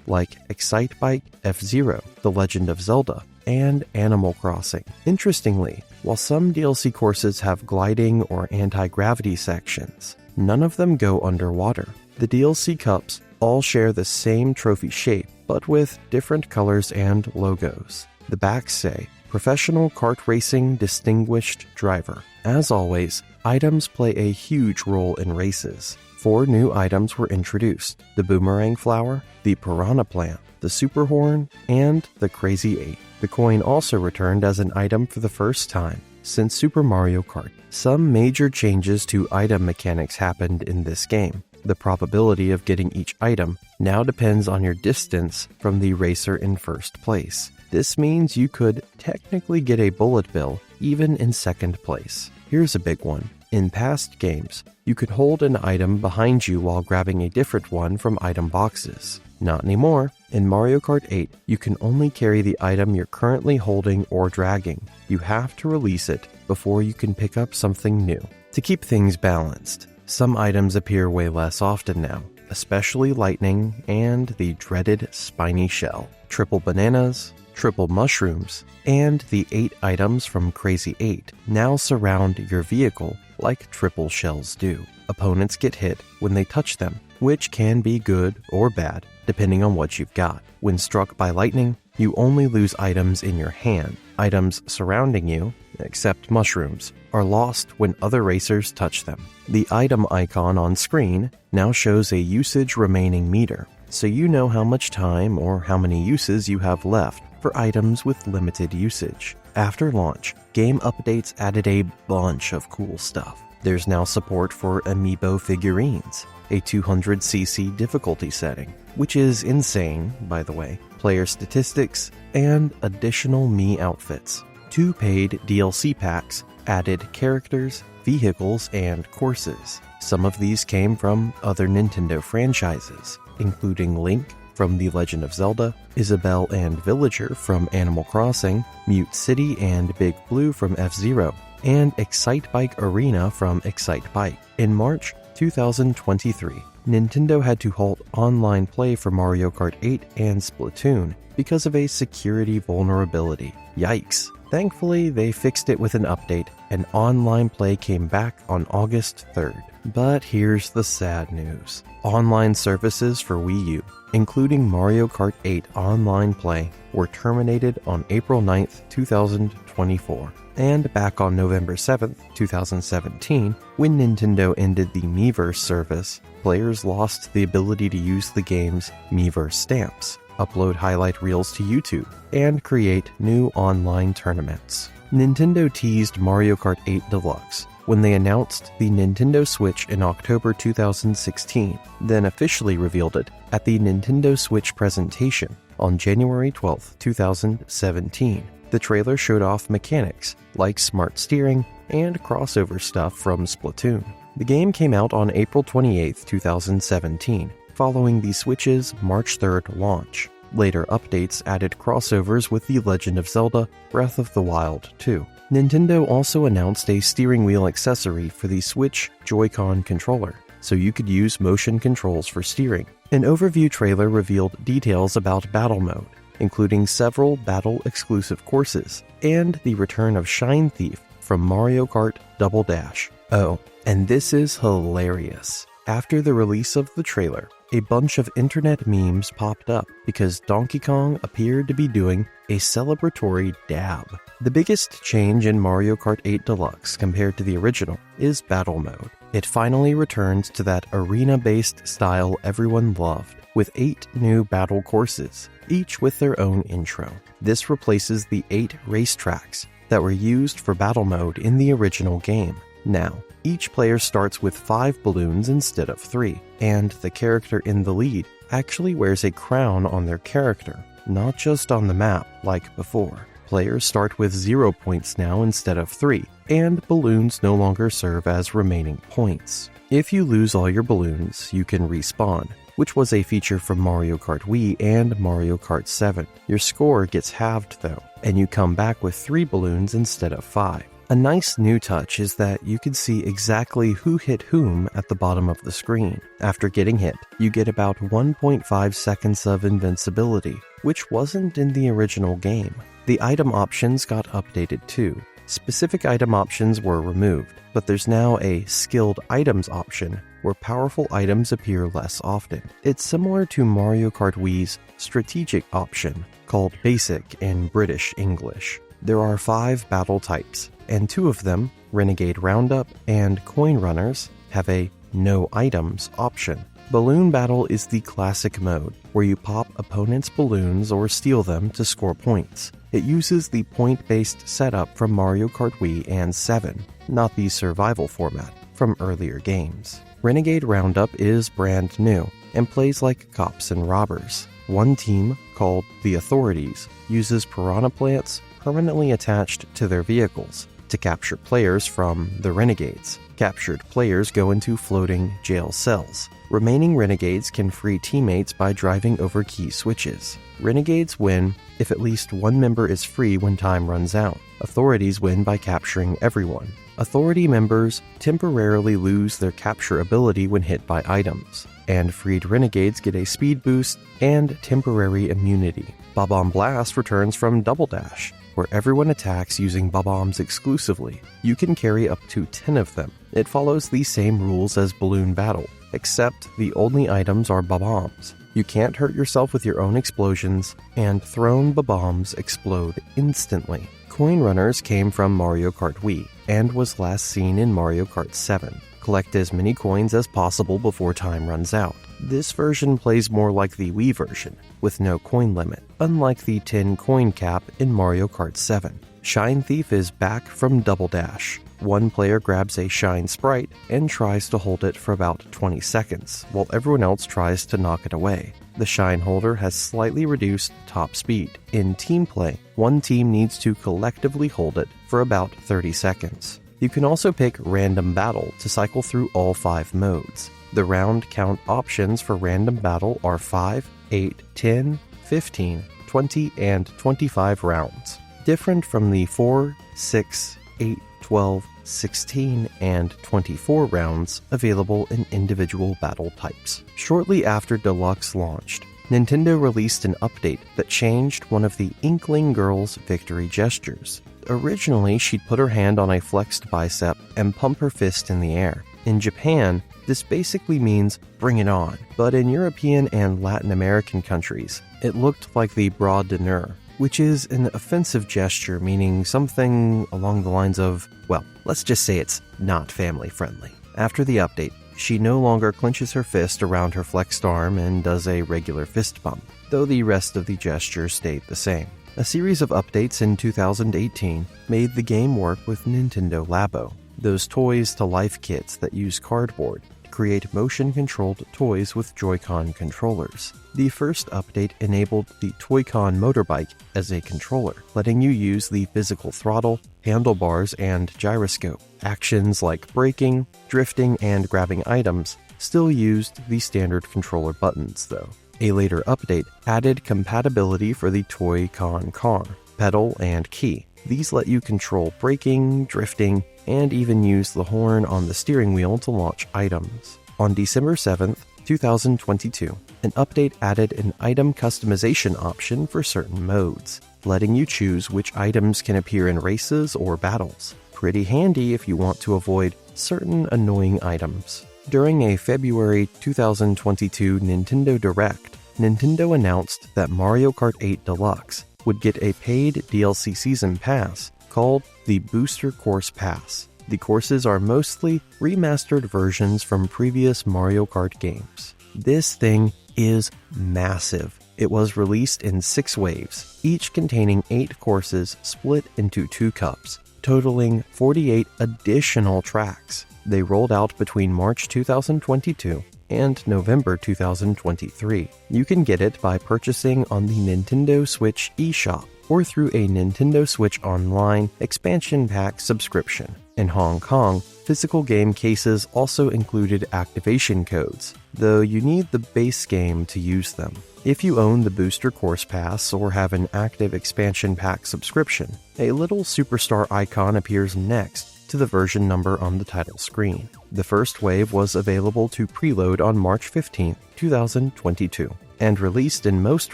like Excitebike, F-Zero, The Legend of Zelda, and Animal Crossing. Interestingly, while some DLC courses have gliding or anti-gravity sections, none of them go underwater. The DLC Cups all share the same trophy shape, but with different colors and logos. The backs say, Professional Kart Racing Distinguished Driver. As always, items play a huge role in races. 4 new items were introduced: the Boomerang Flower, the Piranha Plant, the Super Horn, and the Crazy 8. The coin also returned as an item for the first time since Super Mario Kart. Some major changes to item mechanics happened in this game. The probability of getting each item now depends on your distance from the racer in first place. This means you could technically get a bullet bill even in second place. Here's a big one. In past games, you could hold an item behind you while grabbing a different one from item boxes. Not anymore. In Mario Kart 8, you can only carry the item you're currently holding or dragging. You have to release it before you can pick up something new. To keep things balanced, some items appear way less often now, especially lightning and the dreaded spiny shell, triple bananas, triple mushrooms, and the 8 items from Crazy 8 now surround your vehicle like triple shells do. Opponents get hit when they touch them, which can be good or bad depending on what you've got. When struck by lightning, you only lose items in your hand. Items surrounding you, except mushrooms, are lost when other racers touch them. The item icon on screen now shows a usage remaining meter, so you know how much time or how many uses you have left for items with limited usage. After launch, game updates added a bunch of cool stuff. There's now support for amiibo figurines, a 200cc difficulty setting, which is insane, by the way, player statistics, and additional Mii outfits. 2 paid DLC packs added characters, vehicles, and courses. Some of these came from other Nintendo franchises, including Link from The Legend of Zelda, Isabelle and Villager from Animal Crossing, Mute City and Big Blue from F-Zero, and Excitebike Arena from Excitebike. In March 2023, Nintendo had to halt online play for Mario Kart 8 and Splatoon because of a security vulnerability. Yikes. Thankfully, they fixed it with an update, and online play came back on August 3rd. But here's the sad news. Online services for Wii U, including Mario Kart 8 online play, were terminated on April 9th, 2024. And back on November 7th, 2017, when Nintendo ended the Miiverse service, players lost the ability to use the game's Miiverse stamps, upload highlight reels to YouTube, and create new online tournaments. Nintendo teased Mario Kart 8 Deluxe when they announced the Nintendo Switch in October 2016, then officially revealed it at the Nintendo Switch presentation on January 12, 2017. The trailer showed off mechanics like smart steering and crossover stuff from Splatoon. The game came out on April 28, 2017, following the Switch's March 3rd launch. Later updates added crossovers with The Legend of Zelda Breath of the Wild 2. Nintendo also announced a steering wheel accessory for the Switch Joy-Con controller, so you could use motion controls for steering. An overview trailer revealed details about Battle Mode, including several battle-exclusive courses, and the return of Shine Thief from Mario Kart Double Dash. Oh, and this is hilarious. After the release of the trailer, a bunch of internet memes popped up because Donkey Kong appeared to be doing a celebratory dab. The biggest change in Mario Kart 8 Deluxe compared to the original is Battle Mode. It finally returns to that arena-based style everyone loved. with 8 new battle courses, each with their own intro. This replaces the 8 racetracks that were used for battle mode in the original game. Now, each player starts with 5 balloons instead of 3, and the character in the lead actually wears a crown on their character, not just on the map like before. Players start with 0 points now instead of 3, and balloons no longer serve as remaining points. If you lose all your balloons, you can respawn, which was a feature from Mario Kart Wii and Mario Kart 7. Your score gets halved though, and you come back with 3 balloons instead of 5. A nice new touch is that you can see exactly who hit whom at the bottom of the screen. After getting hit, you get about 1.5 seconds of invincibility, which wasn't in the original game. The item options got updated too. Specific item options were removed, but there's now a skilled items option where powerful items appear less often. It's similar to Mario Kart Wii's strategic option, called Basic in British English. There are 5 battle types, and 2 of them, Renegade Roundup and Coin Runners, have a no items option. Balloon Battle is the classic mode, where you pop opponents' balloons or steal them to score points. It uses the point-based setup from Mario Kart Wii and 7, not the survival format from earlier games. Renegade Roundup is brand new, and plays like cops and robbers. One team, called the Authorities, uses piranha plants permanently attached to their vehicles to capture players from the Renegades. Captured players go into floating jail cells. Remaining Renegades can free teammates by driving over key switches. Renegades win if at least one member is free when time runs out. Authorities win by capturing everyone. Authority members temporarily lose their capture ability when hit by items, and freed Renegades get a speed boost and temporary immunity. Bob-omb Blast returns from Double Dash, where everyone attacks using bob-ombs exclusively. You can carry up to 10 of them. It follows the same rules as Balloon Battle, except the only items are bob-ombs. You can't hurt yourself with your own explosions, and thrown bob-ombs explode instantly. Coin Runners came from Mario Kart Wii, and was last seen in Mario Kart 7. Collect as many coins as possible before time runs out. This version plays more like the Wii version, with no coin limit, unlike the 10 coin cap in Mario Kart 7. Shine Thief is back from Double Dash. One player grabs a Shine Sprite and tries to hold it for about 20 seconds, while everyone else tries to knock it away. The Shine holder has slightly reduced top speed. In team play, one team needs to collectively hold it for about 30 seconds. You can also pick Random Battle to cycle through all 5 modes. The round count options for Random Battle are 5, 8, 10, 15, 20, and 25 rounds, different from the 4, 6, 8, 12, 16, and 24 rounds available in individual battle types. Shortly after Deluxe launched, Nintendo released an update that changed one of the Inkling girl's victory gestures. Originally, she'd put her hand on a flexed bicep and pump her fist in the air. In Japan, this basically means bring it on, but in European and Latin American countries, it looked like the bras d'honneur, which is an offensive gesture meaning something along the lines of, well, let's just say it's not family friendly. After the update, she no longer clenches her fist around her flexed arm and does a regular fist bump, though the rest of the gesture stayed the same. A series of updates in 2018 made the game work with Nintendo Labo, those toys-to-life kits that use cardboard to create motion-controlled toys with Joy-Con controllers. The first update enabled the Toy-Con motorbike as a controller, letting you use the physical throttle, handlebars, and gyroscope. Actions like braking, drifting, and grabbing items still used the standard controller buttons, though. A later update added compatibility for the Toy-Con car, pedal, and key. These let you control braking, drifting, and even use the horn on the steering wheel to launch items. On December 7th, 2022, an update added an item customization option for certain modes, letting you choose which items can appear in races or battles. Pretty handy if you want to avoid certain annoying items. During a February 2022 Nintendo Direct, Nintendo announced that Mario Kart 8 Deluxe would get a paid DLC season pass called the Booster Course Pass. The courses are mostly remastered versions from previous Mario Kart games. This thing is massive. It was released in 6 waves, each containing 8 courses split into 2 cups, totaling 48 additional tracks. They rolled out between March 2022 and November 2023. You can get it by purchasing on the Nintendo Switch eShop or through a Nintendo Switch Online expansion pack subscription. In Hong Kong, physical game cases also included activation codes, though you need the base game to use them. If you own the Booster Course Pass or have an active expansion pack subscription, a little superstar icon appears next to the version number on the title screen. The first wave was available to preload on March 15, 2022, and released in most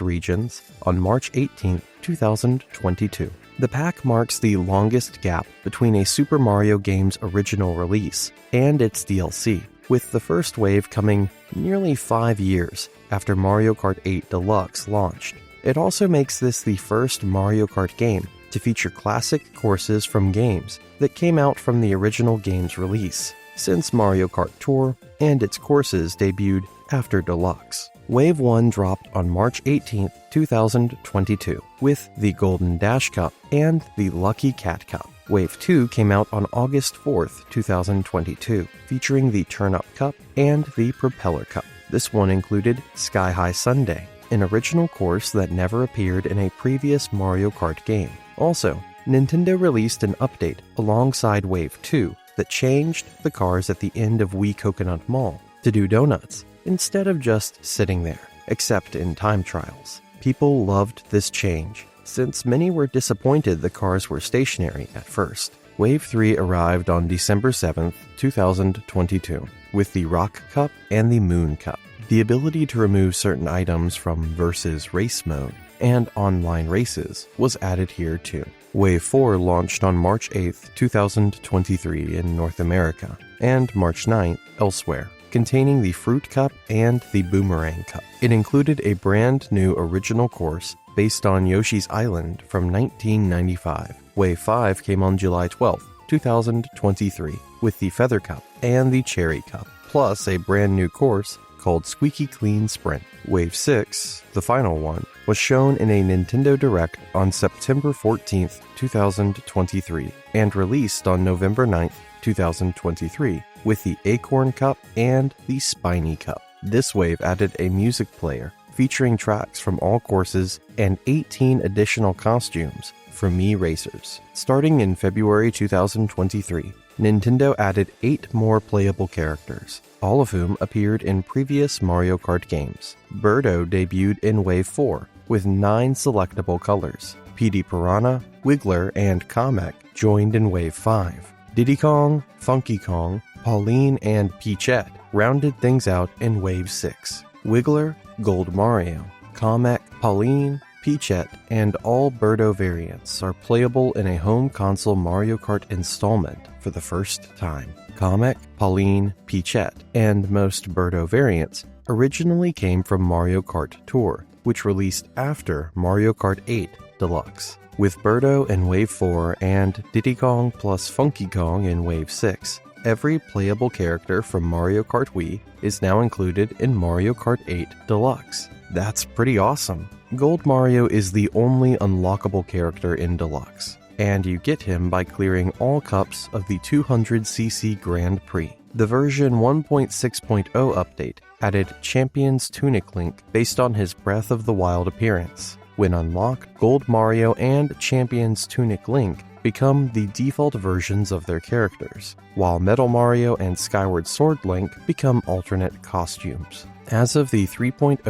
regions on March 18, 2022. The pack marks the longest gap between a Super Mario game's original release and its DLC, with the first wave coming nearly 5 years after Mario Kart 8 Deluxe launched. It also makes this the first Mario Kart game to feature classic courses from games that came out from the original game's release, since Mario Kart Tour and its courses debuted after Deluxe. Wave 1 dropped on March 18, 2022, with the Golden Dash Cup and the Lucky Cat Cup. Wave 2 came out on August 4, 2022, featuring the Turn-Up Cup and the Propeller Cup. This one included Sky High Sundae, an original course that never appeared in a previous Mario Kart game. Also, Nintendo released an update alongside Wave 2 that changed the cars at the end of Wii Coconut Mall to do donuts instead of just sitting there, except in time trials. People loved this change, since many were disappointed the cars were stationary at first. Wave 3 arrived on December 7, 2022, with the Rock Cup and the Moon Cup. The ability to remove certain items from Versus Race mode and online races was added here too. Wave 4 launched on March 8, 2023 in North America, and March 9 elsewhere, containing the Fruit Cup and the Boomerang Cup. It included a brand new original course based on Yoshi's Island from 1995. Wave 5 came on July 12, 2023, with the Feather Cup and the Cherry Cup, plus a brand new course called Squeaky Clean Sprint. Wave 6, the final one, was shown in a Nintendo Direct on September 14, 2023, and released on November 9, 2023, with the Acorn Cup and the Spiny Cup. This wave added a music player featuring tracks from all courses and 18 additional costumes for Mii racers. Starting in February 2023, Nintendo added 8 more playable characters, all of whom appeared in previous Mario Kart games. Birdo debuted in Wave 4 with 9 selectable colors. Petey Piranha, Wiggler, and Kamek joined in Wave 5. Diddy Kong, Funky Kong, Pauline, and Peachette rounded things out in Wave 6. Wiggler, Gold Mario, Kamek, Pauline, Peachette, and all Birdo variants are playable in a home console Mario Kart installment for the first time. Kamek, Pauline, Peachette, and most Birdo variants originally came from Mario Kart Tour, which released after Mario Kart 8 Deluxe. With Birdo in Wave 4 and Diddy Kong plus Funky Kong in Wave 6, every playable character from Mario Kart Wii is now included in Mario Kart 8 Deluxe. That's pretty awesome. Gold Mario is the only unlockable character in Deluxe, and you get him by clearing all cups of the 200cc Grand Prix. The version 1.6.0 update added Champion's Tunic Link based on his Breath of the Wild appearance. When unlocked, Gold Mario and Champion's Tunic Link become the default versions of their characters, while Metal Mario and Skyward Sword Link become alternate costumes. As of the 3.0.0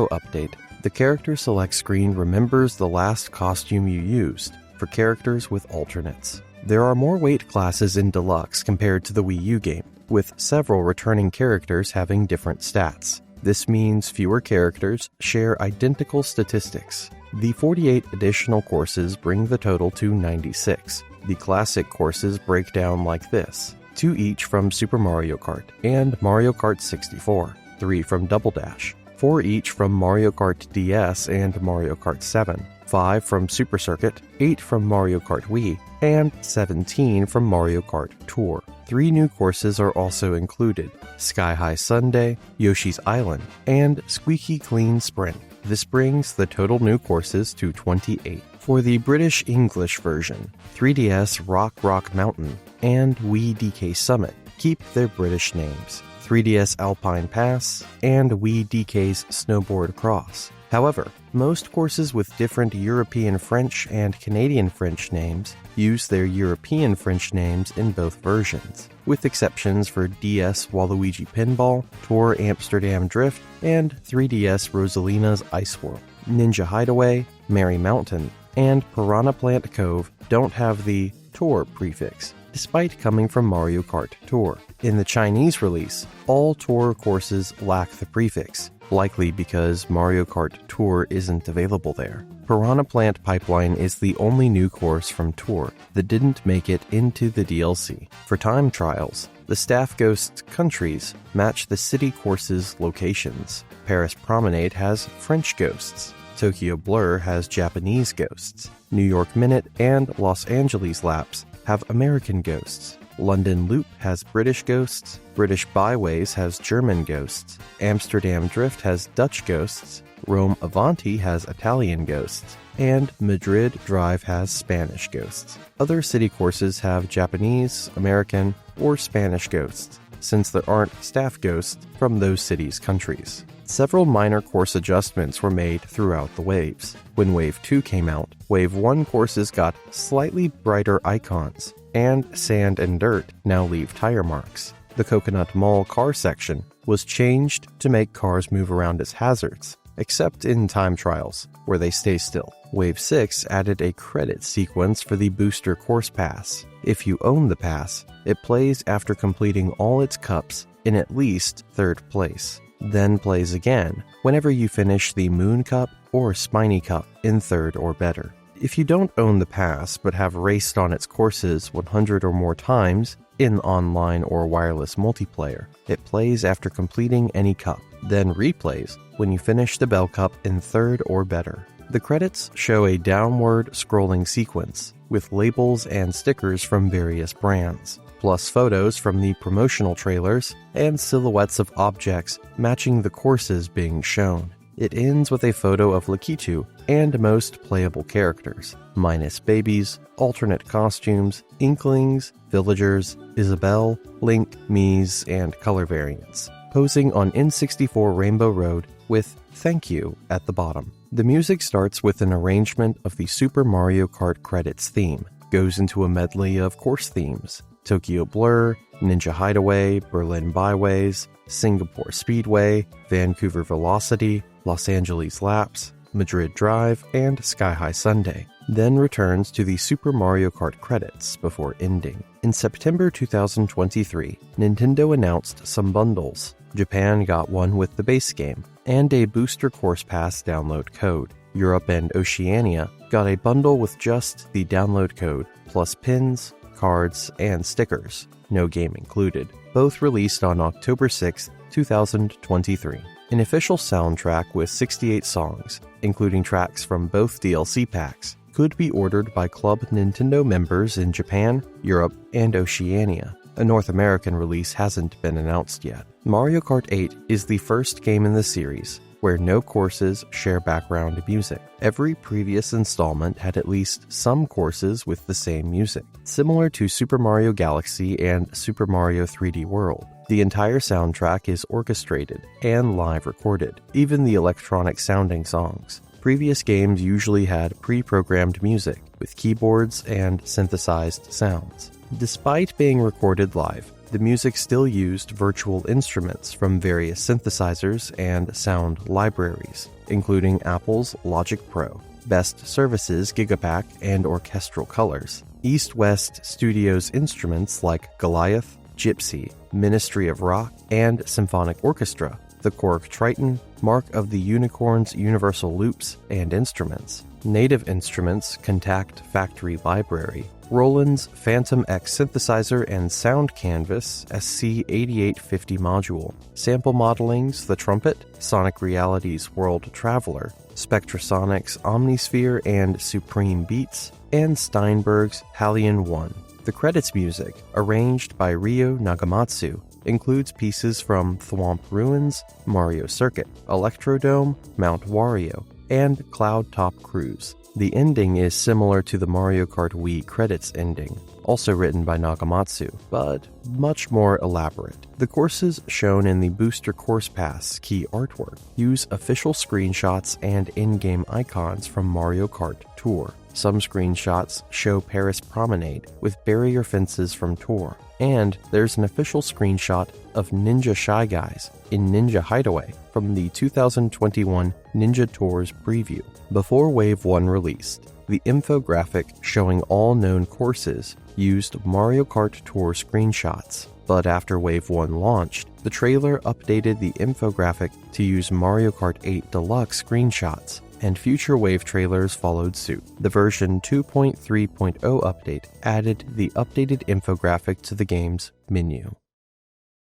update, the character select screen remembers the last costume you used for characters with alternates. There are more weight classes in Deluxe compared to the Wii U game, with several returning characters having different stats. This means fewer characters share identical statistics. The 48 additional courses bring the total to 96. The classic courses break down like this: 2 each from Super Mario Kart and Mario Kart 64, 3 from Double Dash, 4 each from Mario Kart DS and Mario Kart 7, 5 from Super Circuit, 8 from Mario Kart Wii, and 17 from Mario Kart Tour. 3 new courses are also included: Sky High Sundae, Yoshi's Island, and Squeaky Clean Sprint. This brings the total new courses to 28. For the British English version, 3DS Rock Mountain and Wii DK Summit keep their British names: 3DS Alpine Pass and Wii DK's Snowboard Cross. However, most courses with different European French and Canadian French names use their European French names in both versions, with exceptions for DS Waluigi Pinball, Tour Amsterdam Drift, and 3DS Rosalina's Ice World. Ninja Hideaway, Merry Mountain, and Piranha Plant Cove don't have the Tour prefix, despite coming from Mario Kart Tour. In the Chinese release, all Tour courses lack the prefix, likely because Mario Kart Tour isn't available there. Piranha Plant Pipeline is the only new course from Tour that didn't make it into the DLC. For time trials, the Staff Ghost's countries match the city course's locations. Paris Promenade has French ghosts. Tokyo Blur has Japanese ghosts. New York Minute and Los Angeles Laps have American ghosts. London Loop has British ghosts. British Byways has German ghosts. Amsterdam Drift has Dutch ghosts. Rome Avanti has Italian ghosts. And Madrid Drive has Spanish ghosts. Other city courses have Japanese, American, or Spanish ghosts, since there aren't staff ghosts from those cities' countries. Several minor course adjustments were made throughout the waves. When Wave 2 came out, Wave 1 courses got slightly brighter icons, and sand and dirt now leave tire marks. The Coconut Mall car section was changed to make cars move around as hazards, except in time trials, where they stay still. Wave 6 added a credit sequence for the Booster Course Pass. If you own the pass, it plays after completing all its cups in at least 3rd place, then plays again whenever you finish the Moon Cup or Spiny Cup in 3rd or better. If you don't own the pass but have raced on its courses 100 or more times in online or wireless multiplayer, it plays after completing any cup, then replays when you finish the Bell Cup in 3rd or better. The credits show a downward scrolling sequence with labels and stickers from various brands, plus photos from the promotional trailers and silhouettes of objects matching the courses being shown. It ends with a photo of Lakitu and most playable characters, minus babies, alternate costumes, Inklings, villagers, Isabelle, Link, Mies, and color variants, posing on N64 Rainbow Road with "Thank You" at the bottom. The music starts with an arrangement of the Super Mario Kart credits theme, goes into a medley of course themes: Tokyo Blur, Ninja Hideaway, Berlin Byways, Singapore Speedway, Vancouver Velocity, Los Angeles Laps, Madrid Drive, and Sky High Sundae, then returns to the Super Mario Kart credits before ending. In September 2023, Nintendo announced some bundles. Japan got one with the base game, and a Booster Course Pass download code. Europe and Oceania got a bundle with just the download code, plus pins, cards, and stickers, no game included, both released on October 6, 2023. An official soundtrack with 68 songs, including tracks from both DLC packs, could be ordered by Club Nintendo members in Japan, Europe, and Oceania. A North American release hasn't been announced yet. Mario Kart 8 is the first game in the series where no courses share background music. Every previous installment had at least some courses with the same music, similar to Super Mario Galaxy and Super Mario 3D World. The entire soundtrack is orchestrated and live recorded, even the electronic sounding songs. Previous games usually had pre-programmed music with keyboards and synthesized sounds. Despite being recorded live, the music still used virtual instruments from various synthesizers and sound libraries, including Apple's Logic Pro, Best Services Gigapack and Orchestral Colors, East-West Studios instruments like Goliath, Gypsy, Ministry of Rock, and Symphonic Orchestra, the Korg Triton, Mark of the Unicorn's Universal Loops and Instruments, Native Instruments Contact Factory Library, Roland's Phantom X synthesizer and Sound Canvas SC8850 module, Sample Modeling's The Trumpet, Sonic Reality's World Traveler, Spectrasonic's Omnisphere and Supreme Beats, and Steinberg's Hallion 1. The credits music, arranged by Ryo Nagamatsu, includes pieces from Thwomp Ruins, Mario Circuit, Electrodome, Mount Wario, and Cloud Top Cruise. The ending is similar to the Mario Kart Wii credits ending, also written by Nagamatsu, but much more elaborate. The courses shown in the Booster Course Pass key artwork use official screenshots and in-game icons from Mario Kart Tour. Some screenshots show Paris Promenade with barrier fences from Tour, and there's an official screenshot of Ninja Shy Guys in Ninja Hideaway from the 2021 Ninja Tours preview. Before Wave 1 released, the infographic showing all known courses used Mario Kart Tour screenshots, but after Wave 1 launched, the trailer updated the infographic to use Mario Kart 8 Deluxe screenshots, and future Wave trailers followed suit. The version 2.3.0 update added the updated infographic to the game's menu.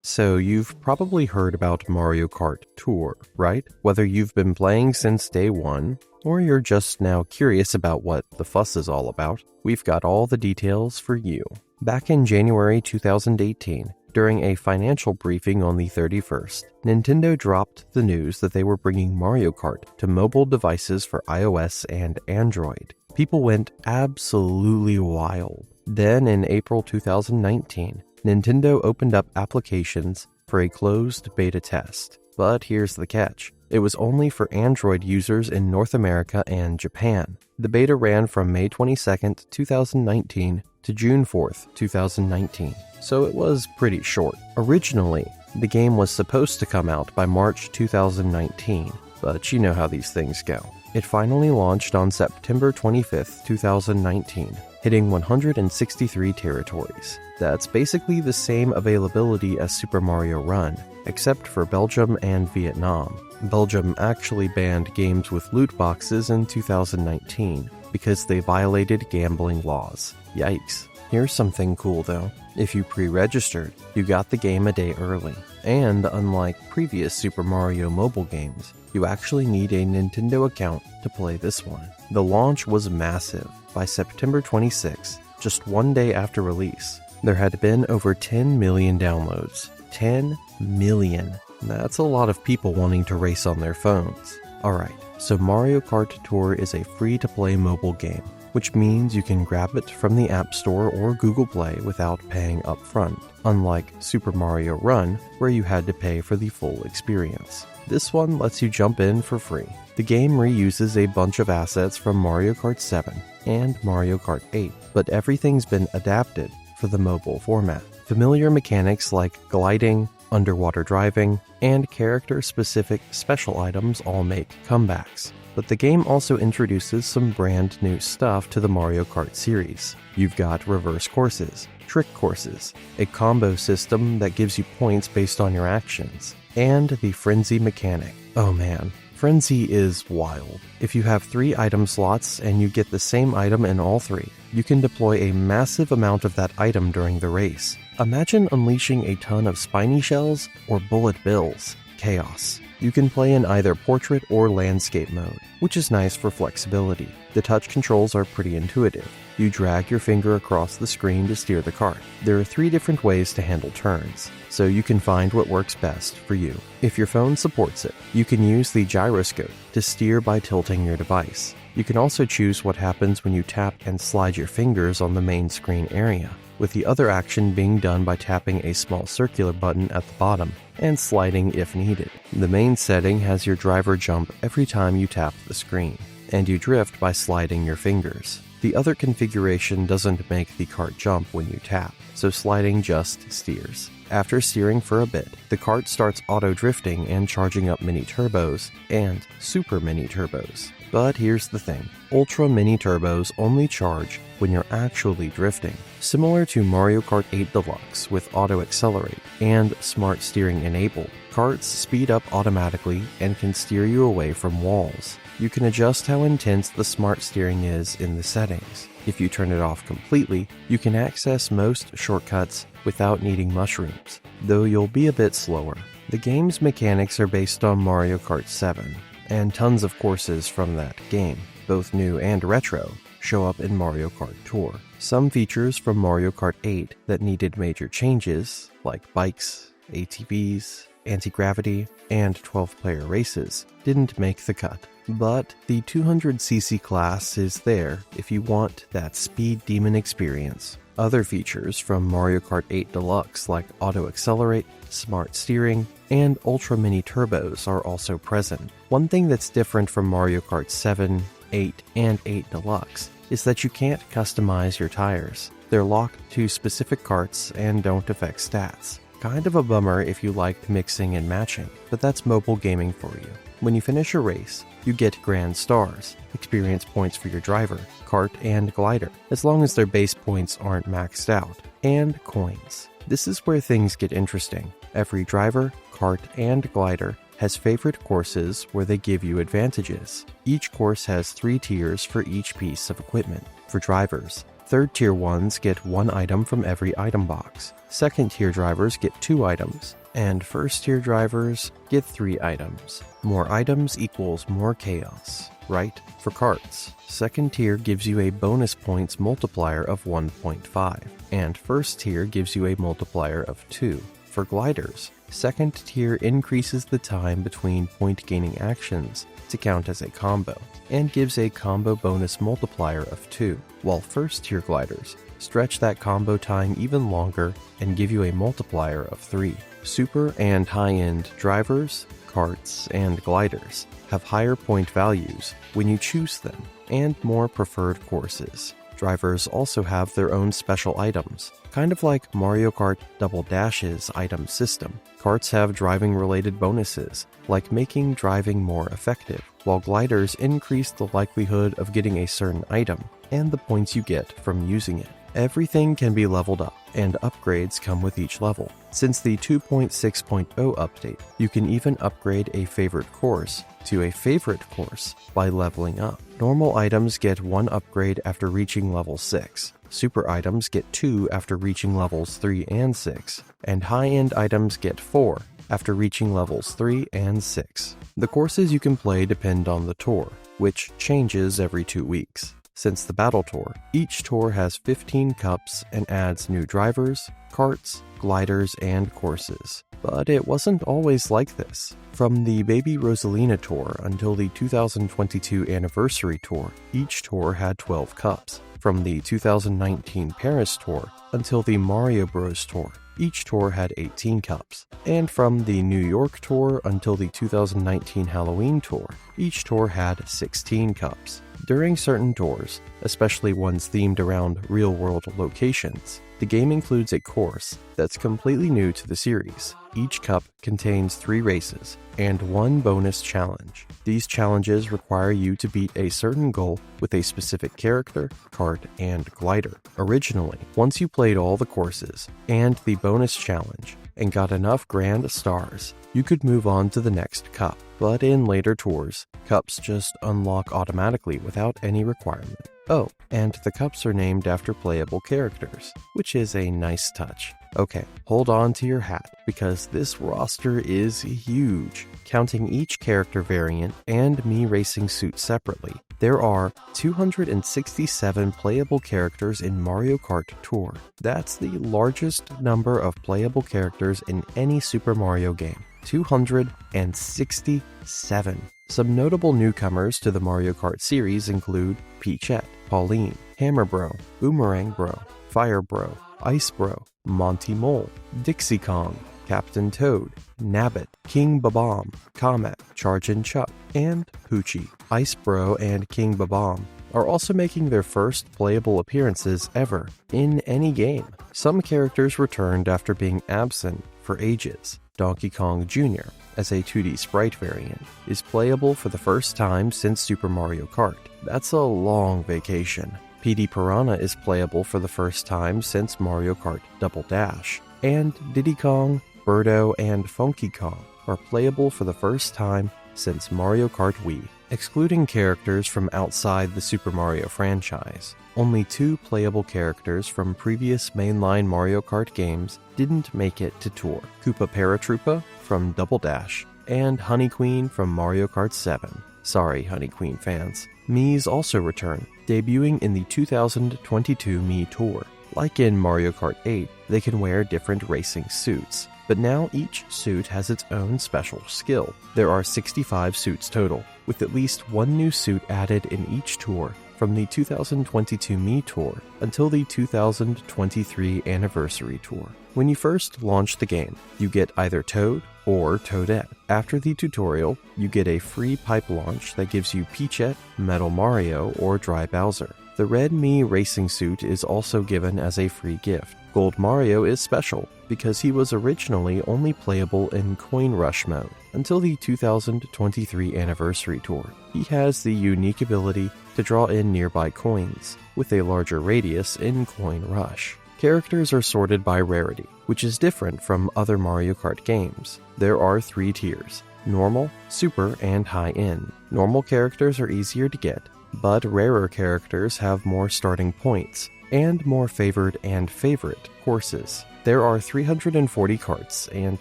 So you've probably heard about Mario Kart Tour, right? Whether you've been playing since day one, or you're just now curious about what the fuss is all about, we've got all the details for you. Back in January 2018, during a financial briefing on the 31st, Nintendo dropped the news that they were bringing Mario Kart to mobile devices for iOS and Android. People went absolutely wild. Then in April 2019, Nintendo opened up applications for a closed beta test. But here's the catch. It was only for Android users in North America and Japan. The beta ran from May 22, 2019 to June 4th, 2019, so it was pretty short. Originally, the game was supposed to come out by March 2019, but you know how these things go. It finally launched on September 25th, 2019, hitting 163 territories. That's basically the same availability as Super Mario Run, except for Belgium and Vietnam. Belgium actually banned games with loot boxes in 2019 because they violated gambling laws. Yikes. Here's something cool though. If you pre-registered, you got the game a day early. And unlike previous Super Mario mobile games, you actually need a Nintendo account to play this one. The launch was massive. By September 26, just one day after release, there had been over 10 million downloads. 10 million. That's a lot of people wanting to race on their phones. Alright, so Mario Kart Tour is a free-to-play mobile game, which means you can grab it from the App Store or Google Play without paying upfront, unlike Super Mario Run, where you had to pay for the full experience. This one lets you jump in for free. The game reuses a bunch of assets from Mario Kart 7 and Mario Kart 8, but everything's been adapted for the mobile format. Familiar mechanics like gliding, underwater driving, and character-specific special items all make comebacks. But the game also introduces some brand new stuff to the Mario Kart series. You've got reverse courses, trick courses, a combo system that gives you points based on your actions, and the Frenzy mechanic. Oh man, Frenzy is wild. If you have 3 item slots and you get the same item in all 3, you can deploy a massive amount of that item during the race. Imagine unleashing a ton of spiny shells or bullet bills. Chaos. You can play in either portrait or landscape mode, which is nice for flexibility. The touch controls are pretty intuitive. You drag your finger across the screen to steer the kart. There are 3 different ways to handle turns, so you can find what works best for you. If your phone supports it, you can use the gyroscope to steer by tilting your device. You can also choose what happens when you tap and slide your fingers on the main screen area, with the other action being done by tapping a small circular button at the bottom and sliding if needed. The main setting has your driver jump every time you tap the screen, and you drift by sliding your fingers. The other configuration doesn't make the kart jump when you tap, so sliding just steers. After steering for a bit, the kart starts auto-drifting and charging up mini turbos and super mini turbos. But here's the thing, ultra mini turbos only charge when you're actually drifting. Similar to Mario Kart 8 Deluxe with auto accelerate and smart steering enabled, karts speed up automatically and can steer you away from walls. You can adjust how intense the smart steering is in the settings. If you turn it off completely, you can access most shortcuts without needing mushrooms, though you'll be a bit slower. The game's mechanics are based on Mario Kart 7. and tons of courses from that game, both new and retro, show up in Mario Kart Tour. Some features from Mario Kart 8 that needed major changes, like bikes, ATVs, anti-gravity, and 12-player races, didn't make the cut. But the 200cc class is there if you want that speed demon experience. Other features from Mario Kart 8 Deluxe like Auto Accelerate, Smart Steering, and Ultra Mini Turbos are also present. One thing that's different from Mario Kart 7, 8, and 8 Deluxe is that you can't customize your tires. They're locked to specific karts and don't affect stats. Kind of a bummer if you liked mixing and matching, but that's mobile gaming for you. When you finish a race, you get Grand Stars, experience points for your driver, kart, and glider, as long as their base points aren't maxed out, and coins. This is where things get interesting. Every driver, kart, and glider has favorite courses where they give you advantages. Each course has 3 tiers for each piece of equipment. For drivers, 3rd tier ones get 1 item from every item box. 2nd tier drivers get 2 items, and 1st tier drivers get 3 items. More items equals more chaos, right? For karts, 2nd tier gives you a bonus points multiplier of 1.5, and 1st tier gives you a multiplier of 2. For gliders, 2nd tier increases the time between point gaining actions to count as a combo, and gives a combo bonus multiplier of 2, while 1st tier gliders stretch that combo time even longer and give you a multiplier of 3. Super and high-end drivers, karts, and gliders have higher point values when you choose them, and more preferred courses. Drivers also have their own special items, kind of like Mario Kart Double Dash's item system. Karts have driving-related bonuses, like making driving more effective, while gliders increase the likelihood of getting a certain item and the points you get from using it. Everything can be leveled up, and upgrades come with each level. Since the 2.6.0 update, you can even upgrade a favorite course to a favorite course by leveling up. Normal items get 1 upgrade after reaching level 6, super items get 2 after reaching levels 3 and 6, and high-end items get 4 after reaching levels 3 and 6. The courses you can play depend on the tour, which changes every 2 weeks. Since the Battle Tour, each tour has 15 cups and adds new drivers, karts, gliders, and courses. But it wasn't always like this. From the Baby Rosalina Tour until the 2022 Anniversary Tour, each tour had 12 cups. From the 2019 Paris Tour until the Mario Bros. Tour, each tour had 18 cups. And from the New York Tour until the 2019 Halloween Tour, each tour had 16 cups. During certain tours, especially ones themed around real-world locations, the game includes a course that's completely new to the series. Each cup contains 3 races and 1 bonus challenge. These challenges require you to beat a certain goal with a specific character, kart, and glider. Originally, once you played all the courses and the bonus challenge and got enough grand stars, you could move on to the next cup. But in later tours, cups just unlock automatically without any requirement. Oh, and the cups are named after playable characters, which is a nice touch. Okay, hold on to your hat, because this roster is huge. Counting each character variant and Me Racing suit separately, there are 267 playable characters in Mario Kart Tour. That's the largest number of playable characters in any Super Mario game. 267. Some notable newcomers to the Mario Kart series include Peachette, Pauline, Hammer Bro, Boomerang Bro, Fire Bro, Ice Bro, Monty Mole, Dixie Kong, Captain Toad, Nabbit, King Babam, Comet, Chargin' Chuck, and Poochie. Ice Bro and King Babam are also making their first playable appearances ever in any game. Some characters returned after being absent for ages. Donkey Kong Jr., as a 2D sprite variant, is playable for the first time since Super Mario Kart. That's a long vacation. PD Piranha is playable for the first time since Mario Kart Double Dash. And Diddy Kong, Birdo, and Funky Kong are playable for the first time since Mario Kart Wii. Excluding characters from outside the Super Mario franchise, only 2 playable characters from previous mainline Mario Kart games didn't make it to Tour. Koopa Paratroopa from Double Dash and Honey Queen from Mario Kart 7. Sorry, Honey Queen fans. Miis also return, debuting in the 2022 Mii Tour. Like in Mario Kart 8, they can wear different racing suits, but now each suit has its own special skill. There are 65 suits total, with at least one new suit added in each tour from the 2022 Mii Tour until the 2023 Anniversary Tour. When you first launch the game, you get either Toad or Toadette. After the tutorial, you get a free pipe launch that gives you Peachette, Metal Mario, or Dry Bowser. The red Mii racing suit is also given as a free gift. Gold Mario is special because he was originally only playable in Coin Rush mode until the 2023 Anniversary Tour. He has the unique ability to draw in nearby coins, with a larger radius in Coin Rush. Characters are sorted by rarity, which is different from other Mario Kart games. There are 3 tiers: normal, super, and high-end. Normal characters are easier to get, but rarer characters have more starting points and more favored and favorite courses. There are 340 karts and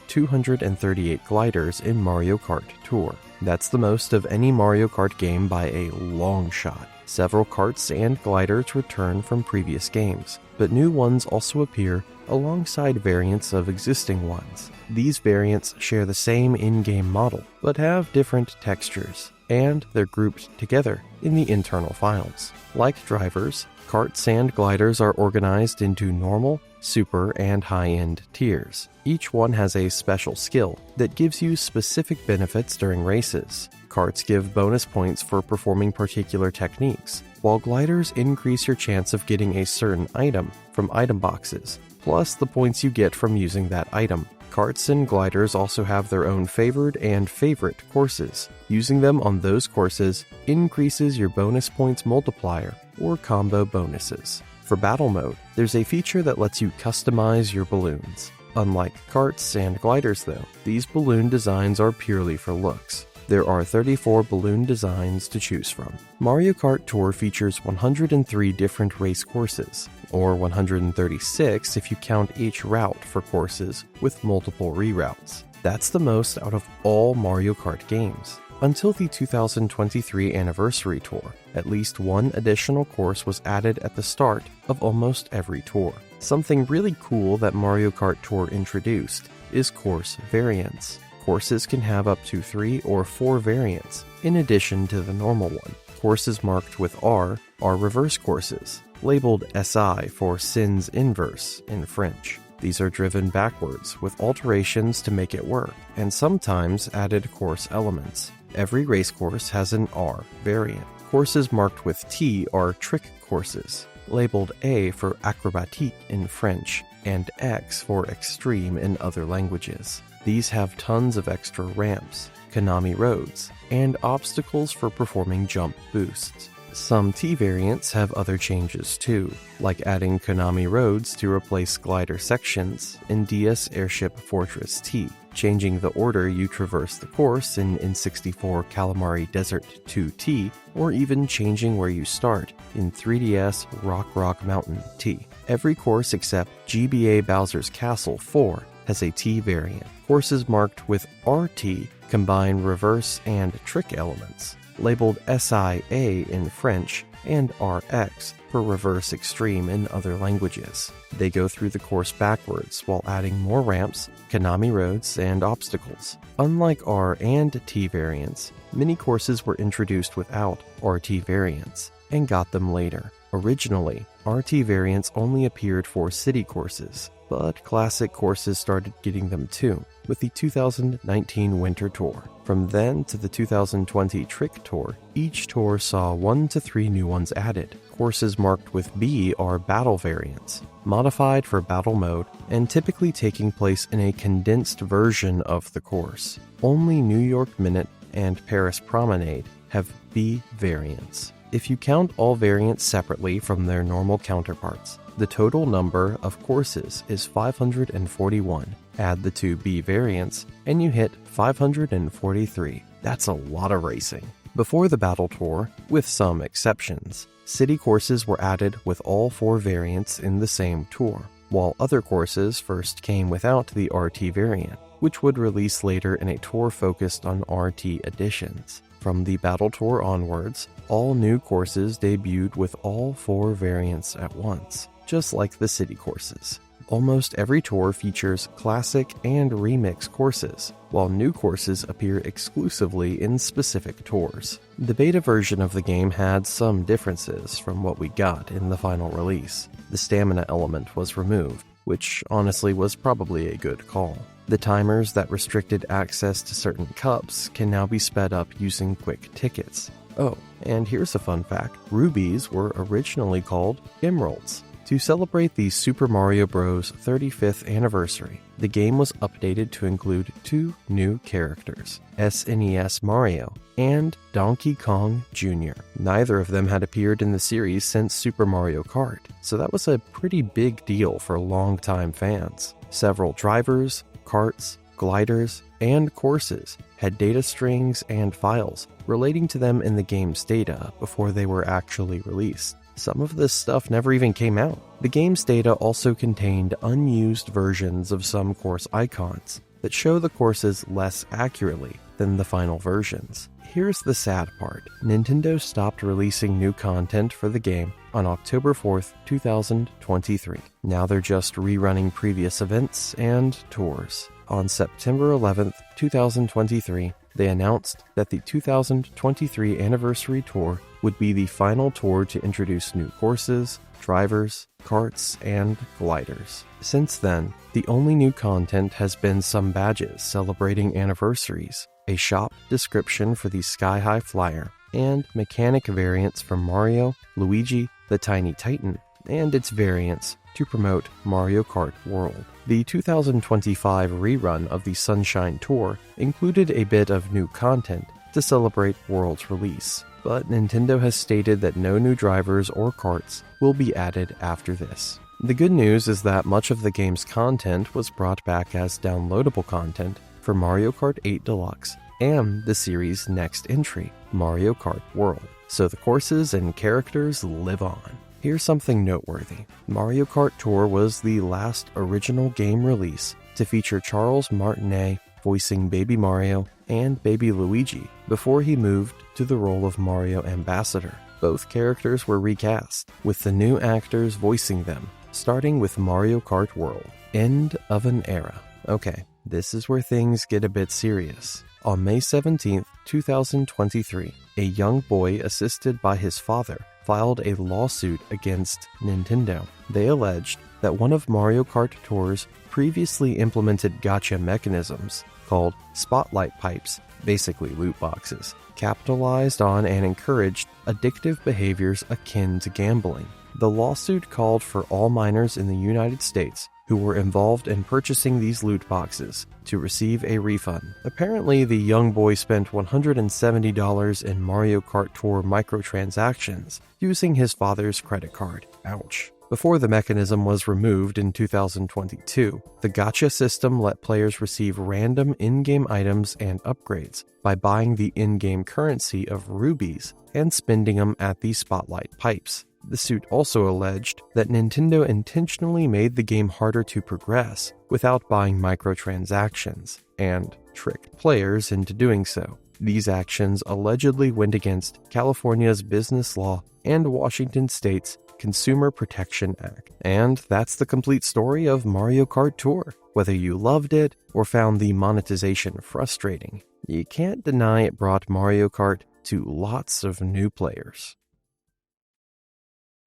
238 gliders in Mario Kart Tour. That's the most of any Mario Kart game by a long shot. Several karts and gliders return from previous games, but new ones also appear alongside variants of existing ones. These variants share the same in-game model, but have different textures, and they're grouped together in the internal files. Like drivers, karts and gliders are organized into normal, super, and high-end tiers. Each one has a special skill that gives you specific benefits during races. Karts give bonus points for performing particular techniques, while gliders increase your chance of getting a certain item from item boxes, plus the points you get from using that item. Karts and gliders also have their own favored and favorite courses. Using them on those courses increases your bonus points multiplier or combo bonuses. For battle mode, there's a feature that lets you customize your balloons. Unlike karts and gliders though, these balloon designs are purely for looks. There are 34 balloon designs to choose from. Mario Kart Tour features 103 different race courses, or 136 if you count each route for courses with multiple reroutes. That's the most out of all Mario Kart games. Until the 2023 Anniversary Tour, at least one additional course was added at the start of almost every tour. Something really cool that Mario Kart Tour introduced is course variants. Courses can have up to 3 or 4 variants, in addition to the normal one. Courses marked with R are reverse courses, labeled SI for sins inverse in French. These are driven backwards with alterations to make it work, and sometimes added course elements. Every race course has an R variant. Courses marked with T are trick courses, labeled A for acrobatique in French, and X for extreme in other languages. These have tons of extra ramps, Konami roads, and obstacles for performing jump boosts. Some T variants have other changes too, like adding Konami roads to replace glider sections in DS Airship Fortress T, changing the order you traverse the course in N64 Calamari Desert 2T, or even changing where you start in 3DS Rock Mountain T. Every course except GBA Bowser's Castle 4 has a T variant. Courses marked with RT combine reverse and trick elements, labeled SIA in French and RX for reverse extreme in other languages. They go through the course backwards while adding more ramps, Konami roads, and obstacles. Unlike R and T variants, many courses were introduced without RT variants and got them later. Originally, RT variants only appeared for city courses, but classic courses started getting them too, with the 2019 Winter Tour. From then to the 2020 Trick Tour, each tour saw 1 to 3 new ones added. Courses marked with B are battle variants, modified for battle mode and typically taking place in a condensed version of the course. Only New York Minute and Paris Promenade have B variants. If you count all variants separately from their normal counterparts, the total number of courses is 541. Add the 2 B variants, and you hit 543. That's a lot of racing. Before the Battle Tour, with some exceptions, city courses were added with all 4 variants in the same tour, while other courses first came without the RT variant. which would release later in a tour focused on RT editions. From the Battle Tour onwards, all new courses debuted with all 4 variants at once, just like the city courses. Almost every tour features classic and remix courses, while new courses appear exclusively in specific tours. The beta version of the game had some differences from what we got in the final release. The stamina element was removed, which honestly was probably a good call. The timers that restricted access to certain cups can now be sped up using quick tickets. Oh, and here's a fun fact. Rubies were originally called emeralds. To celebrate the Super Mario Bros. 35th anniversary, the game was updated to include 2 new characters, SNES Mario and Donkey Kong Jr. Neither of them had appeared in the series since Super Mario Kart, so that was a pretty big deal for longtime fans. Several drivers, karts, gliders, and courses had data strings and files relating to them in the game's data before they were actually released. Some of this stuff never even came out. The game's data also contained unused versions of some course icons that show the courses less accurately than the final versions. Here's the sad part. Nintendo stopped releasing new content for the game on October 4th, 2023. Now they're just rerunning previous events and tours. On September 11th, 2023, they announced that the 2023 Anniversary Tour would be the final tour to introduce new courses, drivers, karts, and gliders. Since then, the only new content has been some badges celebrating anniversaries, a shop description for the Sky High Flyer, and mechanic variants from Mario, Luigi, the Tiny Titan, and its variants to promote Mario Kart World. The 2025 rerun of the Sunshine Tour included a bit of new content to celebrate World's release, but Nintendo has stated that no new drivers or karts will be added after this. The good news is that much of the game's content was brought back as downloadable content for Mario Kart 8 Deluxe and the series' next entry, Mario Kart World, so the courses and characters live on. Here's something noteworthy. Mario Kart Tour was the last original game release to feature Charles Martinet voicing Baby Mario and Baby Luigi before he moved to the role of Mario Ambassador. Both characters were recast, with the new actors voicing them, starting with Mario Kart World. End of an era. Okay, this is where things get a bit serious. On May 17, 2023, a young boy assisted by his father filed a lawsuit against Nintendo. They alleged that one of Mario Kart Tour's previously implemented gacha mechanisms, called spotlight pipes, basically loot boxes, capitalized on and encouraged addictive behaviors akin to gambling. The lawsuit called for all minors in the United States who were involved in purchasing these loot boxes to receive a refund. Apparently, the young boy spent $170 in Mario Kart Tour microtransactions using his father's credit card. Ouch. Before the mechanism was removed in 2022, the gacha system let players receive random in-game items and upgrades by buying the in-game currency of rubies and spending them at the spotlight pipes. The suit also alleged that Nintendo intentionally made the game harder to progress without buying microtransactions, and tricked players into doing so. These actions allegedly went against California's business law and Washington State's Consumer Protection Act. And that's the complete story of Mario Kart Tour. Whether you loved it or found the monetization frustrating, you can't deny it brought Mario Kart to lots of new players.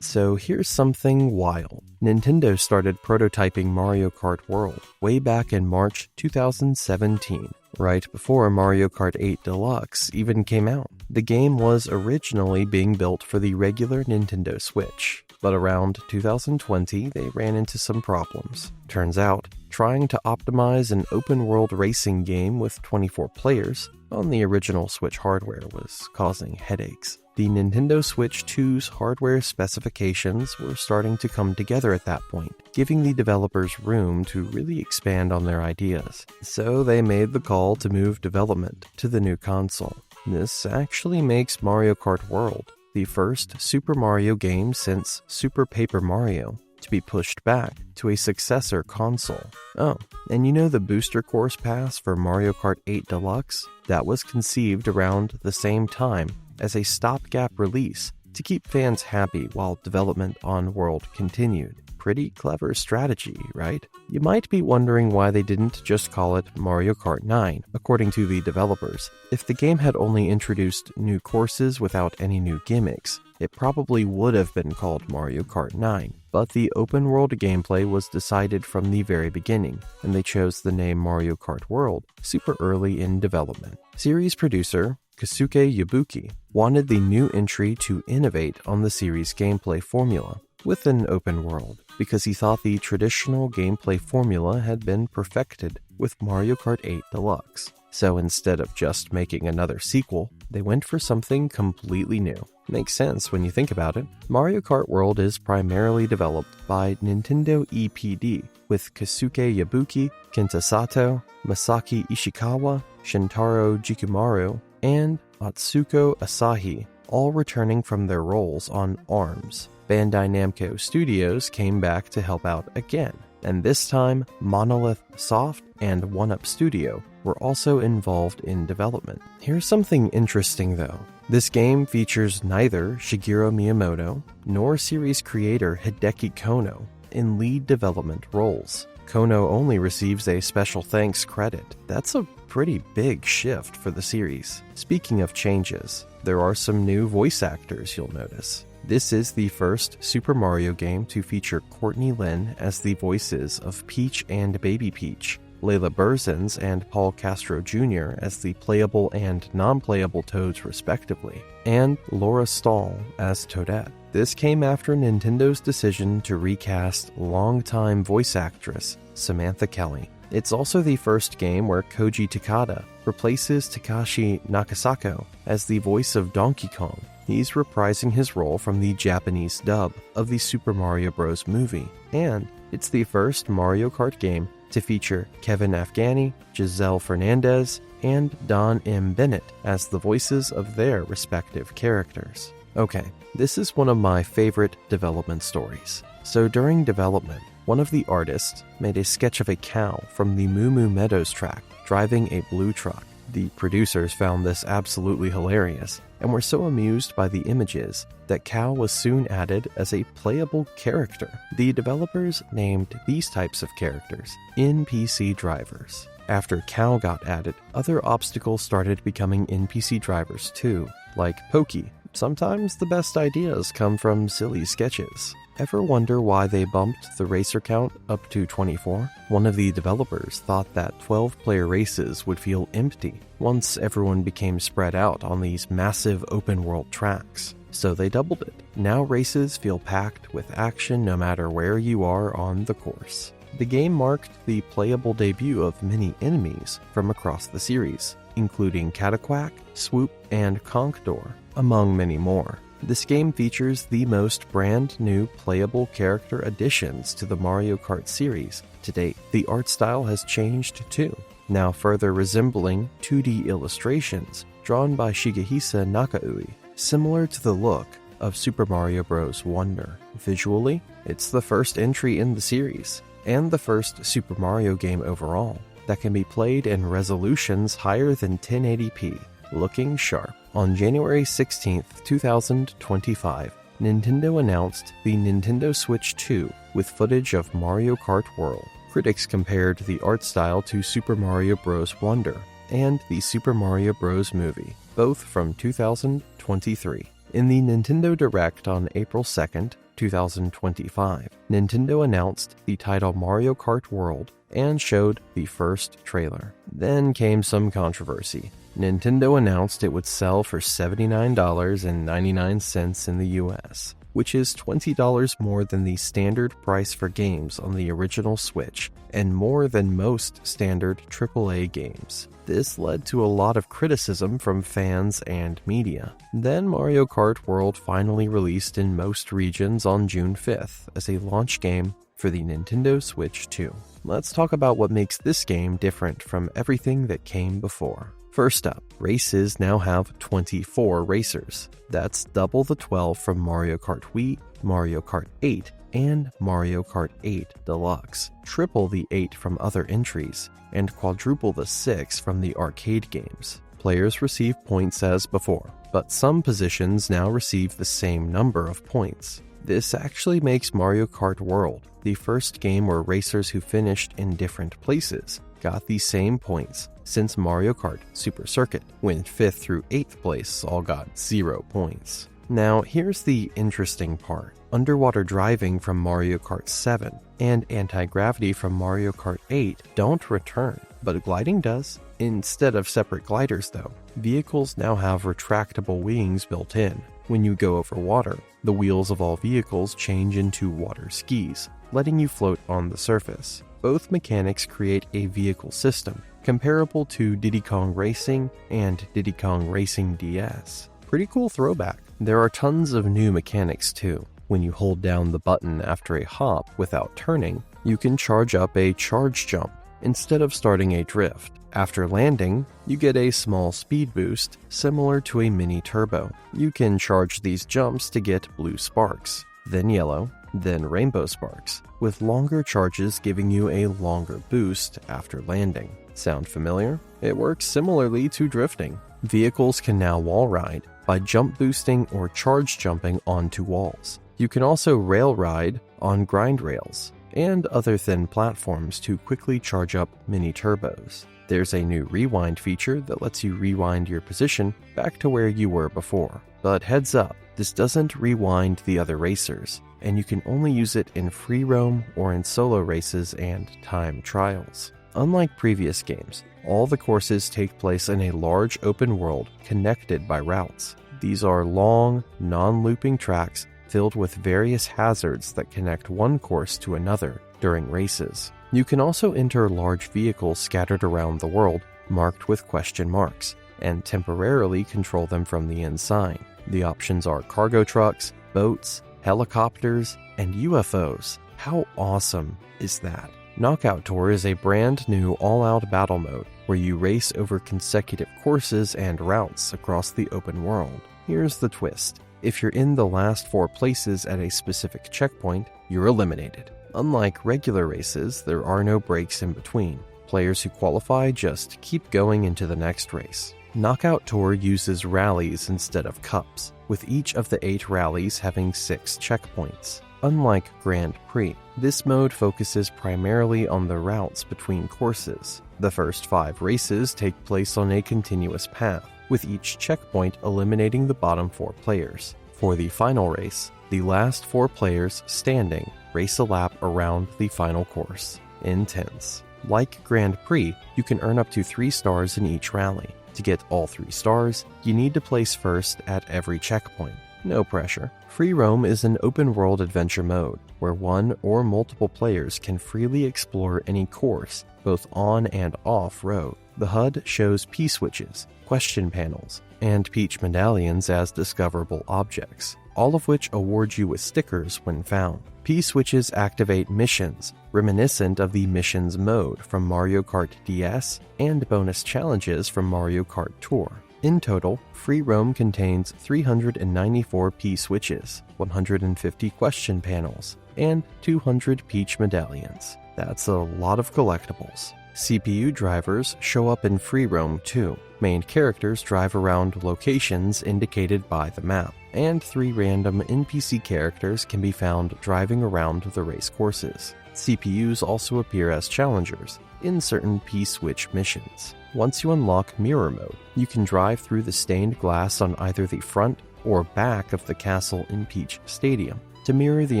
So here's something wild. Nintendo started prototyping Mario Kart World way back in March 2017, right before Mario Kart 8 Deluxe even came out. The game was originally being built for the regular Nintendo Switch, but around 2020 they ran into some problems. Turns out, trying to optimize an open-world racing game with 24 players on the original Switch hardware was causing headaches. The Nintendo Switch 2's hardware specifications were starting to come together at that point, giving the developers room to really expand on their ideas. So they made the call to move development to the new console. This actually makes Mario Kart World the first Super Mario game since Super Paper Mario to be pushed back to a successor console. Oh, and you know the booster course pass for Mario Kart 8 Deluxe? That was conceived around the same time as a stopgap release to keep fans happy while development on World continued. Pretty clever strategy, right? You might be wondering why they didn't just call it Mario Kart 9, according to the developers. If the game had only introduced new courses without any new gimmicks, it probably would have been called Mario Kart 9. But the open world gameplay was decided from the very beginning, and they chose the name Mario Kart World super early in development. Series producer Keisuke Yabuki wanted the new entry to innovate on the series' gameplay formula with an open world, because he thought the traditional gameplay formula had been perfected with Mario Kart 8 Deluxe. So instead of just making another sequel, they went for something completely new. Makes sense when you think about it. Mario Kart World is primarily developed by Nintendo EPD, with Keisuke Yabuki, Kenta Sato, Masaki Ishikawa, Shintaro Jikumaru, and Atsuko Asahi, all returning from their roles on ARMS. Bandai Namco Studios came back to help out again, and this time Monolith Soft and 1UP Studio were also involved in development. Here's something interesting though. This game features neither Shigeru Miyamoto nor series creator Hideki Kono in lead development roles. Kono only receives a special thanks credit. That's a pretty big shift for the series. Speaking of changes, there are some new voice actors you'll notice. This is the first Super Mario game to feature Courtney Lin as the voices of Peach and Baby Peach, Layla Burzins and Paul Castro Jr. as the playable and non-playable Toads respectively, and Laura Stahl as Toadette. This came after Nintendo's decision to recast longtime voice actress Samantha Kelly. It's also the first game where Koji Takada replaces Takashi Nakasako as the voice of Donkey Kong. He's reprising his role from the Japanese dub of the Super Mario Bros. Movie, and it's the first Mario Kart game to feature Kevin Afghani, Giselle Fernandez, and Don M. Bennett as the voices of their respective characters. Okay, this is one of my favorite development stories. So during development, one of the artists made a sketch of a cow from the Moo Moo Meadows track driving a blue truck. The producers found this absolutely hilarious and were so amused by the images that Cow was soon added as a playable character. The developers named these types of characters NPC drivers. After Cow got added, other obstacles started becoming NPC drivers too, like Pokey. Sometimes the best ideas come from silly sketches. Ever wonder why they bumped the racer count up to 24? One of the developers thought that 12-player races would feel empty once everyone became spread out on these massive open-world tracks. So they doubled it. Now races feel packed with action no matter where you are on the course. The game marked the playable debut of many enemies from across the series, including Cataquack, Swoop, and Conkdor, among many more. This game features the most brand new playable character additions to the Mario Kart series to date. The art style has changed too, now further resembling 2D illustrations drawn by Shigehisa Nakaui, similar to the look of Super Mario Bros. Wonder. Visually, it's the first entry in the series, and the first Super Mario game overall that can be played in resolutions higher than 1080p, looking sharp. On January 16, 2025, Nintendo announced the Nintendo Switch 2 with footage of Mario Kart World. Critics compared the art style to Super Mario Bros. Wonder and the Super Mario Bros. Movie, both from 2023. In the Nintendo Direct on April 2, 2025, Nintendo announced the title Mario Kart World and showed the first trailer. Then came some controversy. Nintendo announced it would sell for $79.99 in the US, which is $20 more than the standard price for games on the original Switch, and more than most standard AAA games. This led to a lot of criticism from fans and media. Then Mario Kart World finally released in most regions on June 5th as a launch game for the Nintendo Switch 2. Let's talk about what makes this game different from everything that came before. First up, races now have 24 racers. That's double the 12 from Mario Kart Wii, Mario Kart 8, and Mario Kart 8 Deluxe, triple the 8 from other entries, and quadruple the 6 from the arcade games. Players receive points as before, but some positions now receive the same number of points. This actually makes Mario Kart World the first game where racers who finished in different places got the same points, since Mario Kart Super Circuit, when 5th through 8th place all got 0 points. Now, here's the interesting part. Underwater driving from Mario Kart 7 and anti-gravity from Mario Kart 8 don't return, but gliding does. Instead of separate gliders though, vehicles now have retractable wings built in. When you go over water, the wheels of all vehicles change into water skis, letting you float on the surface. Both mechanics create a vehicle system comparable to Diddy Kong Racing and Diddy Kong Racing DS. Pretty cool throwback. There are tons of new mechanics too. When you hold down the button after a hop without turning, you can charge up a charge jump instead of starting a drift. After landing, you get a small speed boost similar to a mini turbo. You can charge these jumps to get blue sparks, then yellow, then rainbow sparks, with longer charges giving you a longer boost after landing. Sound familiar? It works similarly to drifting. Vehicles can now wall ride by jump boosting or charge jumping onto walls. You can also rail ride on grind rails and other thin platforms to quickly charge up mini turbos. There's a new rewind feature that lets you rewind your position back to where you were before. But heads up, this doesn't rewind the other racers, and you can only use it in free roam or in solo races and time trials. Unlike previous games, all the courses take place in a large open world connected by routes. These are long, non-looping tracks filled with various hazards that connect one course to another during races. You can also enter large vehicles scattered around the world marked with question marks and temporarily control them from the inside. The options are cargo trucks, boats, helicopters, and UFOs. How awesome is that? Knockout Tour is a brand new all-out battle mode where you race over consecutive courses and routes across the open world. Here's the twist. If you're in the last 4 places at a specific checkpoint, you're eliminated. Unlike regular races, there are no breaks in between. Players who qualify just keep going into the next race. Knockout Tour uses rallies instead of cups, with each of the 8 rallies having 6 checkpoints. Unlike Grand Prix, this mode focuses primarily on the routes between courses. The first 5 races take place on a continuous path, with each checkpoint eliminating the bottom 4 players. For the final race, the last 4 players standing race a lap around the final course. Intense. Like Grand Prix, you can earn up to 3 stars in each rally. To get all 3 stars, you need to place first at every checkpoint. No pressure. Free Roam is an open-world adventure mode, where one or multiple players can freely explore any course, both on and off-road. The HUD shows P-switches, question panels, and Peach medallions as discoverable objects, all of which award you with stickers when found. P-switches activate missions, reminiscent of the missions mode from Mario Kart DS and bonus challenges from Mario Kart Tour. In total, Free Roam contains 394 P-switches, 150 question panels, and 200 Peach medallions. That's a lot of collectibles. CPU drivers show up in Free Roam too. Main characters drive around locations indicated by the map, and 3 random NPC characters can be found driving around the race courses. CPUs also appear as challengers in certain P-switch missions. Once you unlock Mirror Mode, you can drive through the stained glass on either the front or back of the castle in Peach Stadium to mirror the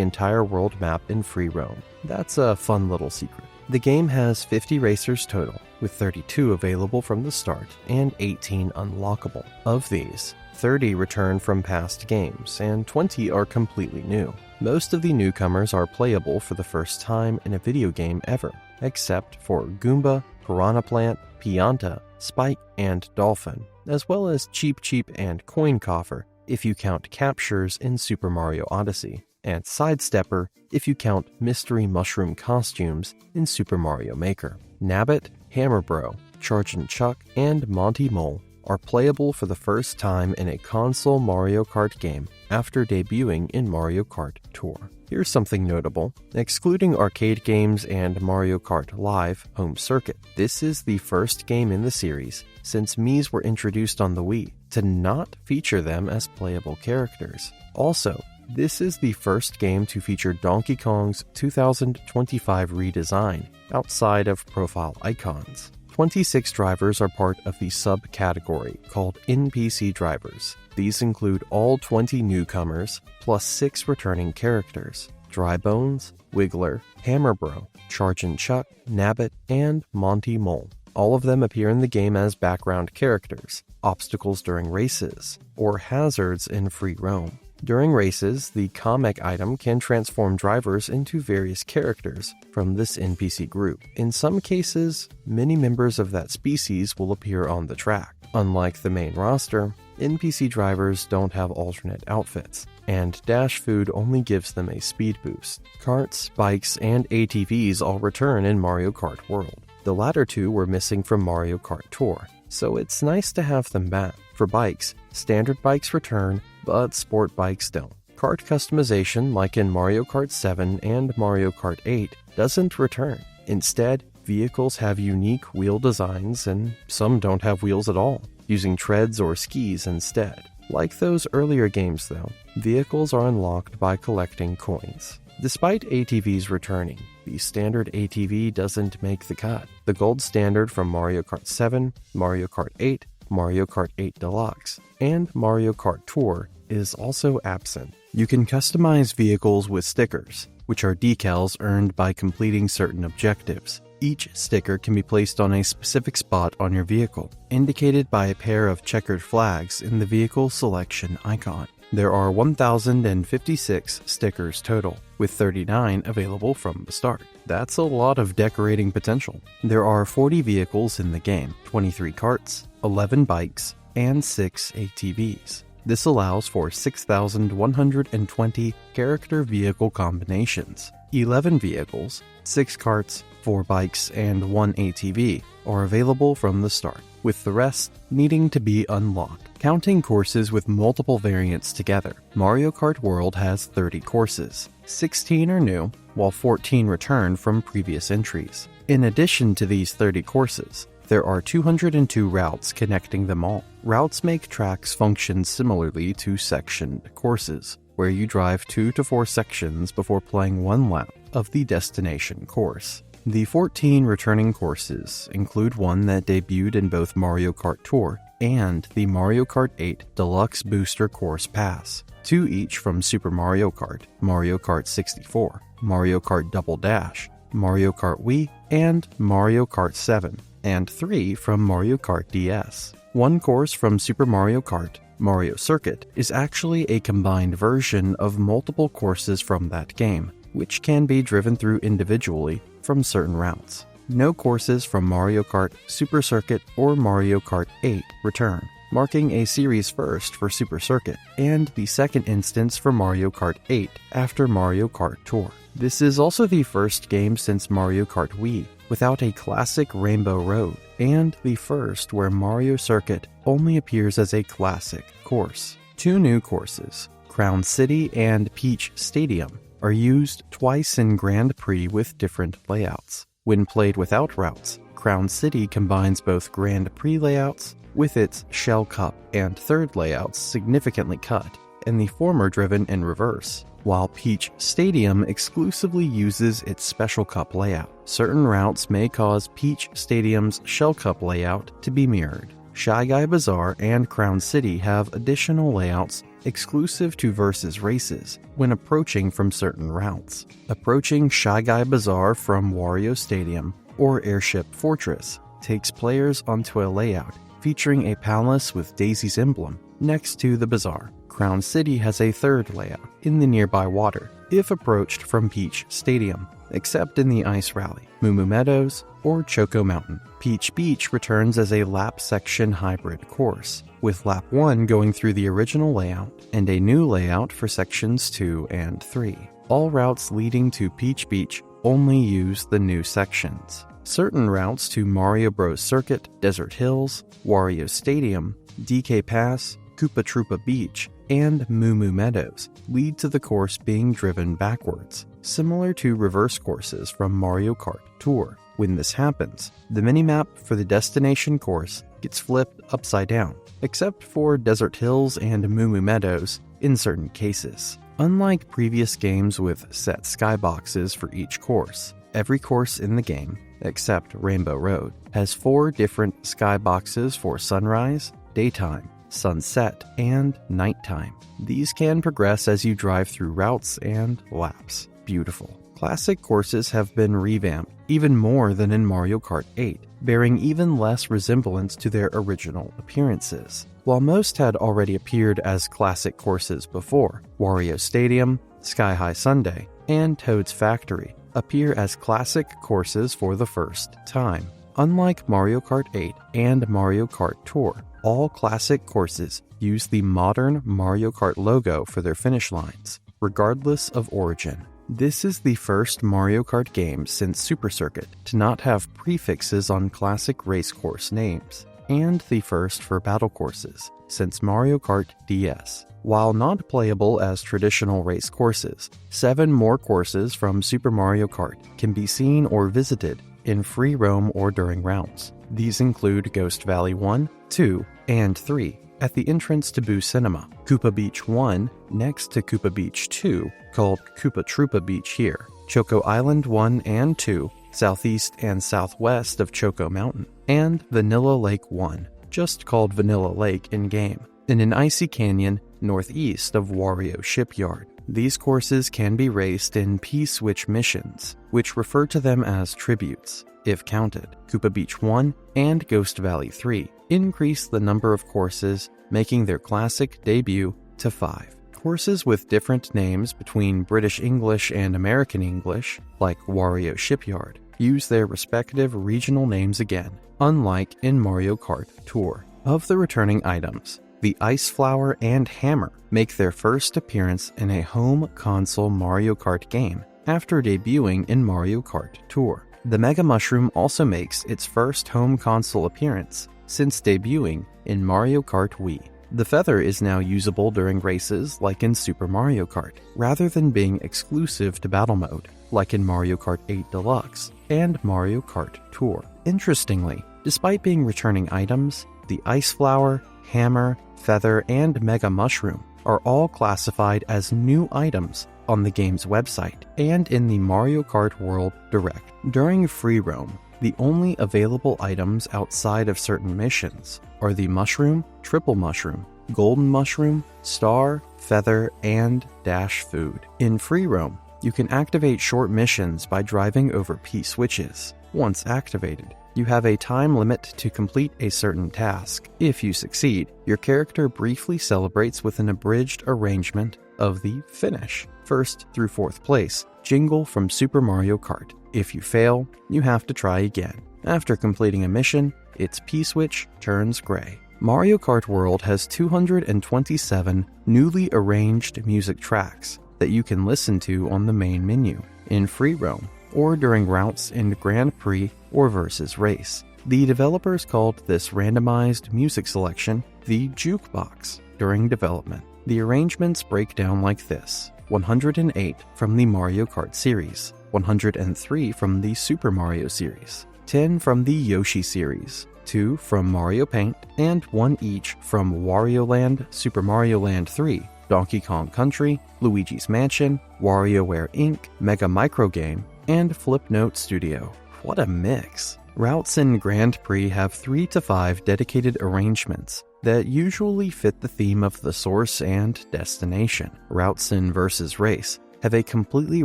entire world map in Free Roam. That's a fun little secret. The game has 50 racers total, with 32 available from the start and 18 unlockable. Of these, 30 return from past games, and 20 are completely new. Most of the newcomers are playable for the first time in a video game ever, except for Goomba, Piranha Plant, Pianta, Spike, and Dolphin, as well as Cheep Cheep and Coin Coffer if you count captures in Super Mario Odyssey, and Sidestepper if you count mystery mushroom costumes in Super Mario Maker. Nabbit, Hammer Bro, Chargin' Chuck, and Monty Mole are playable for the first time in a console Mario Kart game after debuting in Mario Kart Tour. Here's something notable. Excluding arcade games and Mario Kart Live Home Circuit, this is the first game in the series, since Miis were introduced on the Wii, to not feature them as playable characters. Also, this is the first game to feature Donkey Kong's 2025 redesign, outside of profile icons. 26 drivers are part of the subcategory called NPC drivers. These include all 20 newcomers, plus 6 returning characters: Dry Bones, Wiggler, Hammerbro, Chargin' Chuck, Nabbit, and Monty Mole. All of them appear in the game as background characters, obstacles during races, or hazards in free roam. During races, the comic item can transform drivers into various characters from this NPC group. In some cases, many members of that species will appear on the track. Unlike the main roster, NPC drivers don't have alternate outfits, and Dash Food only gives them a speed boost. Karts, bikes, and ATVs all return in Mario Kart World. The latter two were missing from Mario Kart Tour, so it's nice to have them back. For bikes, standard bikes return, but sport bikes don't. Kart customization, like in Mario Kart 7 and Mario Kart 8, doesn't return. Instead, vehicles have unique wheel designs, and some don't have wheels at all, using treads or skis instead. Like those earlier games though, vehicles are unlocked by collecting coins. Despite ATVs returning, the standard ATV doesn't make the cut. The gold standard from Mario Kart 7, Mario Kart 8, Mario Kart 8 Deluxe, and Mario Kart Tour is also absent. You can customize vehicles with stickers, which are decals earned by completing certain objectives. Each sticker can be placed on a specific spot on your vehicle, indicated by a pair of checkered flags in the vehicle selection icon. There are 1,056 stickers total, with 39 available from the start. That's a lot of decorating potential. There are 40 vehicles in the game, 23 karts, 11 bikes, and 6 ATVs. This allows for 6,120 character vehicle combinations. 11 vehicles, 6 karts, 4 bikes, and 1 ATV are available from the start, with the rest needing to be unlocked. Counting courses with multiple variants together, Mario Kart World has 30 courses. 16 are new, while 14 return from previous entries. In addition to these 30 courses, there are 202 routes connecting them all. Routes make tracks function similarly to sectioned courses, where you drive 2 to 4 sections before playing one lap of the destination course. The 14 returning courses include one that debuted in both Mario Kart Tour and the Mario Kart 8 Deluxe Booster Course Pass, 2 each from Super Mario Kart, Mario Kart 64, Mario Kart Double Dash, Mario Kart Wii, and Mario Kart 7, and 3 from Mario Kart DS. One course from Super Mario Kart, Mario Circuit, is actually a combined version of multiple courses from that game, which can be driven through individually from certain routes. No courses from Mario Kart, Super Circuit, or Mario Kart 8 return, marking a series first for Super Circuit, and the second instance for Mario Kart 8 after Mario Kart Tour. This is also the first game since Mario Kart Wii without a classic Rainbow Road, and the first where Mario Circuit only appears as a classic course. 2 new courses, Crown City and Peach Stadium, are used twice in Grand Prix with different layouts. When played without routes, Crown City combines both Grand Prix layouts with its Shell Cup and third layouts significantly cut, and the former driven in reverse, while Peach Stadium exclusively uses its Special Cup layout. Certain routes may cause Peach Stadium's Shell Cup layout to be mirrored. Shy Guy Bazaar and Crown City have additional layouts exclusive to Versus races when approaching from certain routes. Approaching Shy Guy Bazaar from Wario Stadium or Airship Fortress takes players onto a layout featuring a palace with Daisy's emblem next to the bazaar. Crown City has a third layout in the nearby water if approached from Peach Stadium, except in the Ice Rally, Moo Moo Meadows, or Choco Mountain. Peach Beach returns as a lap section hybrid course, with Lap 1 going through the original layout and a new layout for sections 2 and 3. All routes leading to Peach Beach only use the new sections. Certain routes to Mario Bros. Circuit, Desert Hills, Wario Stadium, DK Pass, Koopa Troopa Beach, and Moo Moo Meadows lead to the course being driven backwards, similar to reverse courses from Mario Kart Tour. When this happens, the minimap for the destination course gets flipped upside down, except for Desert Hills and Moo Moo Meadows in certain cases. Unlike previous games with set skyboxes for each course, every course in the game, except Rainbow Road, has 4 different skyboxes for sunrise, daytime, sunset, and nighttime. These can progress as you drive through routes and laps. Beautiful. Classic courses have been revamped even more than in Mario Kart 8, bearing even less resemblance to their original appearances. While most had already appeared as classic courses before, Wario Stadium, Sky High Sundae, and Toad's Factory appear as classic courses for the first time. Unlike Mario Kart 8 and Mario Kart Tour, all classic courses use the modern Mario Kart logo for their finish lines, regardless of origin. This is the first Mario Kart game since Super Circuit to not have prefixes on classic race course names, and the first for battle courses since Mario Kart DS. While not playable as traditional race courses, 7 more courses from Super Mario Kart can be seen or visited in free roam or during rounds. These include Ghost Valley 1, 2, and 3 at the entrance to Boo Cinema, Koopa Beach 1 next to Koopa Beach 2, called Koopa Troopa Beach here, Choco Island 1 and 2, southeast and southwest of Choco Mountain, and Vanilla Lake 1, just called Vanilla Lake in-game, in an icy canyon northeast of Wario Shipyard. These courses can be raced in P-Switch missions, which refer to them as tributes. If counted, Koopa Beach 1 and Ghost Valley 3 increase the number of courses, making their classic debut to 5. Courses with different names between British English and American English, like Wario Shipyard, use their respective regional names again, unlike in Mario Kart Tour. Of the returning items, the Ice Flower and Hammer make their first appearance in a home console Mario Kart game after debuting in Mario Kart Tour. The Mega Mushroom also makes its first home console appearance since debuting in Mario Kart Wii. The feather is now usable during races like in Super Mario Kart, rather than being exclusive to battle mode, like in Mario Kart 8 Deluxe and Mario Kart Tour. Interestingly, despite being returning items, the Ice Flower, Hammer, Feather, and Mega Mushroom are all classified as new items on the game's website and in the Mario Kart World Direct. During free roam, the only available items outside of certain missions are the Mushroom, Triple Mushroom, Golden Mushroom, Star, Feather, and Dash Food. In free roam, you can activate short missions by driving over P-switches. Once activated, you have a time limit to complete a certain task. If you succeed, your character briefly celebrates with an abridged arrangement of the finish, 1st through 4th place, jingle from Super Mario Kart. If you fail, you have to try again. After completing a mission, its P-switch turns gray. Mario Kart World has 227 newly arranged music tracks that you can listen to on the main menu, in free roam, or during routes in Grand Prix or Versus Race. The developers called this randomized music selection the Jukebox during development. The arrangements break down like this: 108 from the Mario Kart series, 103 from the Super Mario series, 10 from the Yoshi series, 2 from Mario Paint, and 1 each from Wario Land, Super Mario Land 3, Donkey Kong Country, Luigi's Mansion, WarioWare Inc., Mega Micro Game, and Flipnote Studio. What a mix! Routes in Grand Prix have 3 to 5 dedicated arrangements that usually fit the theme of the source and destination. Routes in Versus Race have a completely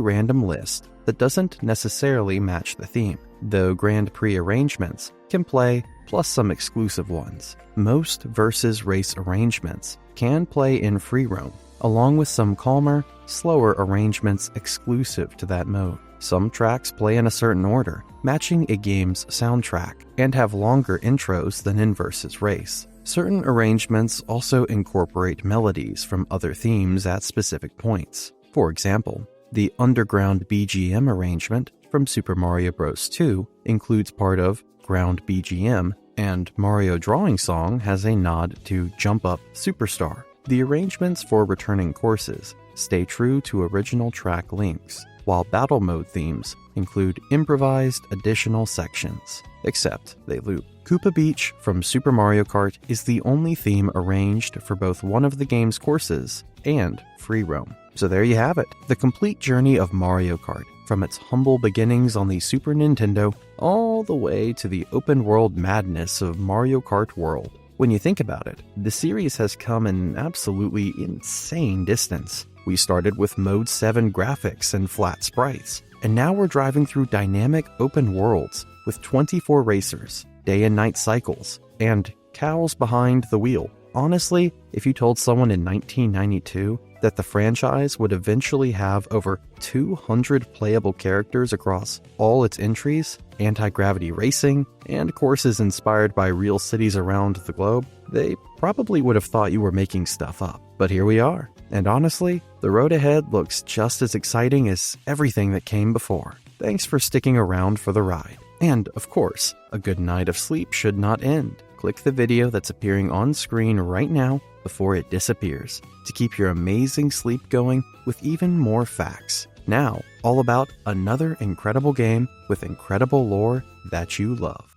random list that doesn't necessarily match the theme, though Grand Prix arrangements can play, plus some exclusive ones. Most Versus Race arrangements can play in free roam, along with some calmer, slower arrangements exclusive to that mode. Some tracks play in a certain order, matching a game's soundtrack, and have longer intros than in Versus Race. Certain arrangements also incorporate melodies from other themes at specific points. For example, the Underground BGM arrangement from Super Mario Bros. 2 includes part of Ground BGM and Mario Drawing Song has a nod to Jump Up Superstar. The arrangements for returning courses stay true to original track links, while battle mode themes include improvised additional sections, except they loop. Koopa Beach from Super Mario Kart is the only theme arranged for both one of the game's courses and free roam. So there you have it, the complete journey of Mario Kart, from its humble beginnings on the Super Nintendo all the way to the open world madness of Mario Kart World. When you think about it, the series has come an absolutely insane distance. We started with Mode 7 graphics and flat sprites, and now we're driving through dynamic open worlds with 24 racers, day and night cycles, and cows behind the wheel. Honestly, if you told someone in 1992 that the franchise would eventually have over 200 playable characters across all its entries, anti-gravity racing, and courses inspired by real cities around the globe, they probably would have thought you were making stuff up. But here we are, and honestly, the road ahead looks just as exciting as everything that came before. Thanks for sticking around for the ride. And, of course, a good night of sleep should not end. Click the video that's appearing on screen right now before it disappears to keep your amazing sleep going with even more facts. Now, all about another incredible game with incredible lore that you love.